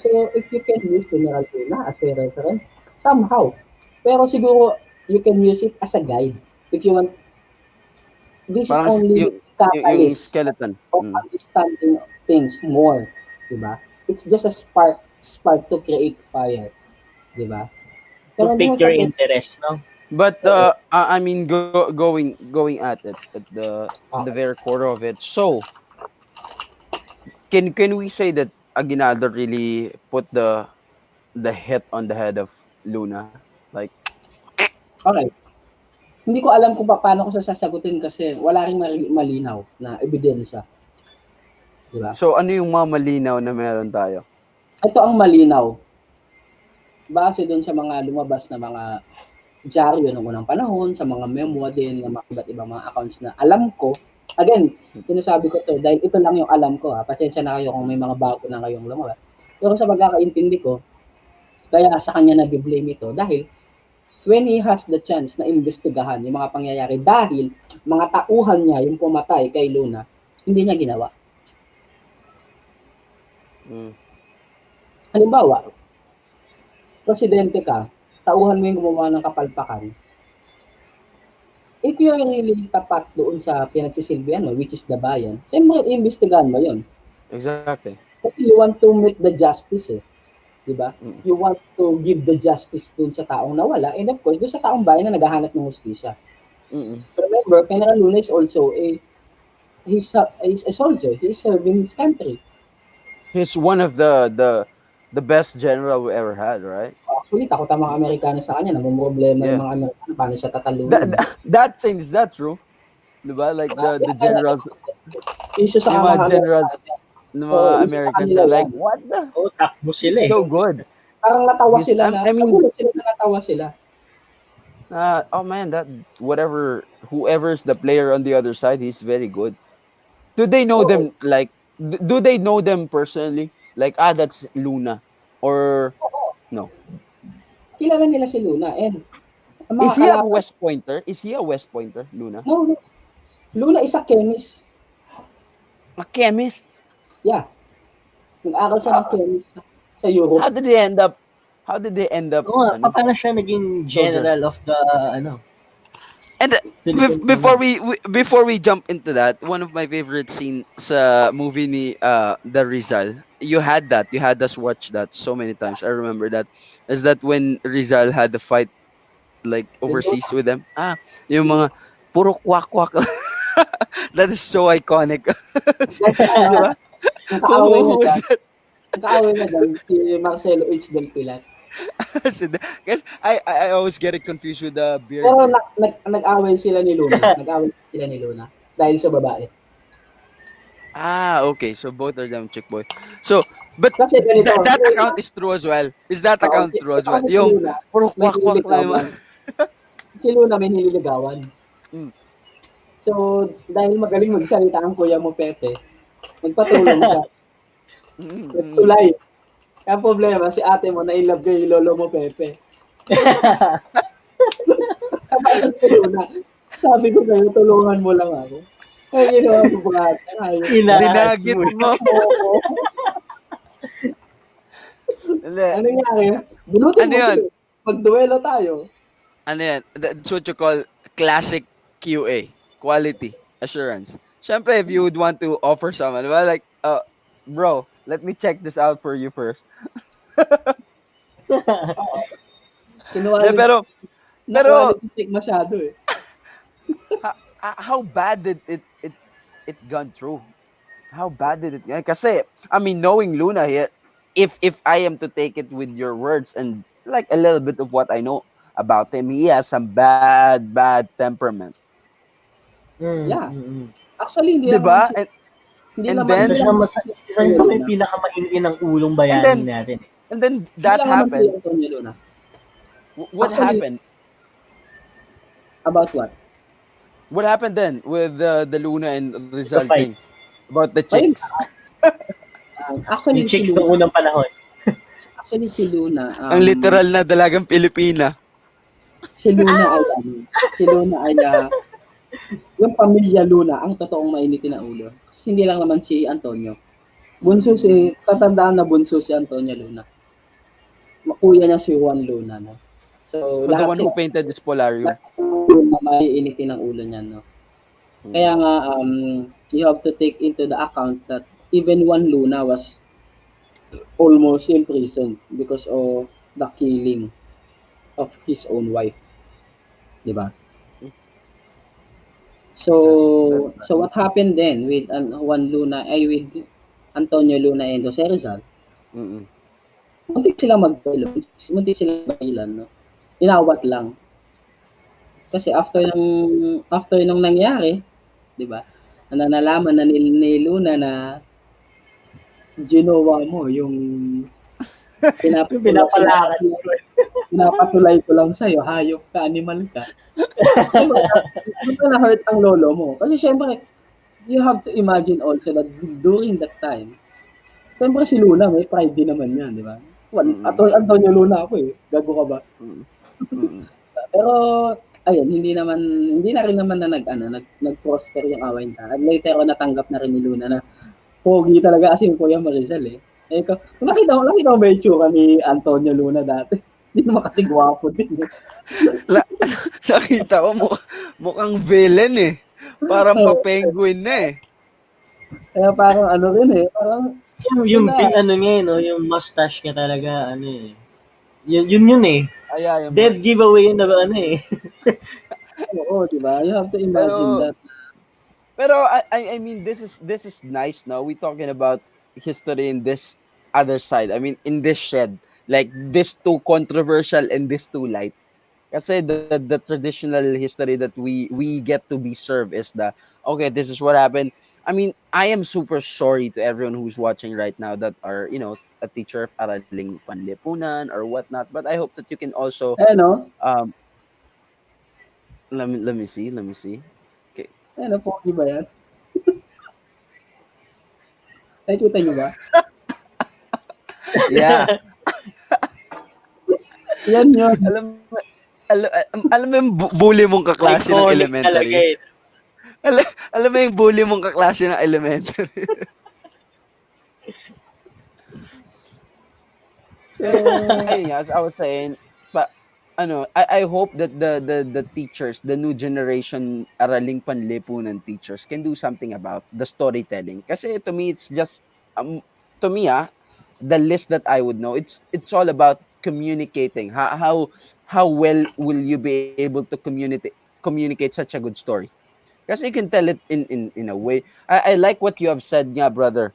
So, if you can use General Luna as a reference, somehow. Pero siguro, you can use it as a guide. If you want, this is Parang only yung catalyst skeleton. of understanding things more, di ba? It's just a spark to create fire, di ba? To Pero hindi mo pick your siya interest, no? But I mean, going at it at the very core of it. So can we say that Aguinaldo really put the hit on the head of Luna? Like, okay. Hindi ko alam kung paano ko sasagutin kasi wala ring malinaw na ebidensya, di ba? so ano yung mga malinaw na meron tayo? Ito ang malinaw. Base doon sa mga lumabas na mga dyaryo ng unang panahon, sa mga memo din, ng mga iba't ibang mga accounts na alam ko. Again, sinasabi ko to dahil ito lang yung alam ko. Pasensya na kayo kung may mga bago na kayong lumabas. Pero sa pagkakaintindi ko, kaya sa kanya na-blame ito dahil when he has the chance na imbestigahan yung mga pangyayari dahil mga tauhan niya yung pumatay kay Luna, hindi niya ginawa. Halimbawa, presidente ka, tauhan mo yung gumawa ng kapalpakan. If you're really tapat doon sa pinagsisilbihan mo, which is the bayan, siyempre, iimbestigahan mo yun. Exactly. Kasi you want to meet the justice eh. Diba? You want to give the justice doon sa taong nawala and of course, doon sa taong bayan na naghahanap ng hustisya. Remember, General Luna is also he's a soldier. He's serving his country. He's one of the best general we ever had, right? Actually, takot ang mga Amerikano sa kanya. Namumroblema yung Yeah. mga Amerikano. Paano siya tatalunin? That thing, is that true? Diba? Like the generals, Issue sa yung mga mga generals ng mga issue sa Americans kanila are like, yan. what the? Oh, takbo He's sila eh. so good. Parang natawa He's, sila na. I mean, Nagulat sila na natawa sila. oh man, that whoever's the player on the other side, he's very good. Do they know them? Like, do they know them personally? Like, that's Luna, or no? Kilala nila si Luna. And ang mga Is he a kalaban, West Pointer? Is he a West Pointer, Luna? no. Luna is a chemist. A chemist? Yeah, nag-aral siya ng chemist sa Europe. How did they end up? How did they end up? Oo nga, Ano? paano siya naging Soldier. general of the, ano, And Philippine before Army? before we jump into that, one of my favorite scene sa movie ni the Rizal, you had us watch that so many times. I remember that is that when Rizal had the fight like overseas with them. Yung mga puro kwak-kwak. That is so iconic. Kasi Di ba? ang kaaway Who niya was dyan, ang kaaway niya dyan, si Marcelo H. Del Pilar. Guys, I always get it confused with the beard Pero there. nag-away sila ni Luna. Nag-away sila ni Luna. Dahil sa babae. Okay. So both are them chick boy. So, but Kasi ganito, that si Luna, account is true as well. Is that oo, account true as ito well? kasi si Yung Luna, puro may kwak-kwak na yung mga... nililigawan. Si Luna may nililigawan. Mm, So, dahil magaling magsalita ang kuya mo, Pepe, nagpatulong siya. mm, mm. Nagtulay. Ang problema, si ate mo na in love kay lolo mo, Pepe. Kapatid si Luna, sabi ko sa'yo, tulungan mo lang ako. Ay, ginawa ko ba? Ayos ka. Inahas Dinagit mo. mo. Oo. Hindi. Ano nangyari? Bunutin Ano mo yun? siya. Magduelo tayo. Ano yan? That's what you call classic QA. Quality Assurance. Siyempre, if you would want to offer someone, well, like, bro, let me check this out for you first. De, Kinuwality, pero, na-quality check masyado eh. how bad did it gone through? How bad did it? Kasi, I mean, knowing Luna here, if I am to take it with your words and like a little bit of what I know about him, he has some bad temperament. Yeah. Mm. Actually, hindi 'Di lang naman ba? siya, And Isa then siya, hindi isa lang ito may Luna. pinakamainit ng ulong and bayani then natin. and then Hindi that lang naman si happened. Antonio Luna. What Actually, happened? about what? What happened then with the Luna and The Rizal fight. thing about the Ayun, chicks? actually, Yung si chicks Luna, noong unang panahon. Ang literal na dalagang Pilipina. si Luna ay, si Luna ay, yung pamilya Luna, ang totoong mainitin na ulo. Kasi hindi lang naman si Antonio. Bunso tatandaan na bunso si Antonio Luna. Kuya niya si Juan Luna, no? So, So the lahat one who sila, painted this polarium. Luna, maiinitin ang ulo niyan, no? Kaya nga, you have to take into the account that even Juan Luna was almost imprisoned because of the killing of his own wife, di ba? That's So what happened then with Juan Luna, ay with Antonio Luna and Jose Rizal? mm Muntik sila magpilo, muntik sila magpilan, no? Inawat lang. Kasi after nung nangyari, di ba? Nalaman na ni Luna na ginawa mo yung Yung pinapalakad. pinapatulay ko lang sa'yo, hayop ka, animal ka. Siyempre na-hurt ang lolo mo. Kasi siyempre, you have to imagine also that during that time, siyempre si Luna, may pride din naman yan, di ba? Antonio Luna ako eh. Gago ka ba? mm Pero, ayun, hindi na rin naman na nag-prosper yung away niya. At later on, natanggap na rin ni Luna na pogi talaga kasi yung Kuya Marizal eh. Eh, nakita mo ba yung tsura ni Antonio Luna dati? Hindi naman kasi gwapo din eh. Nakita ko mukhang villain eh. Parang pa-penguin na eh. Kaya parang ano rin eh, parang So, yung wala. ano niya, no, yung mustache niya talaga, ano eh. Yun eh. Yung Dead giveaway yun na ano eh. Oo, di ba? You have to imagine that. Pero I mean this is nice now. We talking about history in this other side. I mean in this shed. Like this too controversial and this too light. Kasi the traditional history that we get to be served is the okay, this is what happened. I mean, I am super sorry to everyone who's watching right now that are, a teacher of Araling Panlipunan or whatnot. But I hope that you can also Eh, no? um let me see. Okay. Eh, no, pogi ba yan? Nakikita nyo ba? Yeah. Yan yun. Alam mo yung bully mong kaklase ng Iconic talaga elementary? eh. Alam mo yung bully mong kaklase ng elementary? ayun nga, as I was saying, pa I hope that the teachers, the new generation araling panlipunan teachers can do something about the storytelling. Kasi to me, it's just, to me, the list that I would know, it's all about communicating. How well will you be able to communicate such a good story? Kasi you can tell it in a way. I like what you have said nga, brother,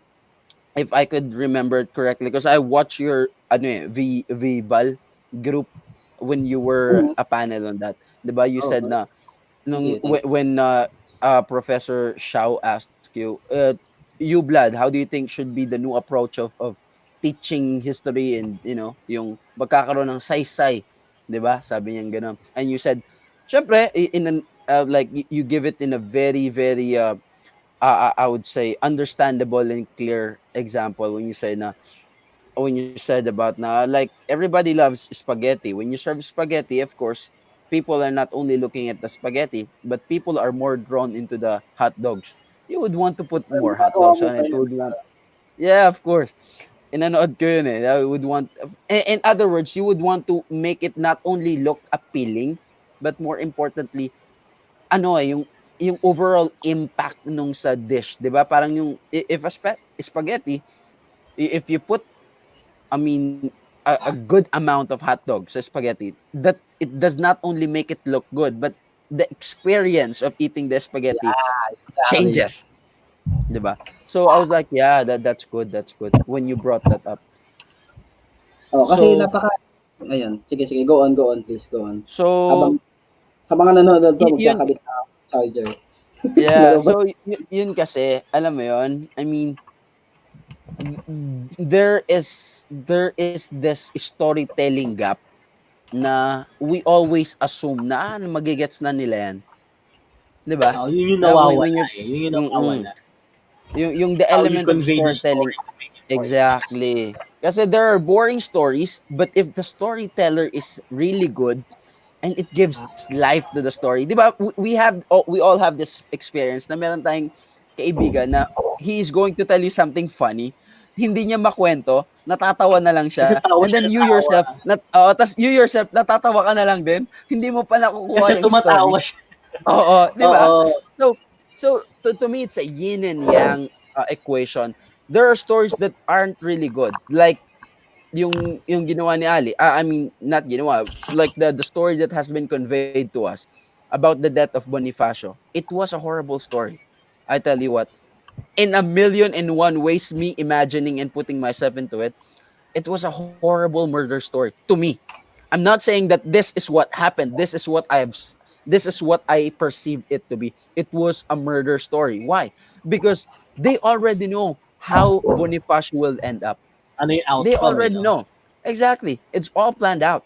if I could remember it correctly, because I watched your V Bal group when you were Mm. a panel on that. 'Di ba? You Oh, said na thank nung you, thank you. when Professor Shao asked you, you blood, how do you think should be the new approach of teaching history, and yung magkakaroon ng saysay, 'di ba? Sabi niya gano'n. And you said, syempre in an like you give it in a very very I would say understandable and clear example when you say na when you said about na like everybody loves spaghetti. When you serve spaghetti, of course, people are not only looking at the spaghetti, but people are more drawn into the hot dogs. You would want to put Ay, more hot magagawa dogs mo on pa it. yun. Would want, yeah, of course. Inanood ko yun eh. I would want, in other words, you would want to make it not only look appealing, but more importantly, yung overall impact nung sa dish, 'di ba? Parang yung if spaghetti, if you put, I mean, a good amount of hot dog sa spaghetti, that it does not only make it look good, but the experience of eating the spaghetti Yeah, exactly. changes, 'di ba? So I was like, yeah, that's good, that's good when you brought that up. Oh, kasi So ayun, sige, sige, go on, please, go on. Habang so habang ang nanonood pa yun, magkakabit na ako ng charger. yeah, Nalobot. so yun kasi, alam mo yun, I mean, there is this storytelling gap na we always assume na magigets na nila yan, 'di ba? Oh, yun yung Na when nawawala you're eh. Yun yung mm, nawawala. yung the How you element of convey the storytelling. story to make it more interesting. Exactly. Kasi there are boring stories, but if the storyteller is really good and it gives life to the story, 'di ba? We all have this experience na meron tayong kaibigan na he is going to tell you something funny, hindi niya makwento, natatawa na lang Kasi siya, tawa and siya then ng tawa. tas you yourself natatawa ka na lang din, hindi mo pa Kasi nakukuha yung tumatawa story. siya. Oo, 'di ba? Oo. So to me it's a yin and yang equation. There are stories that aren't really good. Like yung ginawa ni Ali. I mean, not ginawa, like the story that has been conveyed to us about the death of Bonifacio. It was a horrible story. I tell you what, in a million and one ways, me imagining and putting myself into it, it was a horrible murder story to me. I'm not saying that this is what happened. This is what I perceived it to be. It was a murder story. Why? Because they already know how Bonifacio will end up. Ano yung They outcome eh, already no? know. Exactly. It's all planned out.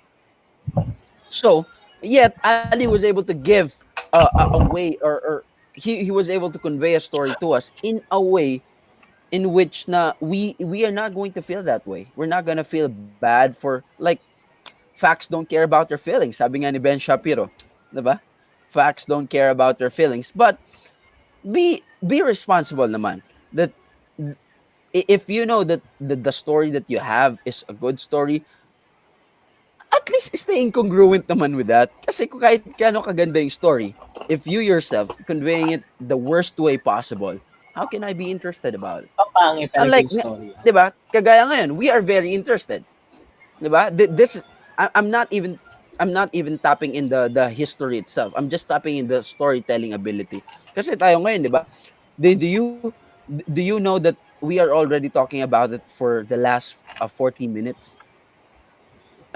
So, yet Ali was able to give a way, or he was able to convey a story to us in a way in which na we are not going to feel that way. We're not gonna feel bad for, like, facts don't care about your feelings. Sabi nga ni Ben Shapiro, 'di ba? Facts don't care about your feelings, but be responsible naman. That if you know that the story that you have is a good story, at least stay incongruent naman with that. Kasi kung kahit kano kaganda yung story, if you yourself conveying it the worst way possible, how can I be interested about it? Papangit talaga Unlike, yung story. 'di ba? Kagaya ngayon, we are very interested. 'Di ba? This I'm not even, tapping in the history itself. I'm just tapping in the storytelling ability. Kasi tayo ngayon, 'di ba? Do you know that we are already talking about it for the last 40 minutes,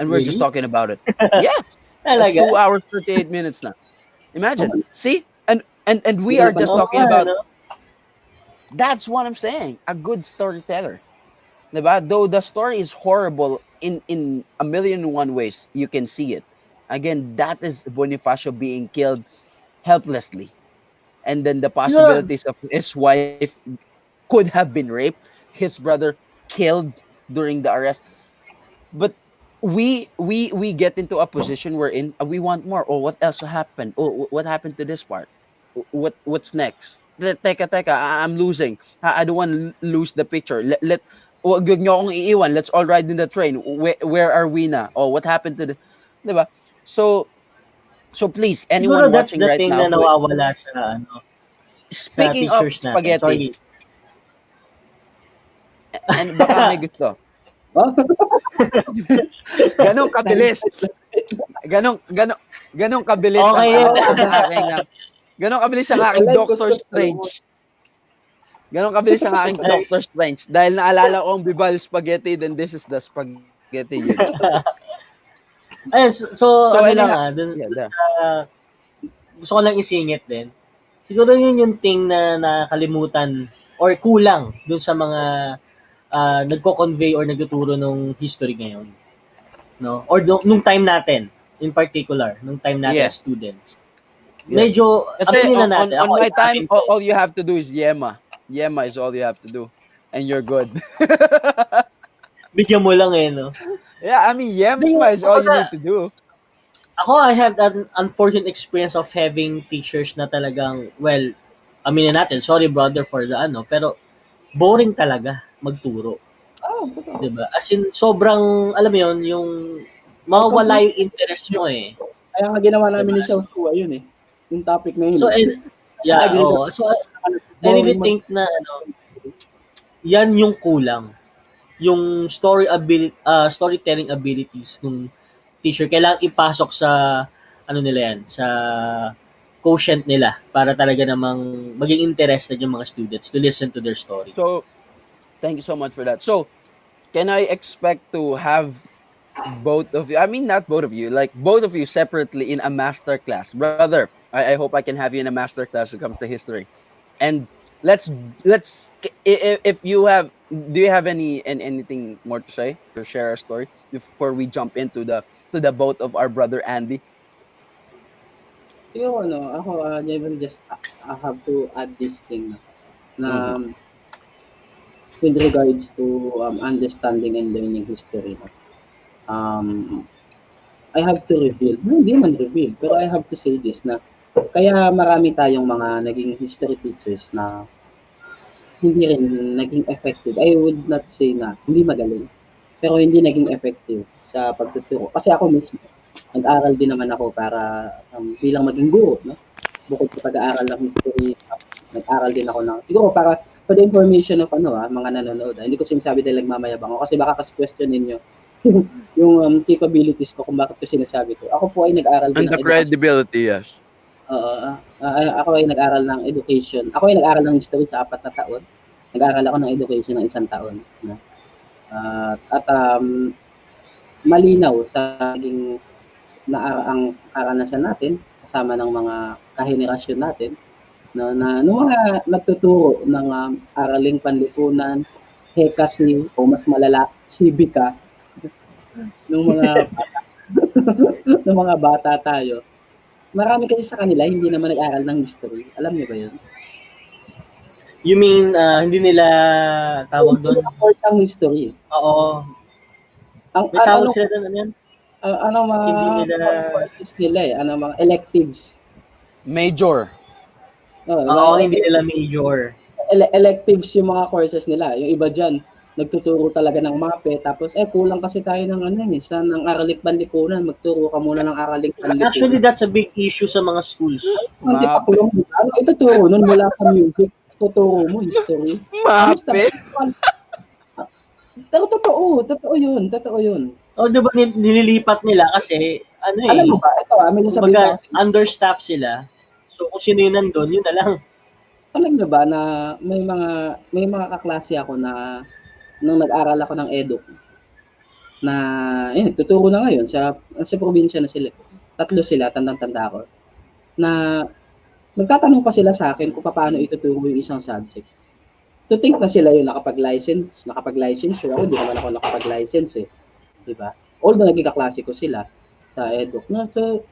and we're just Really? talking about it. Yes. That's Talaga? 2 hours 38 minutes now. Oh, Imagine. See? And hindi we ko are just napansin. Oo talking nga, about, no? that's what I'm saying. A good storyteller. 'Di ba? Though the story is horrible in a million and one ways, you can see it. Again, that is Bonifacio being killed helplessly. And then the Yeah. possibilities of his wife could have been raped, his brother killed during the arrest. But we get into a position wherein we want more. Oh, what else happened? Oh, what happened to this part? What's next? Teka, I'm losing. I don't want to lose the picture. Let Wag niyo akong iiwan. Let's all ride in the train. Where are we na? Oh, what happened to the, 'di ba? So please, Siguro anyone that's watching the right thing now na who, nawawala sa sa speaking of teachers natin. spaghetti, Sorry. and baka may gusto. Oh, Ganong kabilis. nice. Ganong kabilis ang Okay ano, yun. Oh, ang aga. aking ganong kabilis ang aking Wala, Doctor gusto ko. Strange. Ganon kabilis ang aking Ay, Doctor Strange. Dahil naalala ko ang Bibal Spaghetti, then this is the spaghetti yun. ayun, so So ano lang anyhow, dun yeah, sa gusto ko lang isingit din. Siguro yun yung thing na nakalimutan or kulang dun sa mga nagko-convey or nagtuturo ng history ngayon, no? Or nung time natin, in particular, nung time natin as yes, students. yes. Medyo, Kasi aminin na on natin, on ako, my time, inamin ko, all you have to do is yema. Yema is all you have to do. And you're good. bigyan mo lang no? Yeah, I mean, Hindi, yema is all you kumbaga, need to do. ako, I had an unfortunate experience of having teachers na talagang, well, aminin natin, sorry brother for the pero boring talaga magturo. Oh, totoo. 'Di ba? As in, sobrang, alam mo yun, yung mawawala yung interest mo eh. Kaya nga ginawa 'Di namin ba? ni Xiao Tua yun eh. Yung topic na yun So, eh. and, yeah, Agree ka. oh. So, I really Boring mag... think na, yan yung kulang. Yung storytelling abilities ng teacher, kailangan ipasok sa, nila yan, sa quotient nila para talaga namang maging interested yung mga students to listen to their story. So, thank you so much for that. So, can I expect to have both of you, I mean not both of you, like both of you separately in a master class? Brother, I hope I can have you in a master class when it comes to history. And let's if you have, do you have anything more to say or share a story before we jump into the to the both of our brother Andy? Siguro ako, Jevon, just I have to add this thing na Mhm. with regards to understanding and learning history. Um, I have to reveal, hindi man reveal, pero I have to say this na kaya marami tayong mga naging history teachers na hindi rin naging effective. I would not say na hindi magaling, pero hindi naging effective sa pagtuturo. Kasi ako mismo, nag-aral din naman ako para bilang maging guro, no? Bukod sa pag-aaral ng history, nag-aral din ako ng, siguro para for the information of mga nanonood. Hindi ko sinasabi dahil nagmamayabang ako kasi baka kasi questionin nyo yung capabilities ko kung bakit ko sinasabi ko. Ako po ay nag-aral din And ng the education. credibility, yes. Ako ay nag-aral ng education. Ako ay nag-aral ng history sa 4 na taon. Nag-aral ako ng education ng 1 taon. No? At malinaw sa naging ang karanasan natin kasama ng mga kahenerasyon natin, no, na nung mga nagtuturo ng araling panlipunan, hekasi o mas malala, sibika, nung mga nung mga bata tayo. Marami kasi sa kanila hindi naman nag-aral ng history. Alam niyo ba 'yun? You mean, hindi nila tawag doon? Course ang history. Oo. Ang May tawag ano sila doon, ano yan? ano mga Hindi nila, courses nila mga electives. Major. oo, hindi nila major. Electives yung mga courses nila. Yung iba diyan nagtuturo talaga ng MAPE tapos kulang kasi tayo ng ng araling panlipunan, magturo ka muna ng araling panlipunan. Actually, that's a big issue sa mga schools. Hindi pa kulong ano ituturo nun mula sa music, tuturo mo history. Mape. Pero totoo yun. Oh, di ba nililipat nila kasi, Alam mo ba, ito may sasabihin kumbaga, understaff sila. So, kung sino yun nandun, yun na lang. alam niyo ba na may mga kaklase ako na nung nag-aral ako ng edu na tuturo na ngayon sa probinsya na sila. 3 sila, tandang-tanda ako. Na nagtatanong pa sila sa akin kung paano ituturo yung isang subject. To think na sila yung nakapag-license ako, hindi naman ako nakapag-license 'di ba? Although naging kaklase ko sila sa edu. No, so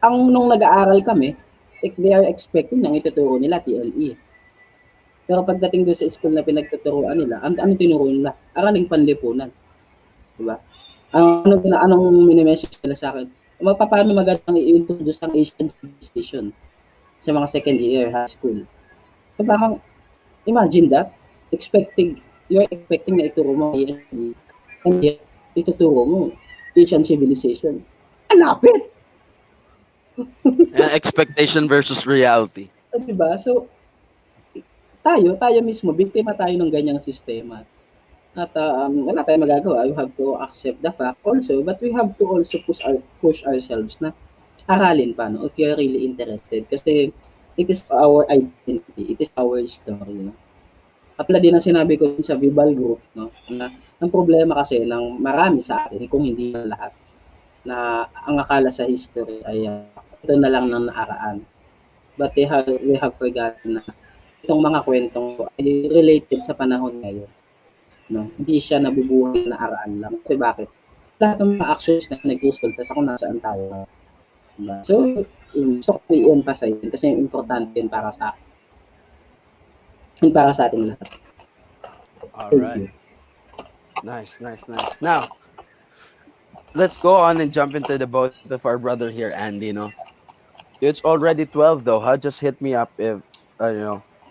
nung nag-aaral kami, they are expecting na ituturo nila TLE. Pero pagdating doon sa school na pinagtuturuan nila, ano tinuro nila? Araling panlipunan. Diba? Anong mini-message nila sa akin? Paano magandang i-introduce ang Asian civilization sa mga second year high school? So parang, imagine that, expecting you're expecting na ituro mo ESD, and yet, ituturo mo Asian civilization. Ang lapit! Expectation versus reality. Di ba? So, tayo mismo, biktima tayo ng ganyang sistema. At wala tayong magagawa. You have to accept the fact also, but we have to also push ourselves na aralin pa, no? If you're really interested. Kasi it is our identity. It is our story, no? Katulad din ang sinabi ko sa Vibal Group, no? Na, ang problema kasi ng marami sa atin, kung hindi man lahat, na ang akala sa history ay ito na lang ng nakaraan. But we have forgotten na itong mga kwentong ay related sa panahon ngayon. No? Hindi siya nabubuhay na nakaraan lang. Kasi bakit? Lahat ng mga actions na nag-resulta sa kung nasaan tayo. Diba? So, gusto ko i-emphasize yun kasi importante yun para sa akin. Yun para sa ating lahat. All right. Nice. Now, let's go on and jump into the boat of our brother here, Andy. It's already 12 though. Huh? Just hit me up if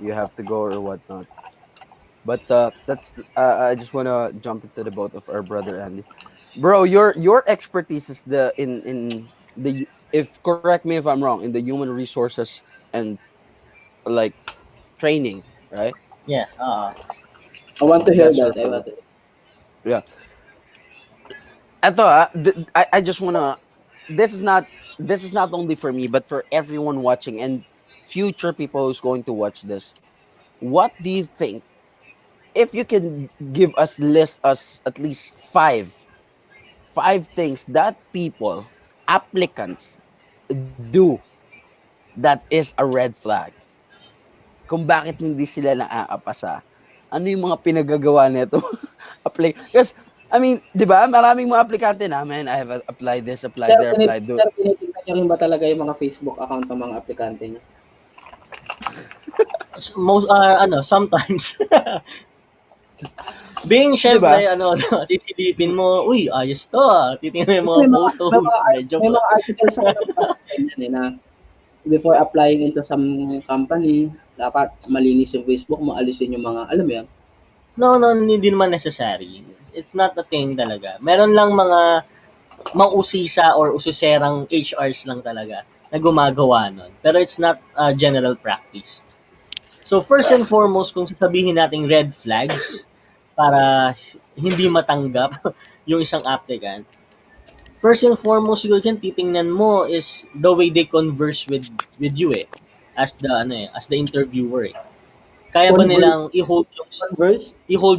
you have to go or whatnot. But that's I just wanna jump into the boat of our brother Andy. Bro, your expertise is in the if correct me if I'm wrong, in the human resources and like training, right? Yes, I want to hear That's that. right. Yeah. I just wanna. This is not. This is not only for me, but for everyone watching and future people who's going to watch this. What do you think? If you can give us list us at least five things that people applicants do that is a red flag. Kung bakit hindi sila naaapasa. Ano yung mga pinagagawa nito? Because I mean, 'di ba? Maraming mga aplikante namin. I have applied this, applied there, applied do. Sir, tinitignan niyo rin ba talaga yung mga Facebook account ng mga aplikante niyo? most sometimes. Being syempre, sisilipin mo, uy, ayos to titingnan mo yung mga photos, medyo may mga articles sa na before applying into some company, dapat malinis yung Facebook mo, alisin yung mga, alam mo yan? No, hindi naman necessary. It's not a thing talaga. Meron lang mga mausisa or usiserang HRs lang talaga na gumagawa nun. Pero it's not a general practice. So first and foremost, kung sasabihin nating red flags para hindi matanggap yung isang applicant, first and foremost siguro dyan, titingnan mo is the way they converse with you as the interviewer eh. Kaya ba nilang i-hold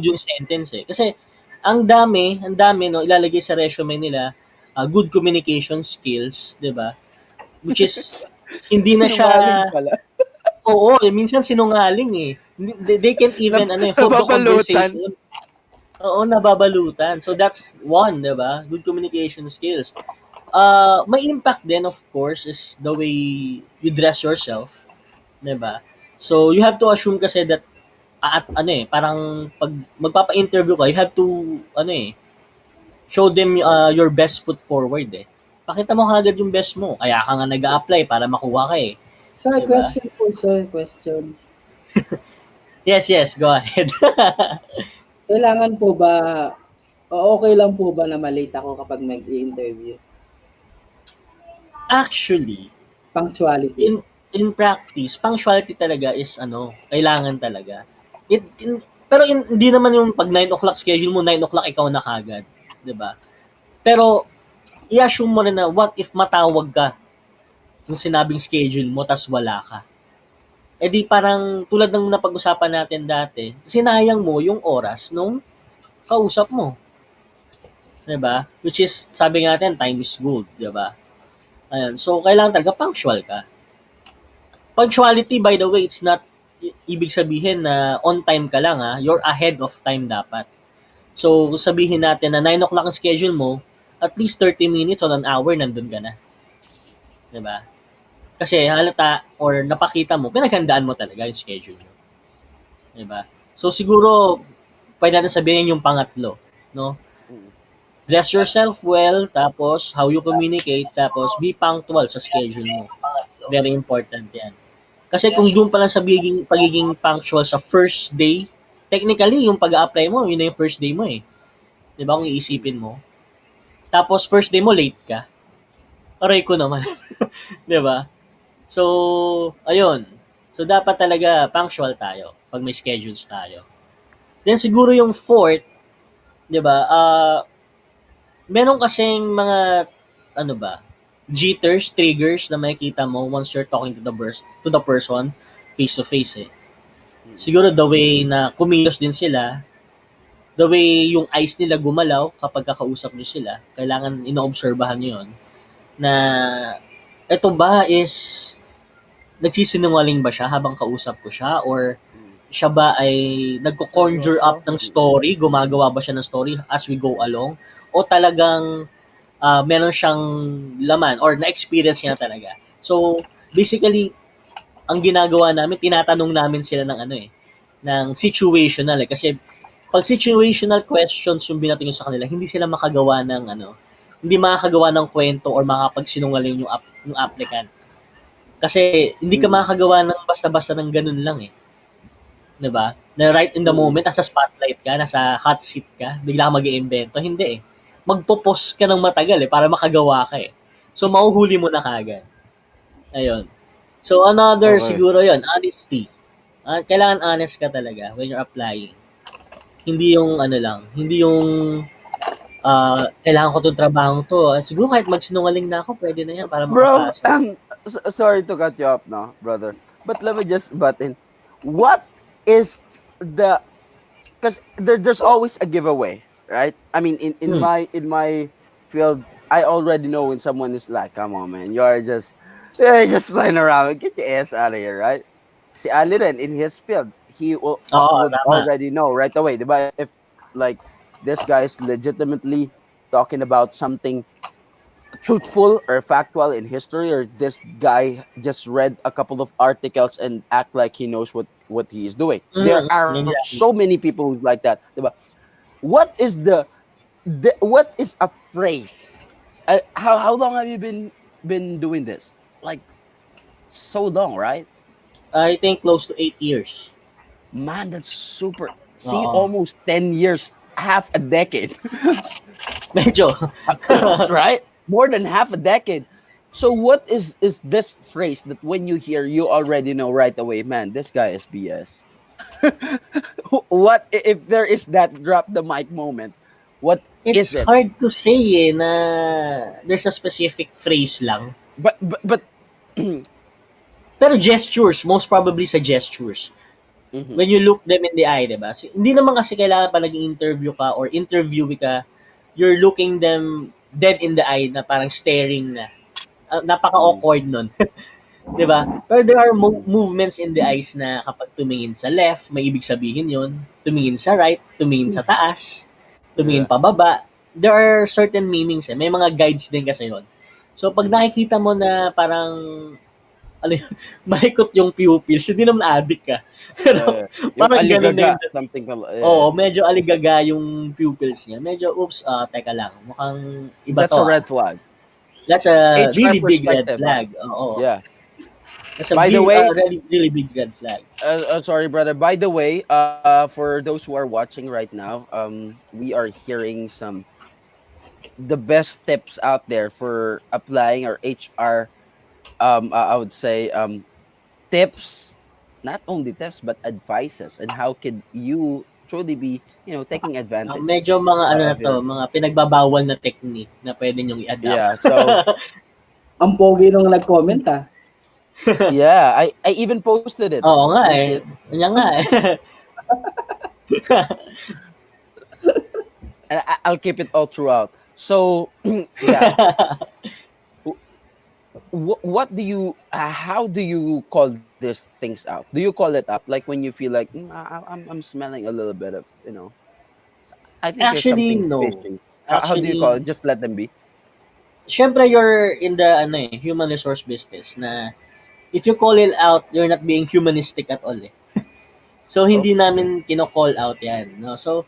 yung sentence eh. Kasi ang dami no ilalagay sa resume nila good communication skills, 'di ba? Which is hindi na siya Oo, minsan sinungaling eh. They can even hold the conversation. Oo, nababalutan. So that's one, 'di ba? Good communication skills. May impact din of course is the way you dress yourself, 'di ba? So you have to assume kasi that parang pag magpapa-interview ka, you have to show them your best foot forward eh. Pakita mo kagad yung best mo. Kaya ka nga nag-a-apply para makuha ka eh. Sir, Diba? question po, sir. Question. Yes, go ahead. Kailangan po ba, okay lang po ba na malate ako kapag mag-i-interview? Actually, punctuality. In practice, punctuality talaga is kailangan talaga. Pero hindi naman yung pag 9 o'clock schedule mo, 9 o'clock ikaw na kagad. 'Di ba? Pero, i-assume mo rin na what if matawag ka yung sinabing schedule mo tas wala ka. Eh di parang tulad ng napag-usapan natin dati, sinayang mo yung oras nung kausap mo. 'Di ba? Which is, sabi nga natin, time is gold. 'Di ba? Ayan. So, kailangan talaga punctual ka. Punctuality, by the way, it's not ibig sabihin na on time ka lang ha. You're ahead of time dapat. So, sabihin natin na 9 o'clock ang schedule mo, at least 30 minutes or an hour nandun ka na. Diba? Kasi halata or napakita mo, pinaghandaan mo talaga yung schedule mo. Diba? So, siguro, pwede natin sabihin yung pangatlo. No? Dress yourself well, tapos how you communicate, tapos be punctual sa schedule mo. Very important yan. Kasi kung doon pa lang sa pagiging punctual sa first day technically, yung pag-a-apply mo, yun na yung first day mo eh. Di ba? Kung iisipin mo. Tapos, first day mo, late ka. Aray ko naman. Di ba? So, ayun. So, dapat talaga punctual tayo pag may schedules tayo. Then, siguro yung fourth, di ba, meron kasing mga, ano ba, jitters, triggers na makikita mo once you're talking to the person face to face eh. Siguro the way na kumilos din sila, the way yung eyes nila gumalaw kapag kakausap niyo sila, kailangan inoobserbahan niyo yun, na eto ba is nagsisinungaling ba siya habang kausap ko siya, or siya ba ay nagko-conjure up ng story, gumagawa ba siya ng story as we go along, o talagang meron siyang laman or na-experience niya talaga. So, basically, ang ginagawa namin, tinatanong namin sila ng ano eh, ng situational eh. Kasi pag situational questions yung binatingin sa kanila, hindi sila makagawa ng ano, hindi makakagawa ng kwento or makapagsinungaling yung applicant. Kasi hindi ka makakagawa ng basta-basta ng ganun lang eh. 'Di ba? Na right in the moment, nasa spotlight ka, nasa hot seat ka, bigla kang mag-iimbento. Hindi eh. Magpo-pause ka ng matagal eh para makagawa ka eh. So mahuhuli mo na kagad. Ayun. So another Okay. siguro 'yon, honesty. Kailangan honest ka talaga when you're applying. Hindi yung ano lang, hindi yung kailangan ko 'tong trabahong 'to. Siguro kahit magsinungaling na ako, pwede na 'yan para Bro, makapasok. sorry to cut you off, no, brother. But let me just butt in. What is the? Because there's always a giveaway, right? I mean, Hmm. in my field, I already know when someone is like, "Come on, man, you're just playing around. Get your ass out of here," right? Si Ali rin, in his field, he Oo, would tama. already know right away, diba? If like this guy is legitimately talking about something truthful or factual in history, or this guy just read a couple of articles and act like he knows what he is doing. There are Exactly. so many people who's like that, diba? What is what is a phrase? How long have you been doing this? Like, so long, right? I think close to 8 years. Man, that's super. See, Oo. almost 10 years, half a decade. Medyo. Right? More than half a decade. So what is this phrase that when you hear, you already know right away, man, this guy is BS. What if there is that drop the mic moment? What is It's it? hard to say eh, na there's a specific phrase lang. But Pero gestures, most probably sa gestures. Mhm. When you look them in the eye, diba? So, hindi naman kasi kailangan pa nag-interview ka or interviewee ka, you're looking them dead in the eye na parang staring na. Napaka-awkward nun. Diba? Pero there are movements in the eyes na kapag tumingin sa left, may ibig sabihin yon. Tumingin sa right, tumingin sa taas, tumingin Yeah. pababa. There are certain meanings eh. May mga guides din kasi yon. So pag nakikita mo na parang ano yun, malikot yung pupils, hindi naman addict ka. Pero Yung parang ganun na aligaga, yung something oo, medyo aligaga yung pupils niya. Medyo, oops, teka lang, mukhang iba that's to a ah. red flag. That's a HR really big red perspective, flag. Oo. yeah. That's a By the big, way, really, really big red flag. sorry, brother. By the way, for those who are watching right now, we are hearing some the best tips out there for applying our HR. I would say tips, not only tips but advices, and how could you truly be, taking advantage Medyo mga ano na of to, your. mga pinagbabawal na technique na pwede nyong i-adapt. Yeah. So Ang pogi nung nag-comment ah. yeah, I even posted it. Oo nga You see eh. it? Yan nga eh. And I'll keep it all throughout. So yeah, what do you how do you call these things out? Do you call it out like when you feel like I'm smelling a little bit of, I think there's Actually, something no. fishy. How do you call Actually, it? Just let them be. syempre you're in the ano eh, human resource business na if you call it out, you're not being humanistic at all eh. So, hindi Okay. namin kino-call out yan. No? So,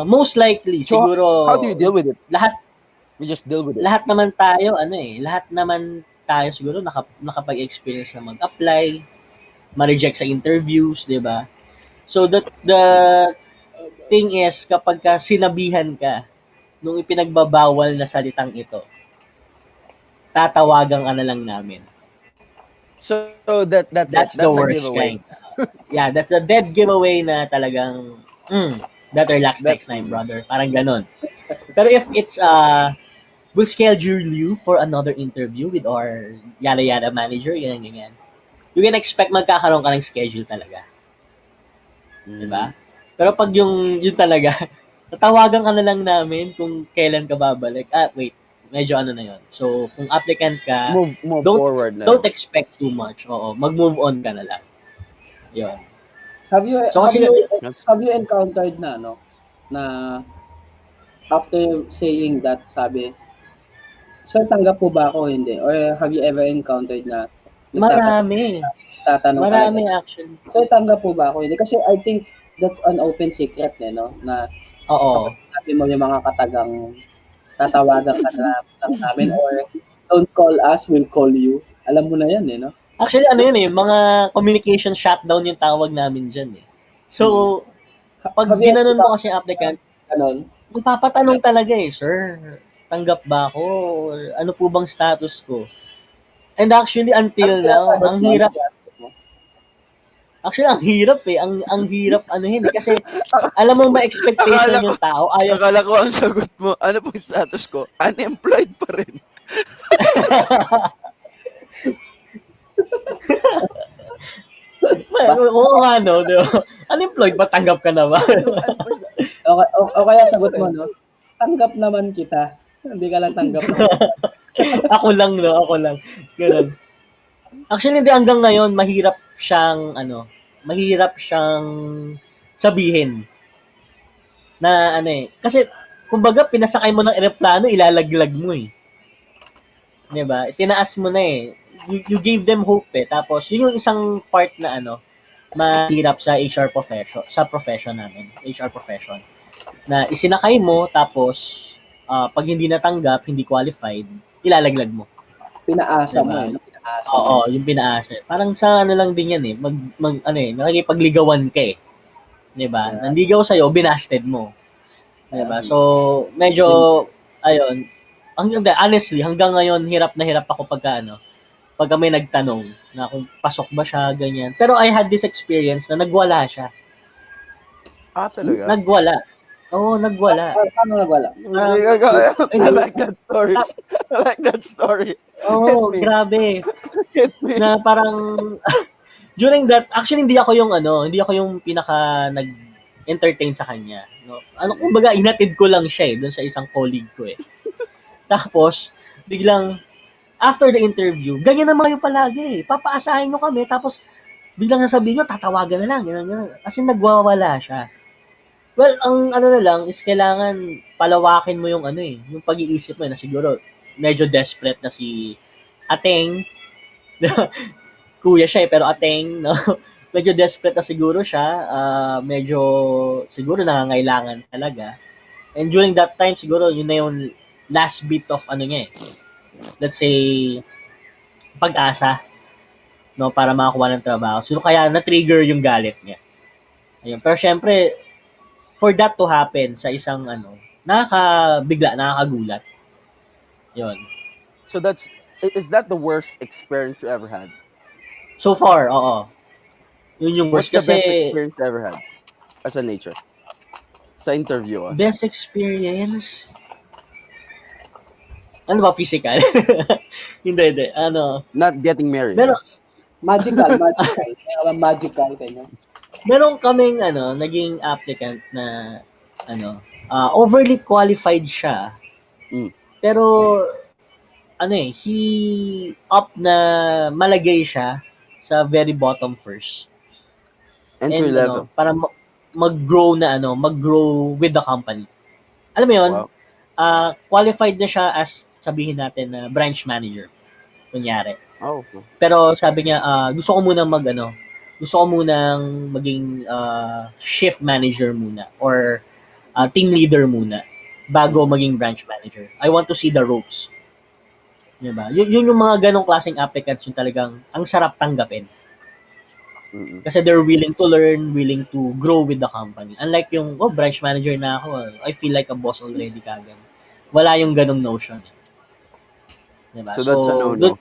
most likely, So siguro, how do you deal with it? lahat We just deal with it. lahat naman tayo, ano eh, lahat naman tayo siguro nakapag-experience na mag-apply, ma-reject sa interviews, di ba? So the thing is, kapag ka sinabihan ka nung ipinagbabawal na salitang ito, tatawagan ka na lang namin. So that's it. That's That's the a worst giveaway. kind. Yeah, that's a dead giveaway na talagang, better last That's next time, brother. Parang ganun. Pero if it's, we'll schedule you for another interview with our yada-yada manager, ganyan. You can expect magkakaroon ka ng schedule talaga. Diba? Pero pag yung talaga, tatawagan ka na lang namin kung kailan ka babalik. Wait, medyo ano na yon. So, kung applicant ka, move don't forward na. don't expect too much. Oo, mag-move on ka na lang. Yun. Have you So, have kasi, you have you encountered na na after saying that sabi, sir, tanggap po ba ako o hindi? Or have you ever encountered na marami. tatanong Marami talaga, actually. sir, tanggap po ba ako o hindi? Kasi I think that's an open secret no? Na Oo. kapag sabi mo yung mga katagang tatawagan ka na lang namin or don't call us, we'll call you. Alam mo na yan no? Actually, ano yun mga communication shutdown yung tawag namin dyan So, pag Have you ever ginanon mo kasi yung applicant, ganon? magpapatanong talaga sir, tanggap ba ako? Or ano po bang status ko? And actually, until Ano now, sinasagot ang mo? hirap. Sinasagot mo? Actually, ang hirap Ang hirap kasi alam mo may expectation Akala ko- yung tao. Ayaw. Akala ko ang sagot mo, ano po yung status ko? Unemployed pa rin. Oo nga, no? Di ba? Unemployed ba? Tanggap ka na ba? O kaya sagot mo, no? Tanggap naman kita. Hindi ka lang tanggap naman. Ako lang, no? Ako lang. Ganun. Actually, hindi hanggang ngayon, mahirap siyang sabihin. Na kasi, kumbaga, pinasakay mo ng eroplano, ilalaglag mo Diba? Itinaas mo na You gave them hope Tapos, yun yung isang part na mahirap sa HR profession namin, HR profession. Na isinakay mo, tapos, pag hindi natanggap, hindi qualified, ilalaglag mo. Pinaasa mo Diba? Pinaasa Oo, yung pinaasa. Parang sa lang din yan nakikipagligawan ka 'Di ba? Yeah. Nanligaw sa'yo, binasted mo. 'Di ba? So, medyo, ayun, honestly, hanggang ngayon, hirap na hirap ako pagka may nagtanong na kung pasok ba siya, ganyan. Pero I had this experience na nagwala siya. Talaga? Nagwala. Oo, nagwala. Paano nagwala? I like that story. I like that story. Oo, Hit me. grabe. Hit me. Na parang, during that, actually hindi ako yung pinaka nag-entertain sa kanya. No? Kumbaga, inatid ko lang siya doon sa isang colleague ko Tapos, biglang, after the interview, ganyan naman kayo palagi Papaasahin nyo kami, tapos, biglang sasabihin nyo, tatawagan na lang. Ganyan. Kasi nagwawala siya. Well, ang na lang is kailangan palawakin mo yung yung pag-iisip mo na siguro medyo desperate na si Ateng. Kuya siya pero Ateng, no? Medyo desperate na siguro siya. Medyo siguro nangangailangan talaga. And during that time siguro yun na yung last bit of niya Let's say pag-asa, no, para makakuha ng trabaho. So kaya na-trigger yung galit niya. Ayun. Pero syempre, for that to happen sa isang nakakabigla, nakakagulat. Yun. So is that the worst experience you ever had? So far, oo. Yun yung What's worst. the best Kasi, experience you ever had as a nature? Sa interview, best experience? Ano ba, physical? Hindi. Not getting married. Meron, Magical. Magical kanya. meron kaming, naging applicant na, overly qualified siya. Pero, he up na malagay siya sa very bottom first. Entry And, level. para mag-grow with the company. Alam mo yun, Wow. Qualified na siya as, sabihin natin, na branch manager. Kunyari. Oh. Pero sabi niya, gusto ko munang maging shift manager muna or team leader muna bago maging branch manager. I want to see the ropes. Diba? Yun yung mga ganong klaseng applicants yung talagang ang sarap tanggapin. Mm-mm. Kasi they're willing to learn, willing to grow with the company. Unlike yung, oh, branch manager na ako, I feel like a boss already kagad. Wala yung ganong notion. Eh. Diba? So So, that's a dun, no-no.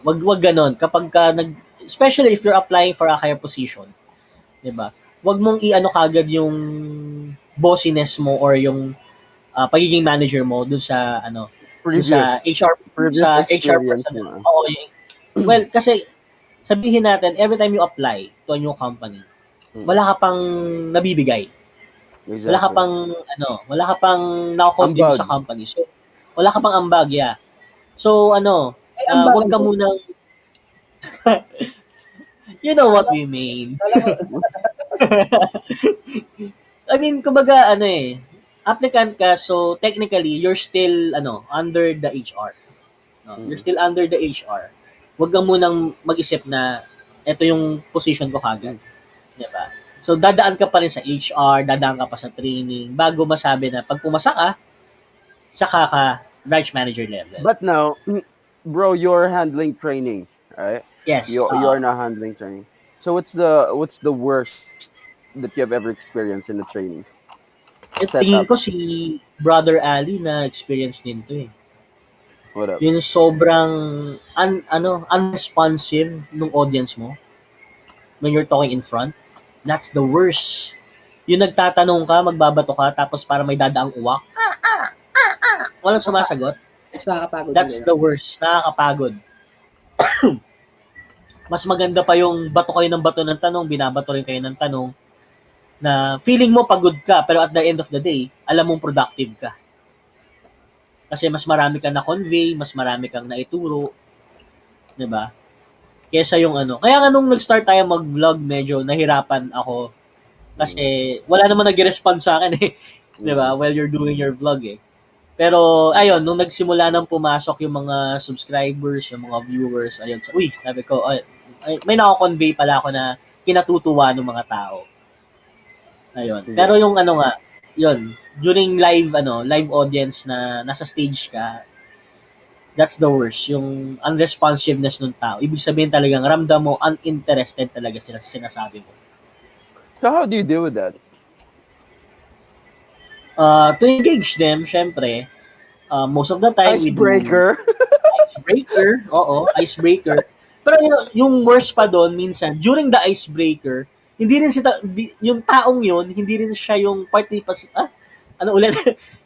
wag ganon. Kapag ka especially if you're applying for a higher position, 'di ba? Wag mong iano kagad yung bossiness mo or yung pagiging manager mo dun sa Previous HR previous sa HR experience personnel. mo. Oo, well, kasi sabihin natin every time you apply to a new company, Mm. wala ka pang nabibigay. Wala ka Exactly. pang wala ka pang nako-contribute sa Ambag. company. So, wala ka pang ambag, yeah. So, Ay, ang bagal wag ka ko. munang you know what Kala, we mean. kala ko, I mean, kumbaga, applicant ka, so technically, you're still, under the HR. No? You're Mm. still under the HR. Huwag kang munang mag-isip na, ito yung position ko kagad. Mm. Di ba? So, dadaan ka pa rin sa HR, dadaan ka pa sa training, bago masabi na, pag pumasa ka, saka ka branch manager level. But now, bro, you're handling training, right? Yes. You're not handling training. So what's the worst that you have ever experienced in the training Tingin setup? ko si Brother Ali na experience din to eh. What up? Yung sobrang unresponsive nung audience mo when you're talking in front. That's the worst. Yung nagtatanong ka, magbabato ka, tapos para may dadaang uwak, walang sumasagot. mas nakakapagod din. That's the worst. Nakakapagod. Mas maganda pa yung bato kayo ng bato ng tanong, binabato rin kayo ng tanong, na feeling mo pagod ka, pero at the end of the day, alam mong productive ka. Kasi mas marami kang na-convey, mas marami kang naituro, 'di ba? Kaysa yung Kaya nga nung nag-start tayo mag-vlog, medyo nahirapan ako kasi wala naman nag-respond sa akin eh, 'di ba? Mm. While you're doing your vlog eh. Pero ayun, nung nagsimula nang pumasok yung mga subscribers, yung mga viewers, ayun, so, uy, sabi ko, may nako-convey pala ako na kinatutuwa ng mga tao. Ayun. Pero Exactly. yung nga, yun, during live audience na nasa stage ka, that's the worst. Yung unresponsiveness ng tao. Ibig sabihin talagang ramdam mo uninterested talaga sila sa sinasabi mo. So how do you deal with that? To engage them, syempre, most of the time we do Icebreaker. icebreaker. Oo, icebreaker. Pero yung worst pa doon, minsan, during the icebreaker, hindi rin yung taong yun, hindi rin siya yung ano ulit?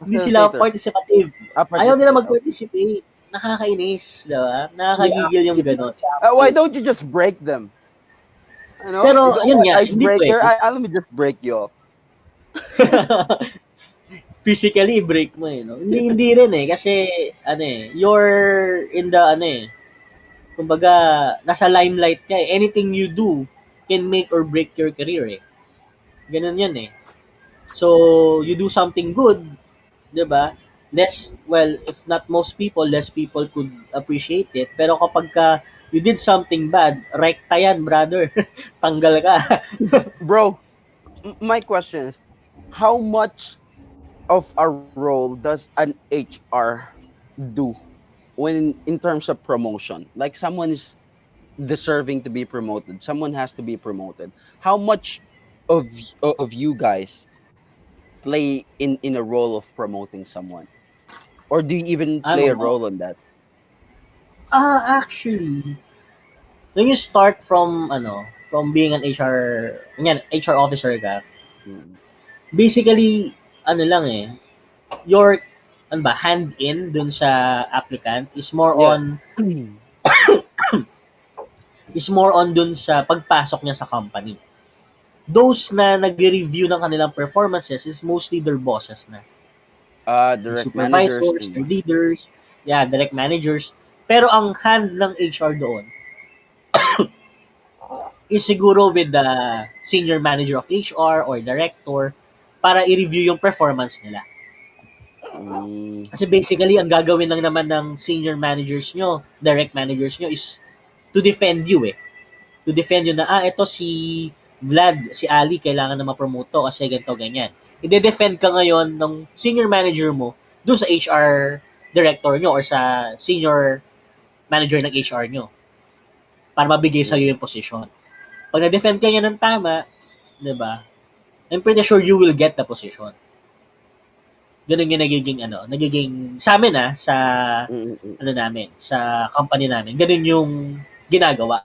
Hindi sila Facilitator. participative. Ayaw nila Participate. mag-participate. Nakakainis, diba? Hindi Nakakagigil yung active. gano'n. Why don't you just break them? You know, you Pero, don't yun want nga, hindi icebreaker. pwede. Let me just break you off. Physically, break mo eh, no? Hindi rin eh, kasi, you're in the, kumbaga, nasa limelight ka eh. Anything you do can make or break your career eh. Ganun yan eh. So, you do something good, di ba? If not most people, less people could appreciate it. Pero kapag you did something bad, rekta yan, brother. Tanggal ka. Bro, my question is, how much of a role does an HR do when in terms of promotion? Like someone is deserving to be promoted, someone has to be promoted. How much of you guys play in a role of promoting someone, or do you even play ano a mo? role on that? Actually, when you start from being an HR officer ka, Mm. basically, lang eh, your, hand in dun sa applicant Yeah. is more on dun sa pagpasok niya sa company. Those na nag-review ng kanilang performances is mostly their bosses na. Yung Direct managers. supervisors, yung leaders, direct managers. Pero ang hand ng HR doon is siguro with the senior manager of HR or director para i-review yung performance nila. Mm. Kasi basically, ang gagawin lang naman ng senior managers nyo, direct managers nyo is to defend you eh. To defend you na, ito si Vlad, si Ali, kailangan na ma-promote to kasi ganito, ganyan. I-defend ka ngayon ng senior manager mo doon sa HR director nyo or sa senior manager ng HR nyo para mabigay sa'yo yung position. Pag na-defend ka niya ng tama, 'di ba? I'm pretty sure you will get the position. Ganun yung nagiging nagiging sa amin sa Mm, mm, ano namin, sa company namin. Ganun yung ginagawa.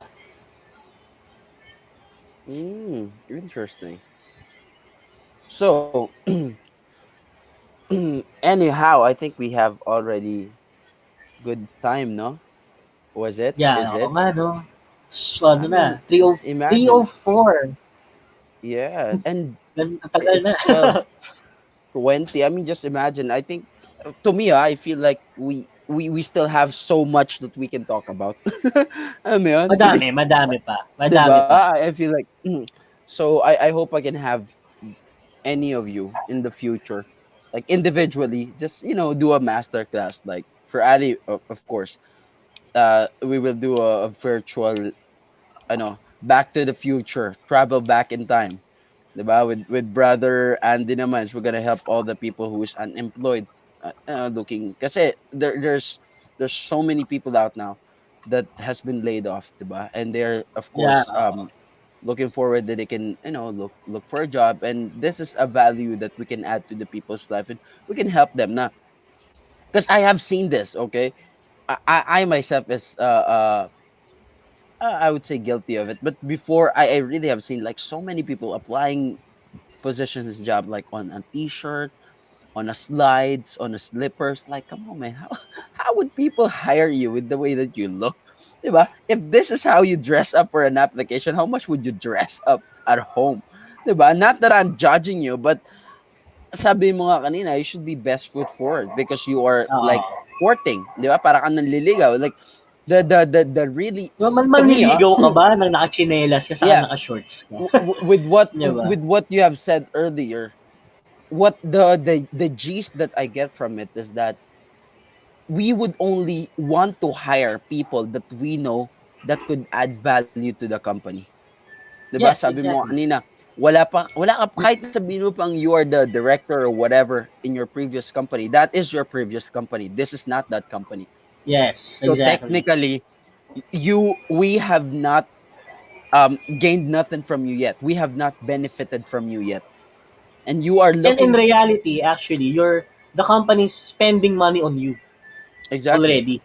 interesting. So, anyhow, I think we have already good time, no? Was it? Yeah, Is oo it? nga, no? So, I ano na, mean, 3:03:04. imagine. Yeah, and Ang tagal na. it's 12:20. I mean, just imagine. I think to me, I feel like we still have so much that we can talk about. Alam mo yun? Madami, madami pa. Madami pa. 'Di ba? I feel like so I hope I can have any of you in the future, like individually, just do a master class. Like for Ali, of course, we will do a virtual, Back to the Future, travel back in time. 'Di ba? With brother Andy naman, we're gonna help all the people who is unemployed, looking. Kasi there's so many people out now that has been laid off, 'di ba? And they're of Yeah, course looking forward that they can look for a job, and this is a value that we can add to the people's life, and we can help them na, because I have seen this. Okay, I myself is I would say guilty of it, but before I really have seen like so many people applying positions job like on a t-shirt, on a slides, on a slippers. Like, come on, man, how how would people hire you with the way that you look? Diba? If this is how you dress up for an application, how much would you dress up at home? Diba? Not that I'm judging you, but sabi mo nga kanina, you should be best foot forward because you are like oo. courting, di ba? Para ka nanliligaw. Like, the really, to me, Manliligaw ka ba nang nakachinelas ka saka yeah, naka-shorts ka? with what 'Di ba? you have said earlier, what the gist that I get from it is that we would only want to hire people that we know that could add value to the company. 'Di ba? Yes, Sabi mo exactly. kanina, wala ka kahit na sabihin mo pang you are the director or whatever in your previous company. That is your previous company. This is not that company. Yes, So exactly. technically, we have not gained nothing from you yet. We have not benefited from you yet. And you are And in looking reality, actually, the company's spending money on you exactly. already,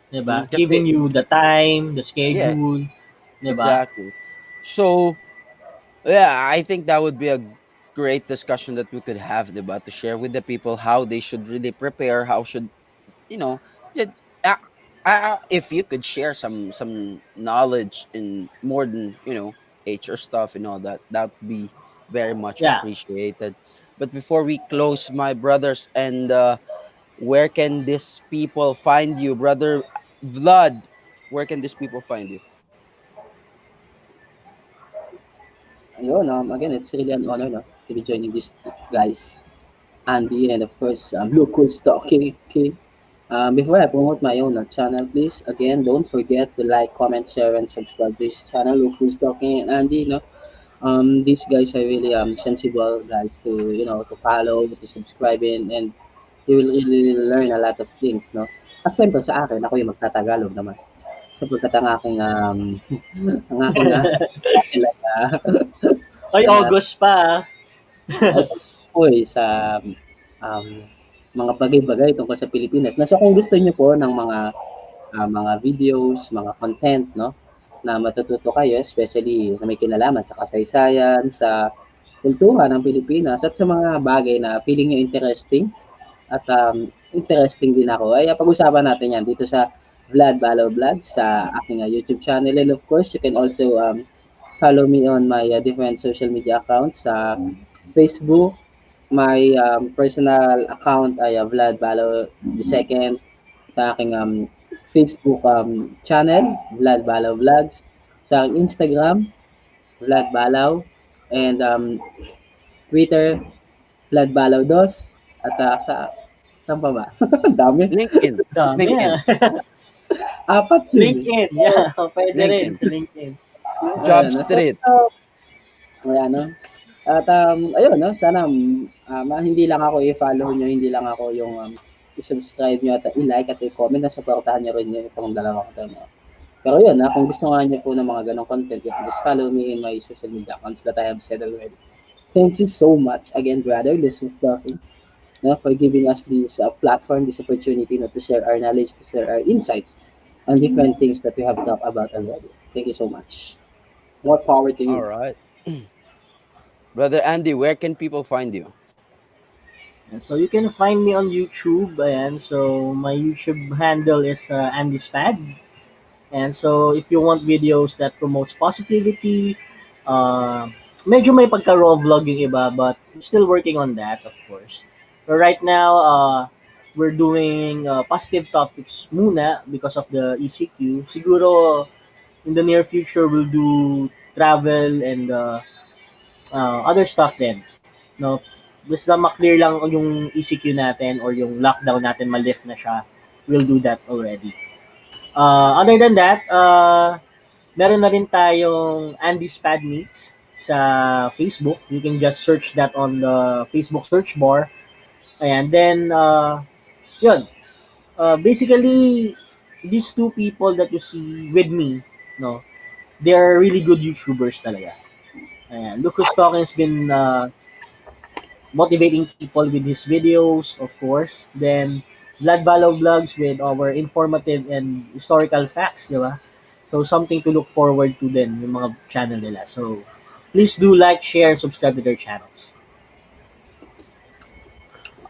'di ba? Because Giving you the time, the yeah, schedule, 'di ba? exactly. So yeah, I think that would be a great discussion that we could have, diba, to share with the people how they should really prepare, how should you know, just, uh, if you could share some knowledge in more than HR stuff and all that, that would be very much Yeah. appreciated. But before we close, my brothers, and where can these people find you, brother Vlad? Where can these people find you? Ayun, again, it's really an honor, no, to be joining these guys, Andy, and of course, Luke who's talking. Okay. Before I promote my own channel, please, again, don't forget to like, comment, share, and subscribe to this channel, Luke who's talking, and Andy, these guys are really sensible guys to, to follow, to subscribe in, and you will really learn a lot of things, no? At syempre sa akin, ako yung magtatagalog naman. Sapagkat ang aking, ang aking, like, Ay, sa August pa. ay po eh, sa um, mga bagay-bagay tungkol sa Pilipinas. Na so kung gusto niyo po ng mga videos, mga content, no, na matututo kayo, especially na may kinalaman sa kasaysayan, sa kultura ng Pilipinas, at sa mga bagay na feeling niyo interesting, at interesting din ako, ay pag-usapan natin yan dito sa Vlad Balo Vlog sa aking YouTube channel. And of course, you can also follow me on my different social media accounts sa Facebook. My personal account ay Vlad Balo II. Sa aking Facebook channel, Vlad Balaw Vlogs. Sa aking Instagram, Vlad Balaw. And Twitter, Vlad Balaw Dos. At saan pa ba? Dami. LinkedIn. Dami LinkedIn. ah. Apat yun eh. LinkedIn, yeah. Pwede rin LinkedIn. sa LinkedIn. Job So, Street. ayan, no? At ayun, no? Sana hindi lang ako i-follow nyo, hindi lang ako yung i-subscribe nyo at i-like at i-comment na supportahan nyo rin yung itong dalawa ko. No? Pero yun, kung gusto nga niyo po ng mga ganong content, you just follow me in my social media accounts that I have said already. Thank you so much again, brother. This was talking, for giving us this platform, this opportunity, to share our knowledge, to share our insights on different things that we have talked about already. Thank you so much. More power to All you. right. Brother Andy, where can people find you? And so you can find me on YouTube. Ayan, so my YouTube handle is Andy Spad. And so if you want videos that promotes positivity, uh, medyo may pagka-raw vlog yung iba, but I'm still working on that, of course. But right now, we're doing positive topics muna because of the ECQ. Siguro in the near future, we'll do travel and other stuff then. No, basta ma-clear lang yung ECQ natin or yung lockdown natin, ma-lift na siya, we'll do that already. Other than that, meron na rin tayong Andy's Pad Meets sa Facebook. You can just search that on the Facebook search bar. Ayan, then, yun. Basically, these two people that you see with me, no, they're really good YouTubers talaga. Ayan, Lucas Talking has been motivating people with his videos, of course. Then, Vlad Balaw Vlogs with our informative and historical facts, di ba? So, something to look forward to din, yung mga channel nila. So, please do like, share, and subscribe to their channels.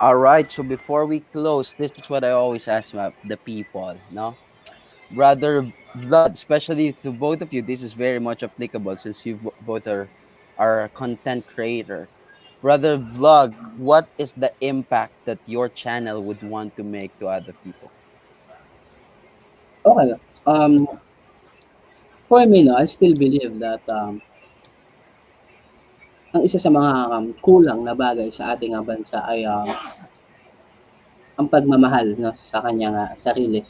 All right. So before we close, this is what I always ask the people. No, Brother Blood, especially to both of you, this is very much applicable since you both are a content creator. Brother Vlog, what is the impact that your channel would want to make to other people? Okay. For me, I still believe that ang isa sa mga kulang na bagay sa ating bansa ay ang pagmamahal, sa kanyang sarili,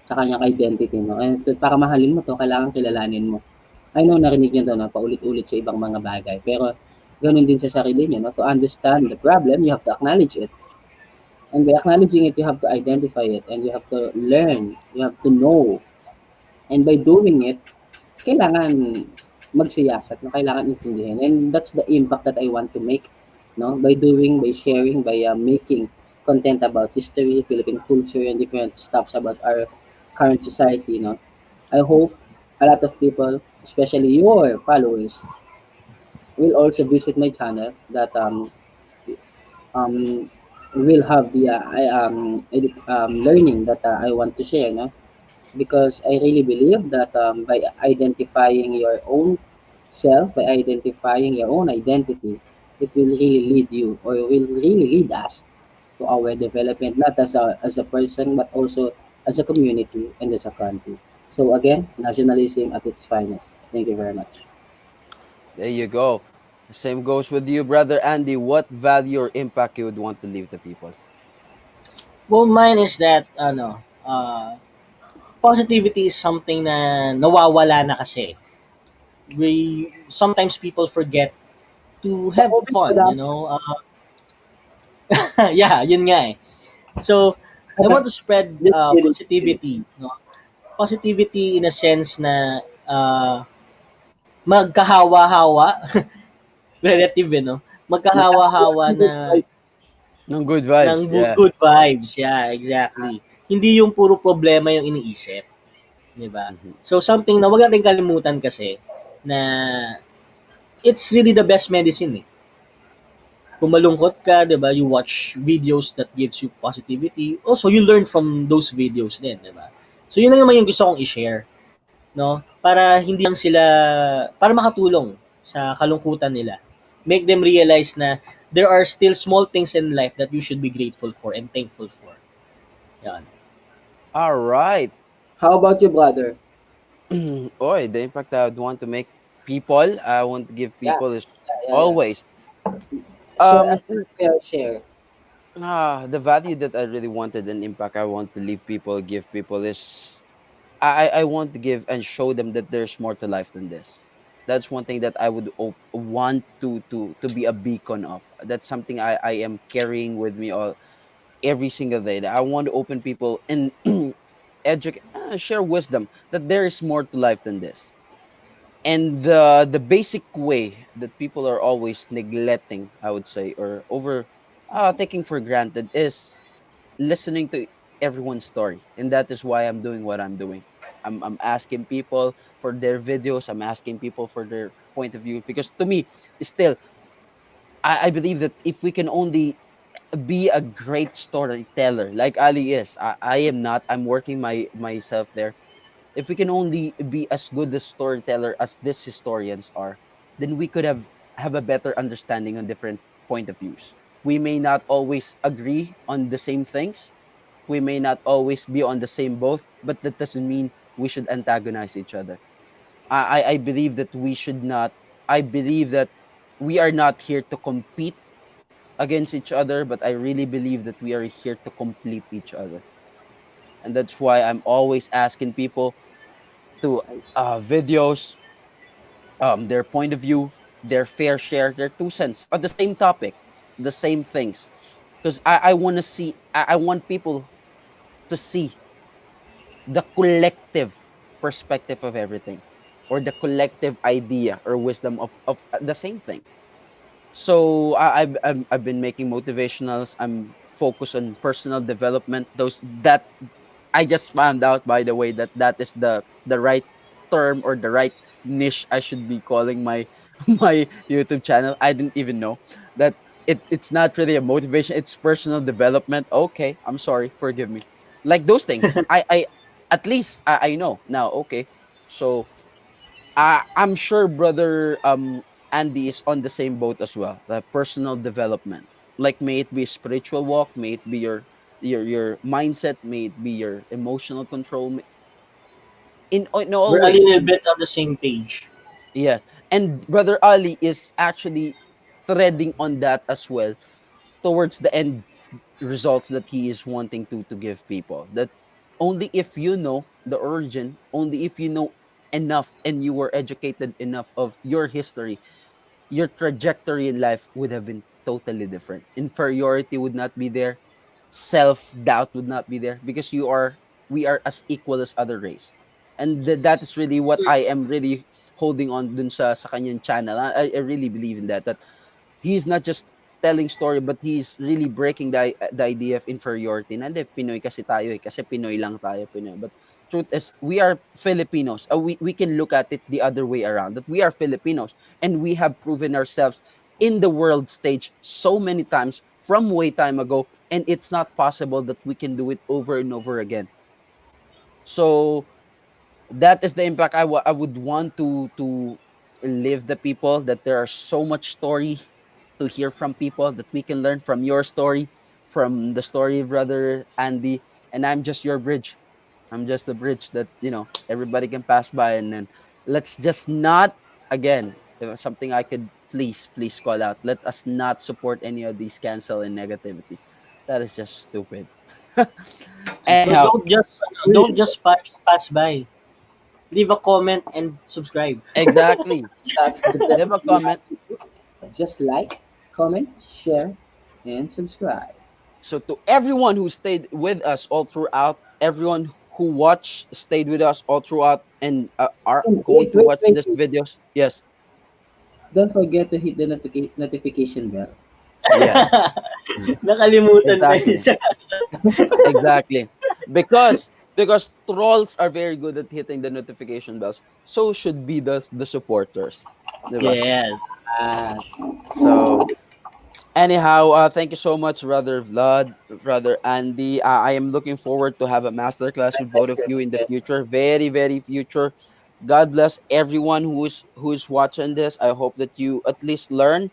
sa kanyang identity. No? Para mahalin mo to, kailangan kilalanin mo. I know narinig niyo to, paulit-ulit sa ibang mga bagay. Pero ganun din sa sarili niyo. No? To understand the problem, you have to acknowledge it. And by acknowledging it, you have to identify it. And you have to learn. You have to know. And by doing it, kailangan magsiyasat, no? Kailangan intindihin. And that's the impact that I want to make, no? By doing, by sharing, by making content about history, Philippine culture, and different stuffs about our current society, no? I hope a lot of people, especially your followers, will also visit my channel that um will have the learning that I want to share, no? Because I really believe that by identifying your own self, by identifying your own identity, it will really lead you or will really lead us to our development, not as a person, but also as a community and as a country. So again, nationalism at its finest. Thank you very much. There you go. The same goes with you, Brother Andy. What value or impact you would want to leave the people? Well, mine is that, positivity is something na nawawala na kasi. Sometimes people forget to have Open ko fun, lang. Yeah, yun nga eh. So, I want to spread Just kidding. positivity, no? Positivity in a sense na magkahawa-hawa, relative no? Magkahawa-hawa na No good ng vibes. good, Yeah. good vibes. Yeah, exactly. Hindi yung puro problema yung iniisip, 'di ba? Mhm. So something na wag natin kalimutan kasi na it's really the best medicine eh. Kung malungkot ka, 'di ba, you watch videos that gives you positivity. Also, you learn from those videos din, 'di ba? So yun lang naman yung gusto kong i-share, no? Para hindi lang sila para makatulong sa kalungkutan nila. Make them realize na there are still small things in life that you should be grateful for and thankful for. Yan. All right. How about you, brother? Oy, the impact I would want to make people, I want to give Yeah, people is yeah. always Share um us your fair share. the value that I really wanted and impact I want to leave people, give people is I want to give and show them that there's more to life than this. That's one thing that I would want to be a beacon of. That's something I am carrying with me all every single day. That I want to open people in share wisdom that there is more to life than this. And the basic way that people are always neglecting, I would say, or over taking for granted, is listening to everyone's story. And that is why I'm doing what I'm doing. I'm asking people for their videos. I'm asking people for their point of view, because to me, still, I believe that if we can only be a great storyteller like Ali is, I am not. I'm working myself there. If we can only be as good a storyteller as these historians are, then we could have a better understanding on different point of views. We may not always agree on the same things. We may not always be on the same boat, but that doesn't mean we should antagonize each other. I believe that we should not. I believe that we are not here to compete against each other, but I really believe that we are here to complete each other. And that's why I'm always asking people to videos, their point of view, their fair share, their 2 cents on the same topic, the same things. Because I want to see, I want people to see the collective perspective of everything, or the collective idea or wisdom of the same thing. So I've been making motivationals. I'm focused on personal development. Those that I just found out, by the way, that that is the right term or the right niche I should be calling my my YouTube channel. I didn't even know that it's not really a motivation. It's personal development. Okay, I'm sorry. Forgive me. Like those things, I at least I know now. Okay, so I'm sure brother Andy is on the same boat as well. The personal development, like may it be spiritual walk, may it be your mindset, may it be your emotional control, in We're a always. little bit on the same page. Yeah, and brother Ali is actually threading on that as well towards the end results that he is wanting to give people. That only if you know the origin, only if you know enough and you were educated enough of your history, your trajectory in life would have been totally different. Inferiority would not be there. Self doubt would not be there, because we are as equal as other race. And that is really what I am really holding on dun sa kanyang channel. I really believe in that he's not just telling story, but he's really breaking the idea of inferiority. Nande Pinoy kasi tayo eh, kasi Pinoy lang tayo, Pinoy. But truth is, we are Filipinos. We can look at it the other way around. That we are Filipinos, and we have proven ourselves in the world stage so many times from way time ago, and it's not possible that we can do it over and over again. So that is the impact I would want to leave the people, that there are so much story to hear from people, that we can learn from your story, from the story of brother Andy, and I'm just your bridge. I'm just the bridge that everybody can pass by. And then let's just not, again, if something I could please call out, let us not support any of these cancel and negativity. That is just stupid. So Anyhow, don't just pass by. Leave a comment and subscribe. exactly. That's the best Leave a you have comment. to do. Just like, comment, share, and subscribe. So to everyone who stayed with us all throughout, everyone who watched stayed with us all throughout, and are And going to watch wait, this wait. videos. Yes, Don't forget to hit the notification bell. yes, Nakalimutan pa exactly, isa. exactly. Because trolls are very good at hitting the notification bells. So should be the supporters, diba? Yes. Ah, So anyhow, thank you so much, brother Vlad, brother Andy. I am looking forward to have a masterclass my with both of pleasure. you in the future, very very future. God bless everyone who's watching this. I hope that you at least learn.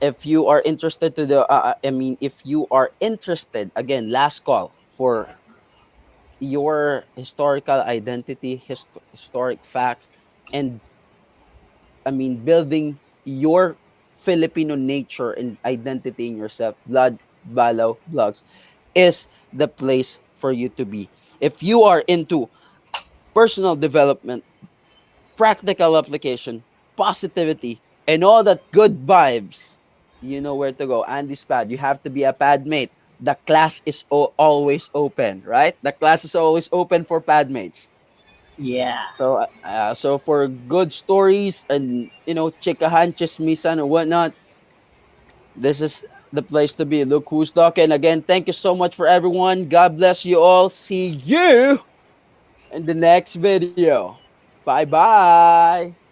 If you are interested to the, I mean, if you are interested, again, last call for your historical identity, historic fact, and I mean, building your Filipino nature and identity in yourself, Vlad Balaw Vlogs is the place for you to be. If you are into personal development, practical application, positivity, and all that good vibes, you know where to go. Andy's pad. You have to be a pad mate. the class is always open, right? The class is always open for padmates. Yeah. So for good stories and chikahan, chismisan, and whatnot, this is the place to be. Look who's talking again. Thank you so much for everyone. God bless you all. See you in the next video. Bye bye.